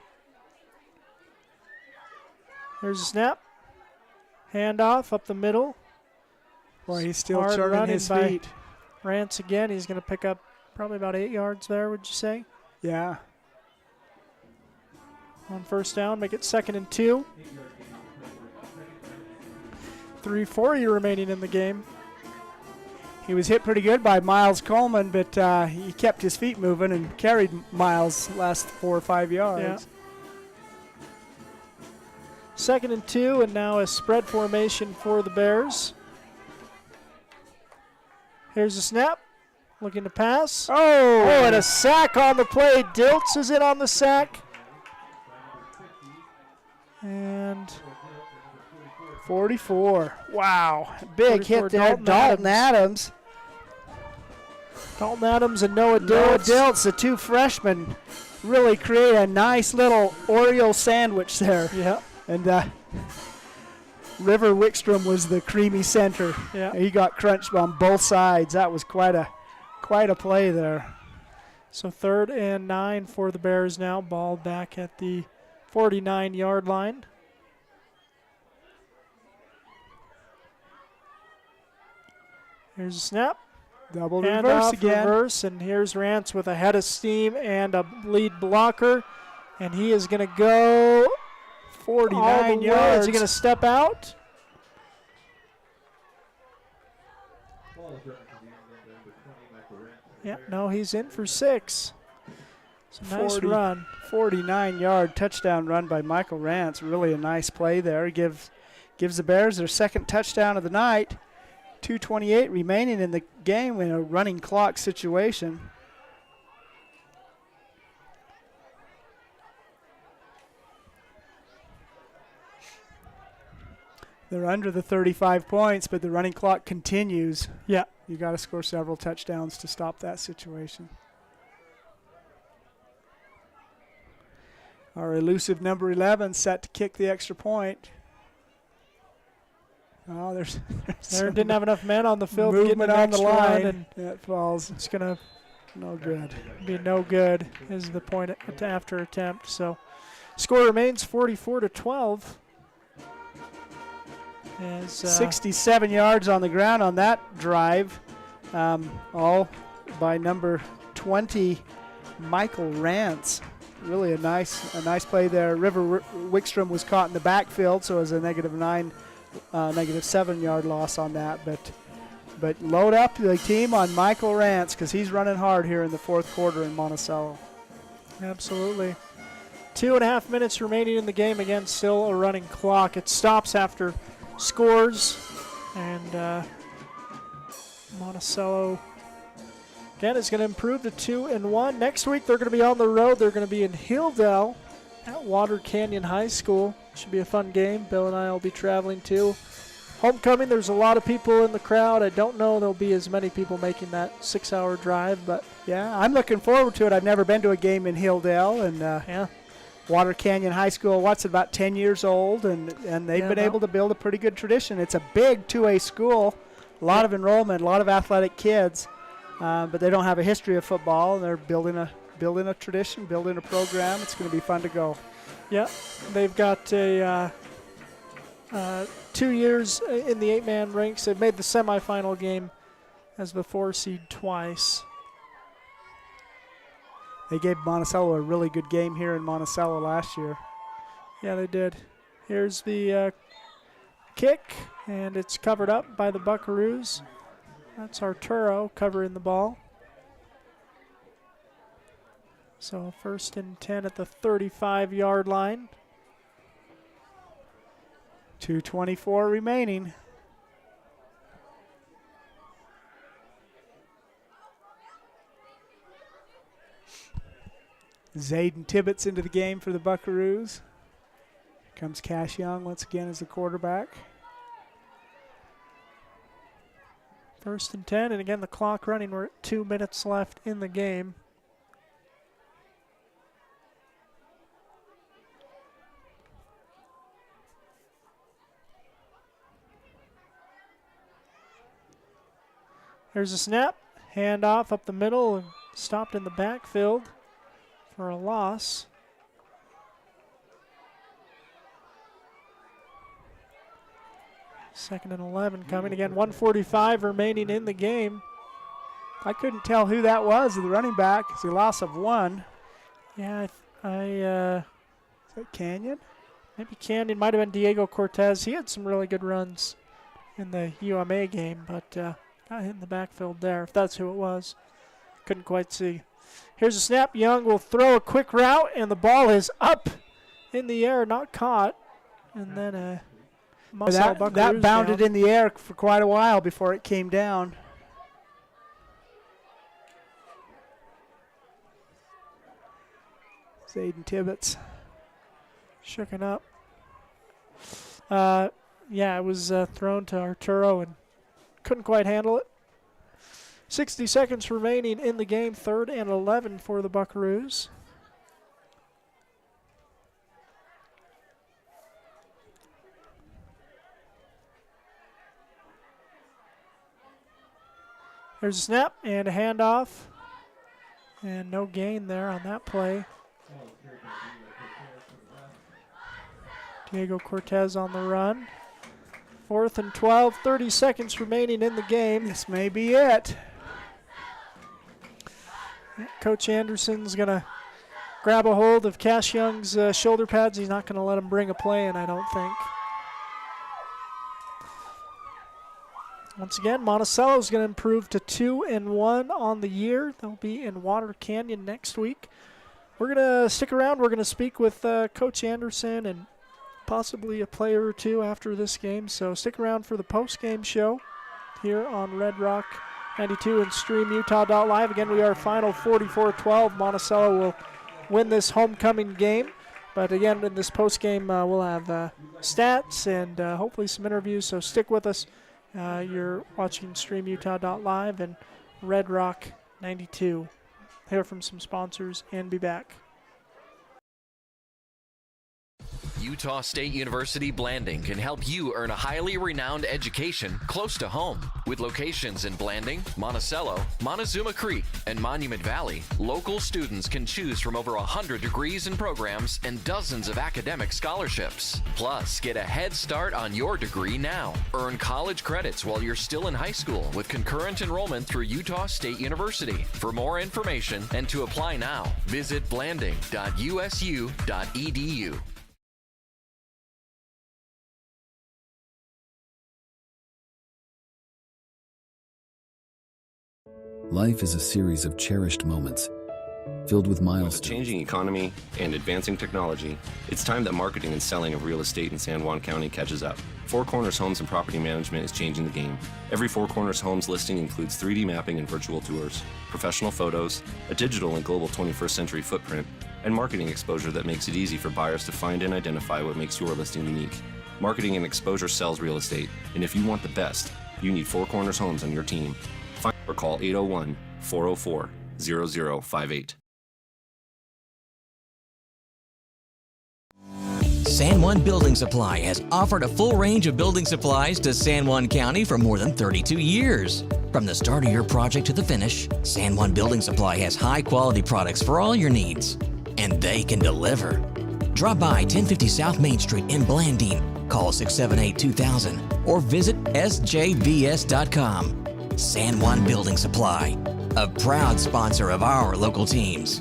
Here's a snap. Handoff up the middle. Boy, he's still Hard charting running his by feet. Rance again. He's going to pick up probably about 8 yards there, would you say? Yeah. On first down, make it 2nd and 2. 3:40 remaining in the game. He was hit pretty good by Miles Coleman, but he kept his feet moving and carried Miles last 4 or 5 yards. Yeah. 2nd and 2, and now a spread formation for the Bears. Here's a snap. Looking to pass. Oh, and a sack on the play. Dilts is in on the sack. And 44. Wow. Big hit there. Dalton Adams. Dalton Adams and Noah Dilts. Noah Dilts, the 2 freshmen, really create a nice little Oreo sandwich there. Yeah. And River Wickstrom was the creamy center. Yeah. He got crunched on both sides. That was quite a play there. So 3rd and 9 for the Bears now. Ball back at the 49-yard line. Here's a snap. Double Hand reverse off, again. Reverse, and here's Rance with a head of steam and a lead blocker. And he is going to go 49 yards. yards. Is he going to step out? Yeah, no, he's in for 6. It's a nice run. 49-yard touchdown run by Michael Rance. Really a nice play there. Gives the Bears their 2nd touchdown of the night. 2:28 remaining in the game in a running clock situation. They're under the 35 points, but the running clock continues. Yeah. You got to score several touchdowns to stop that situation. Our elusive number 11 set to kick the extra point. Oh, there's didn't have enough men on the field to get movement on the line, and it falls. It's gonna no good. Be no good is the point after attempt. So, score remains 44-12. As 67 yards on the ground on that drive, all by number 20, Michael Rance. Really a nice play there. River Wickstrom was caught in the backfield, so it was a negative 7 yard loss on that. But load up the team on Michael Rance because he's running hard here in the 4th quarter in Monticello. Absolutely. 2.5 minutes remaining in the game. Again, still a running clock. It stops after scores, and Monticello again is going to improve to 2-1. Next week they're going to be on the road. They're going to be in Hilldale at Water Canyon High School. Should be a fun game. Bill and I will be traveling too. Homecoming, there's a lot of people in the crowd. I don't know there'll be as many people making that 6-hour drive, but yeah, I'm looking forward to it. I've never been to a game in Hilldale, and yeah. Water Canyon High School, about 10 years old, and they've been able to build a pretty good tradition. It's a big 2A school, a lot of enrollment, a lot of athletic kids. but they don't have a history of football. They're building a tradition, building a program. It's going to be fun to go. Yeah, they've got a 2 years in the 8-man ranks. They've made the semifinal game as the 4 seed twice. They gave Monticello a really good game here in Monticello last year. Yeah, they did. Here's the kick, and it's covered up by the Buckaroos. That's Arturo covering the ball. So 1st and 10 at the 35-yard line. 2:24 remaining. Zayden Tibbetts into the game for the Buckaroos. Here comes Cash Young once again as the quarterback. 1st and 10, and again the clock running. We're at 2 minutes left in the game. There's a snap, handoff up the middle, and stopped in the backfield for a loss. Second and 11 coming again. 1:45 remaining in the game. I couldn't tell who that was, the running back. It's a loss of 1. Yeah, is that Canyon? Maybe Canyon. Might have been Diego Cortez. He had some really good runs in the UMA game, but got hit in the backfield there, if that's who it was. Couldn't quite see. Here's a snap. Young will throw a quick route, and the ball is up in the air, not caught. And then that bounded in the air for quite a while before it came down. Zayden Tibbetts. Shooken up. Yeah, it was thrown to Arturo and couldn't quite handle it. 60 seconds remaining in the game. 3rd and 11 for the Buckaroos. There's a snap and a handoff. And no gain there on that play. Diego Cortez on the run. 4th and 12, 30 seconds remaining in the game. This may be it. Coach Anderson's going to grab a hold of Cash Young's shoulder pads. He's not going to let him bring a play in, I don't think. Once again, Monticello's going to improve to 2-1 on the year. They'll be in Water Canyon next week. We're going to stick around. We're going to speak with Coach Anderson and possibly a player or two after this game. So stick around for the post-game show here on Red Rock 92 and StreamUtah.live. Again, we are final 44-12. Monticello will win this homecoming game. But again, in this post-game, we'll have stats and hopefully some interviews. So stick with us. You're watching StreamUtah.live and Red Rock 92. Hear from some sponsors and be back. Utah State University Blanding can help you earn a highly renowned education close to home. With locations in Blanding, Monticello, Montezuma Creek, and Monument Valley, local students can choose from over 100 degrees and programs and dozens of academic scholarships. Plus, get a head start on your degree now. Earn college credits while you're still in high school with concurrent enrollment through Utah State University. For more information and to apply now, visit blanding.usu.edu. Life is a series of cherished moments, filled with With a milestones. changing economy and advancing technology, it's time that marketing and selling of real estate in San Juan County catches up. Four Corners Homes and Property Management is changing the game. Every Four Corners Homes listing includes 3D mapping and virtual tours, professional photos, a digital and global 21st century footprint, and marketing exposure that makes it easy for buyers to find and identify what makes your listing unique. Marketing and exposure sells real estate, and if you want the best, you need Four Corners Homes on your team. Find or call 801-404-0058. San Juan Building Supply has offered a full range of building supplies to San Juan County for more than 32 years. From the start of your project to the finish, San Juan Building Supply has high-quality products for all your needs, and they can deliver. Drop by 1050 South Main Street in Blanding, call 678-2000, or visit sjbs.com. San Juan Building Supply, a proud sponsor of our local teams.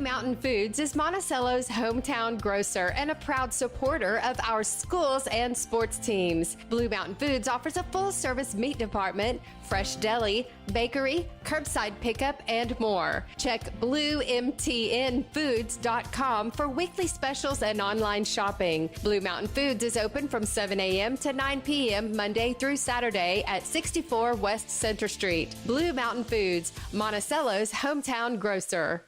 Mountain Foods is Monticello's hometown grocer and a proud supporter of our schools and sports teams. Blue Mountain Foods offers a full-service meat department, fresh deli, bakery, curbside pickup, and more. Check bluemtnfoods.com for weekly specials and online shopping. Blue Mountain Foods is open from 7 a.m. to 9 p.m. Monday through Saturday at 64 West Center Street. Blue Mountain Foods, Monticello's hometown grocer.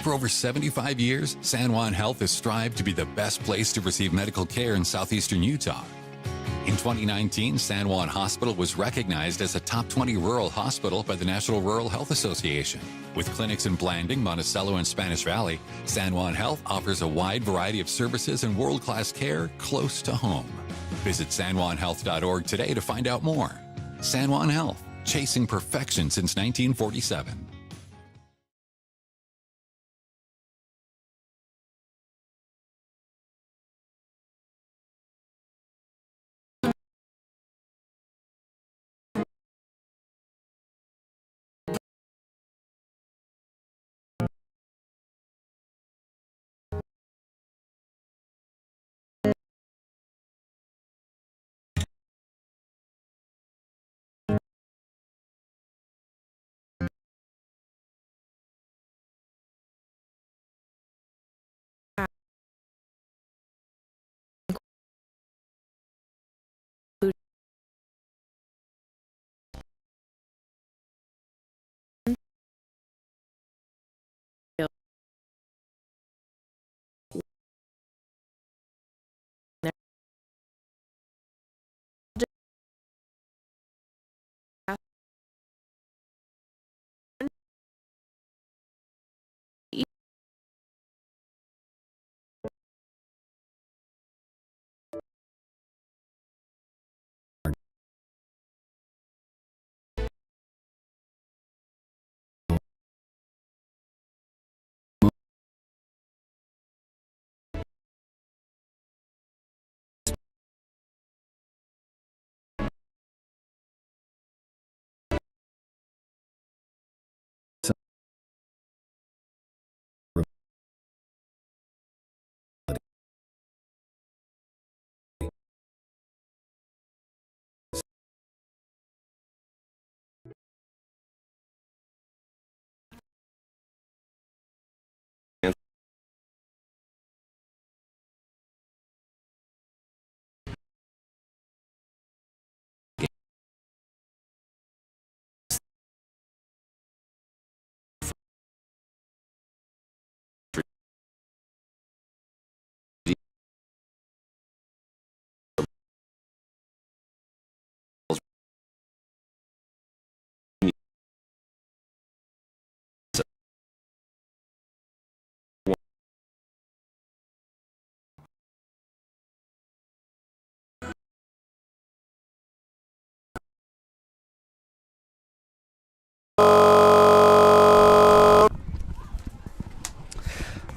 For over 75 years, San Juan Health has strived to be the best place to receive medical care in southeastern Utah. In 2019, San Juan Hospital was recognized as a top 20 rural hospital by the National Rural Health Association. With clinics in Blanding, Monticello, and Spanish Valley, San Juan Health offers a wide variety of services and world-class care close to home. Visit sanjuanhealth.org today to find out more. San Juan Health, chasing perfection since 1947.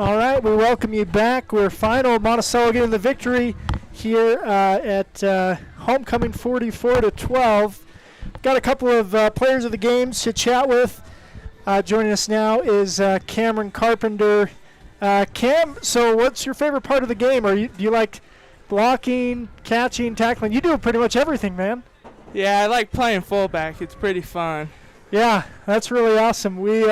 All right, we welcome you back. We're final. Monticello getting the victory here at homecoming 44-12. Got a couple of players of the games to chat with. Joining us now is Cameron Carpenter. Cam, so what's your favorite part of the game? Do you like blocking, catching, tackling? You do pretty much everything, man. Yeah, I like playing fullback. It's pretty fun. Yeah, that's really awesome. We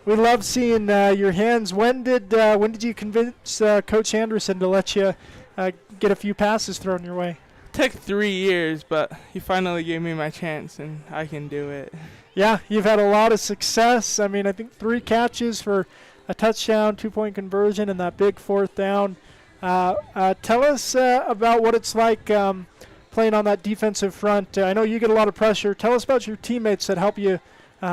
love seeing your hands. When did you convince Coach Anderson to let you get a few passes thrown your way? It took 3 years, but he finally gave me my chance, and I can do it. Yeah, you've had a lot of success. I mean, I think 3 catches for a touchdown, 2-point conversion, and that big 4th down. Tell us about what it's like playing on that defensive front. I know you get a lot of pressure. Tell us about your teammates that help you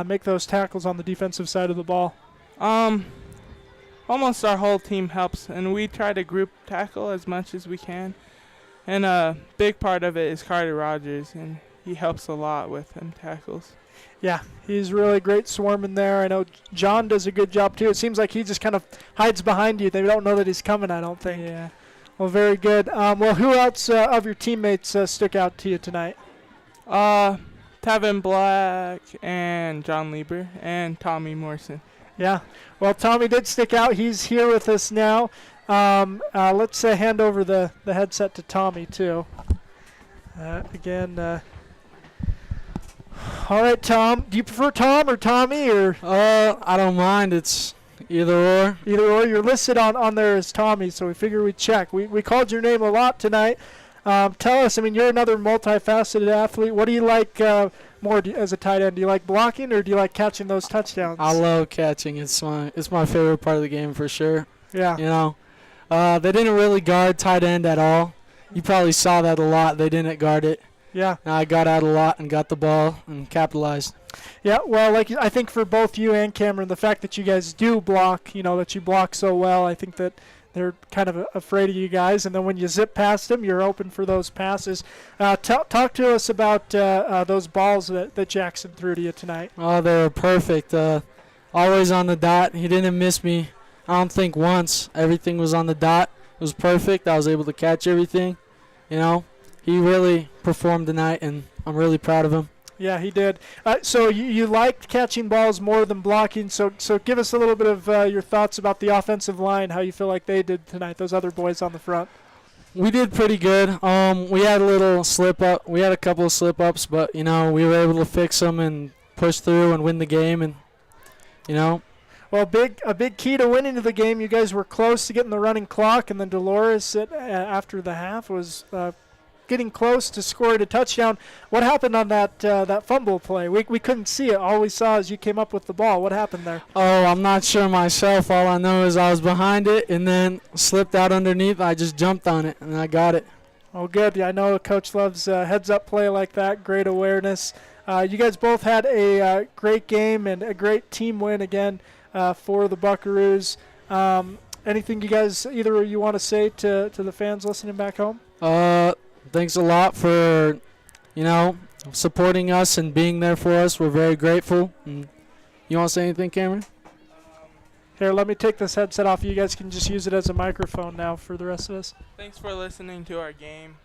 make those tackles on the defensive side of the ball. Almost our whole team helps, and we try to group tackle as much as we can. And a big part of it is Carter Rogers, and he helps a lot with them tackles. Yeah, he's really great swarming there. I know John does a good job too. It seems like he just kind of hides behind you. They don't know that he's coming, I don't think. Yeah. Well, very good. Well, who else of your teammates stuck out to you tonight? Tevin Black and John Lieber and Tommy Morrison. Yeah. Well, Tommy did stick out. He's here with us now. Let's hand over the headset to Tommy, too. Again, all right, Tom. Do you prefer Tom or Tommy? Or I don't mind. It's either or. Either or. You're listed on there as Tommy, so we figured we'd check. We called your name a lot tonight. Tell us, I mean, you're another multifaceted athlete. What do you like more as a tight end? Do you like blocking or do you like catching those touchdowns? I love catching. It's my favorite part of the game for sure. Yeah. You know, they didn't really guard tight end at all. You probably saw that a lot. They didn't guard it. Yeah. And I got out a lot and got the ball and capitalized. Yeah, well, I think for both you and Cameron, the fact that you guys do block, that you block so well, I think that they're kind of afraid of you guys. And then when you zip past them, you're open for those passes. Talk to us about those balls that Jackson threw to you tonight. Oh, they were perfect. Always on the dot. He didn't miss me, I don't think, once. Everything was on the dot. It was perfect. I was able to catch everything. He really performed tonight, and I'm really proud of him. Yeah, he did. So you liked catching balls more than blocking. So give us a little bit of your thoughts about the offensive line, how you feel like they did tonight, those other boys on the front. We did pretty good. We had a little slip-up. We had a couple of slip-ups, but, we were able to fix them and push through and win the game. And, Well, a big key to winning the game, you guys were close to getting the running clock, and then Dolores, after the half, was getting close to scoring a touchdown. What happened on that fumble play? We couldn't see it. All we saw is you came up with the ball. What happened there? Oh, I'm not sure myself. All I know is I was behind it and then slipped out underneath. I just jumped on it, and I got it. Oh, good. Yeah, I know Coach loves heads-up play like that. Great awareness. You guys both had a great game and a great team win again for the Buckaroos. Anything you guys, either of you, want to say to the fans listening back home? Thanks a lot for, supporting us and being there for us. We're very grateful. And you want to say anything, Cameron? Here, let me take this headset off. You guys can just use it as a microphone now for the rest of us. Thanks for listening to our game.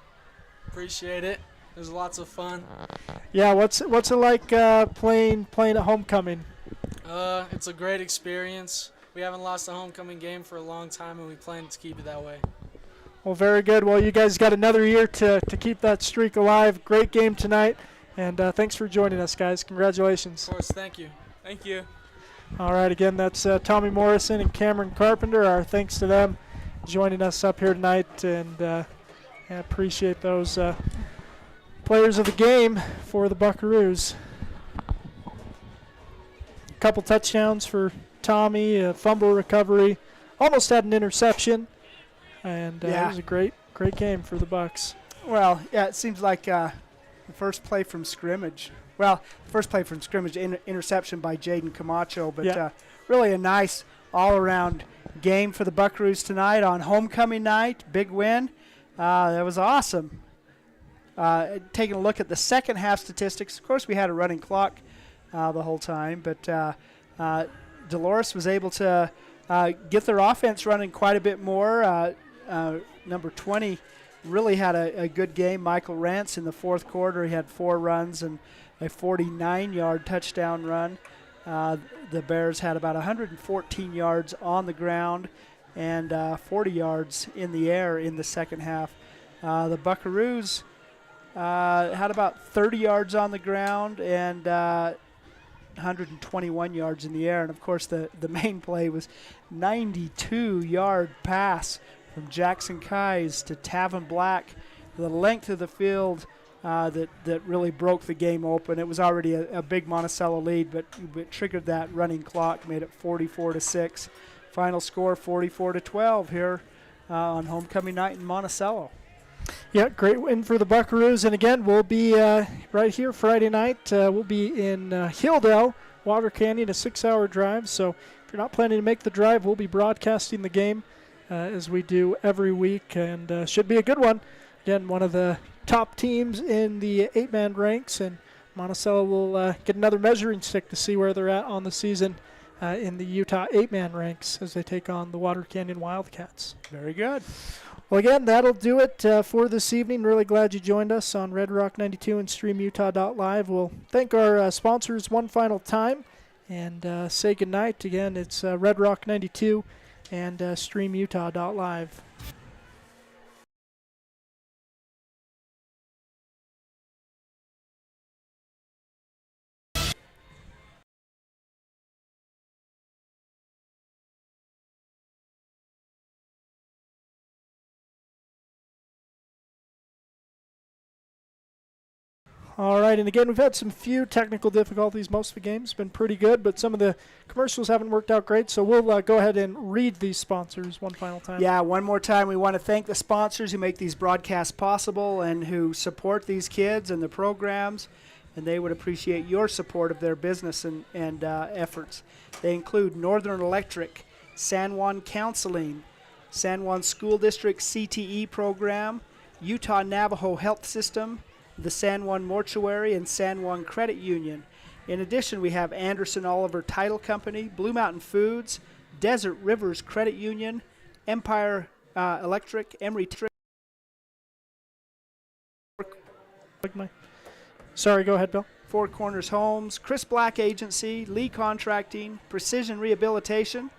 Appreciate it. It was lots of fun. Yeah, what's it like playing at homecoming? It's a great experience. We haven't lost a homecoming game for a long time, and we plan to keep it that way. Well, very good. Well, you guys got another year to keep that streak alive. Great game tonight, and thanks for joining us, guys. Congratulations. Of course, thank you. Thank you. All right, again, that's Tommy Morrison and Cameron Carpenter. Our thanks to them joining us up here tonight, and I appreciate those players of the game for the Buckaroos. A couple touchdowns for Tommy, a fumble recovery, almost had an interception. And it was a great game for the Bucks. Well, yeah, it seems like the first play from scrimmage. Interception by Jaden Camacho, but really a nice all-around game for the Buckaroos tonight on homecoming night. Big win. That was awesome. Taking a look at the second half statistics, of course we had a running clock the whole time, but Dolores was able to get their offense running quite a bit more. Number 20 really had a good game. Michael Rance in the fourth quarter. He had 4 runs and a 49-yard touchdown run. The Bears had about 114 yards on the ground and 40 yards in the air in the second half. The Buckaroos had about 30 yards on the ground and 121 yards in the air. And, of course, the main play was 92-yard pass from Jackson Kais to Tavin Black, the length of the field that really broke the game open. It was already a big Monticello lead, but triggered that running clock, made it 44-6. Final score 44-12 here on homecoming night in Monticello. Yeah, great win for the Buckaroos. And again, we'll be right here Friday night. We'll be in Hilldale, Walker Canyon, a 6-hour drive. So if you're not planning to make the drive, we'll be broadcasting the game as we do every week, and should be a good one. Again, one of the top teams in the 8-man ranks, and Monticello will get another measuring stick to see where they're at on the season in the Utah 8-man ranks as they take on the Water Canyon Wildcats. Very good. Well, again, that'll do it for this evening. Really glad you joined us on Red Rock 92 and StreamUtah.live. We'll thank our sponsors one final time and say goodnight. Again, it's Red Rock 92 and StreamUtah.live. All right, and again, we've had some few technical difficulties. Most of the game's been pretty good, but some of the commercials haven't worked out great, so we'll go ahead and read these sponsors one final time. Yeah, one more time, we want to thank the sponsors who make these broadcasts possible and who support these kids and the programs, and they would appreciate your support of their business and efforts. They include Northern Electric, San Juan Counseling, San Juan School District CTE program, Utah Navajo Health System, the San Juan Mortuary, and San Juan Credit Union. In addition, we have Anderson Oliver Title Company, Blue Mountain Foods, Desert Rivers Credit Union, Empire Electric, Emory. Sorry, go ahead, Bill. Four Corners Homes, Chris Black Agency, Lee Contracting, Precision Rehabilitation,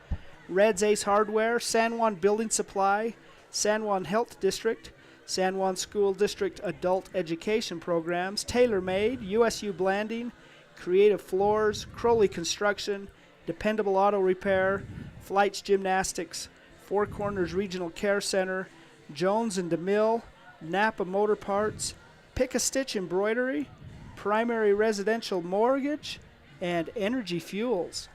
Red's Ace Hardware, San Juan Building Supply, San Juan Health District, San Juan School District Adult Education Programs, Tailor Made, USU Blanding, Creative Floors, Crowley Construction, Dependable Auto Repair, Flights Gymnastics, Four Corners Regional Care Center, Jones and DeMille, Napa Motor Parts, Pick-a-Stitch Embroidery, Primary Residential Mortgage, and Energy Fuels.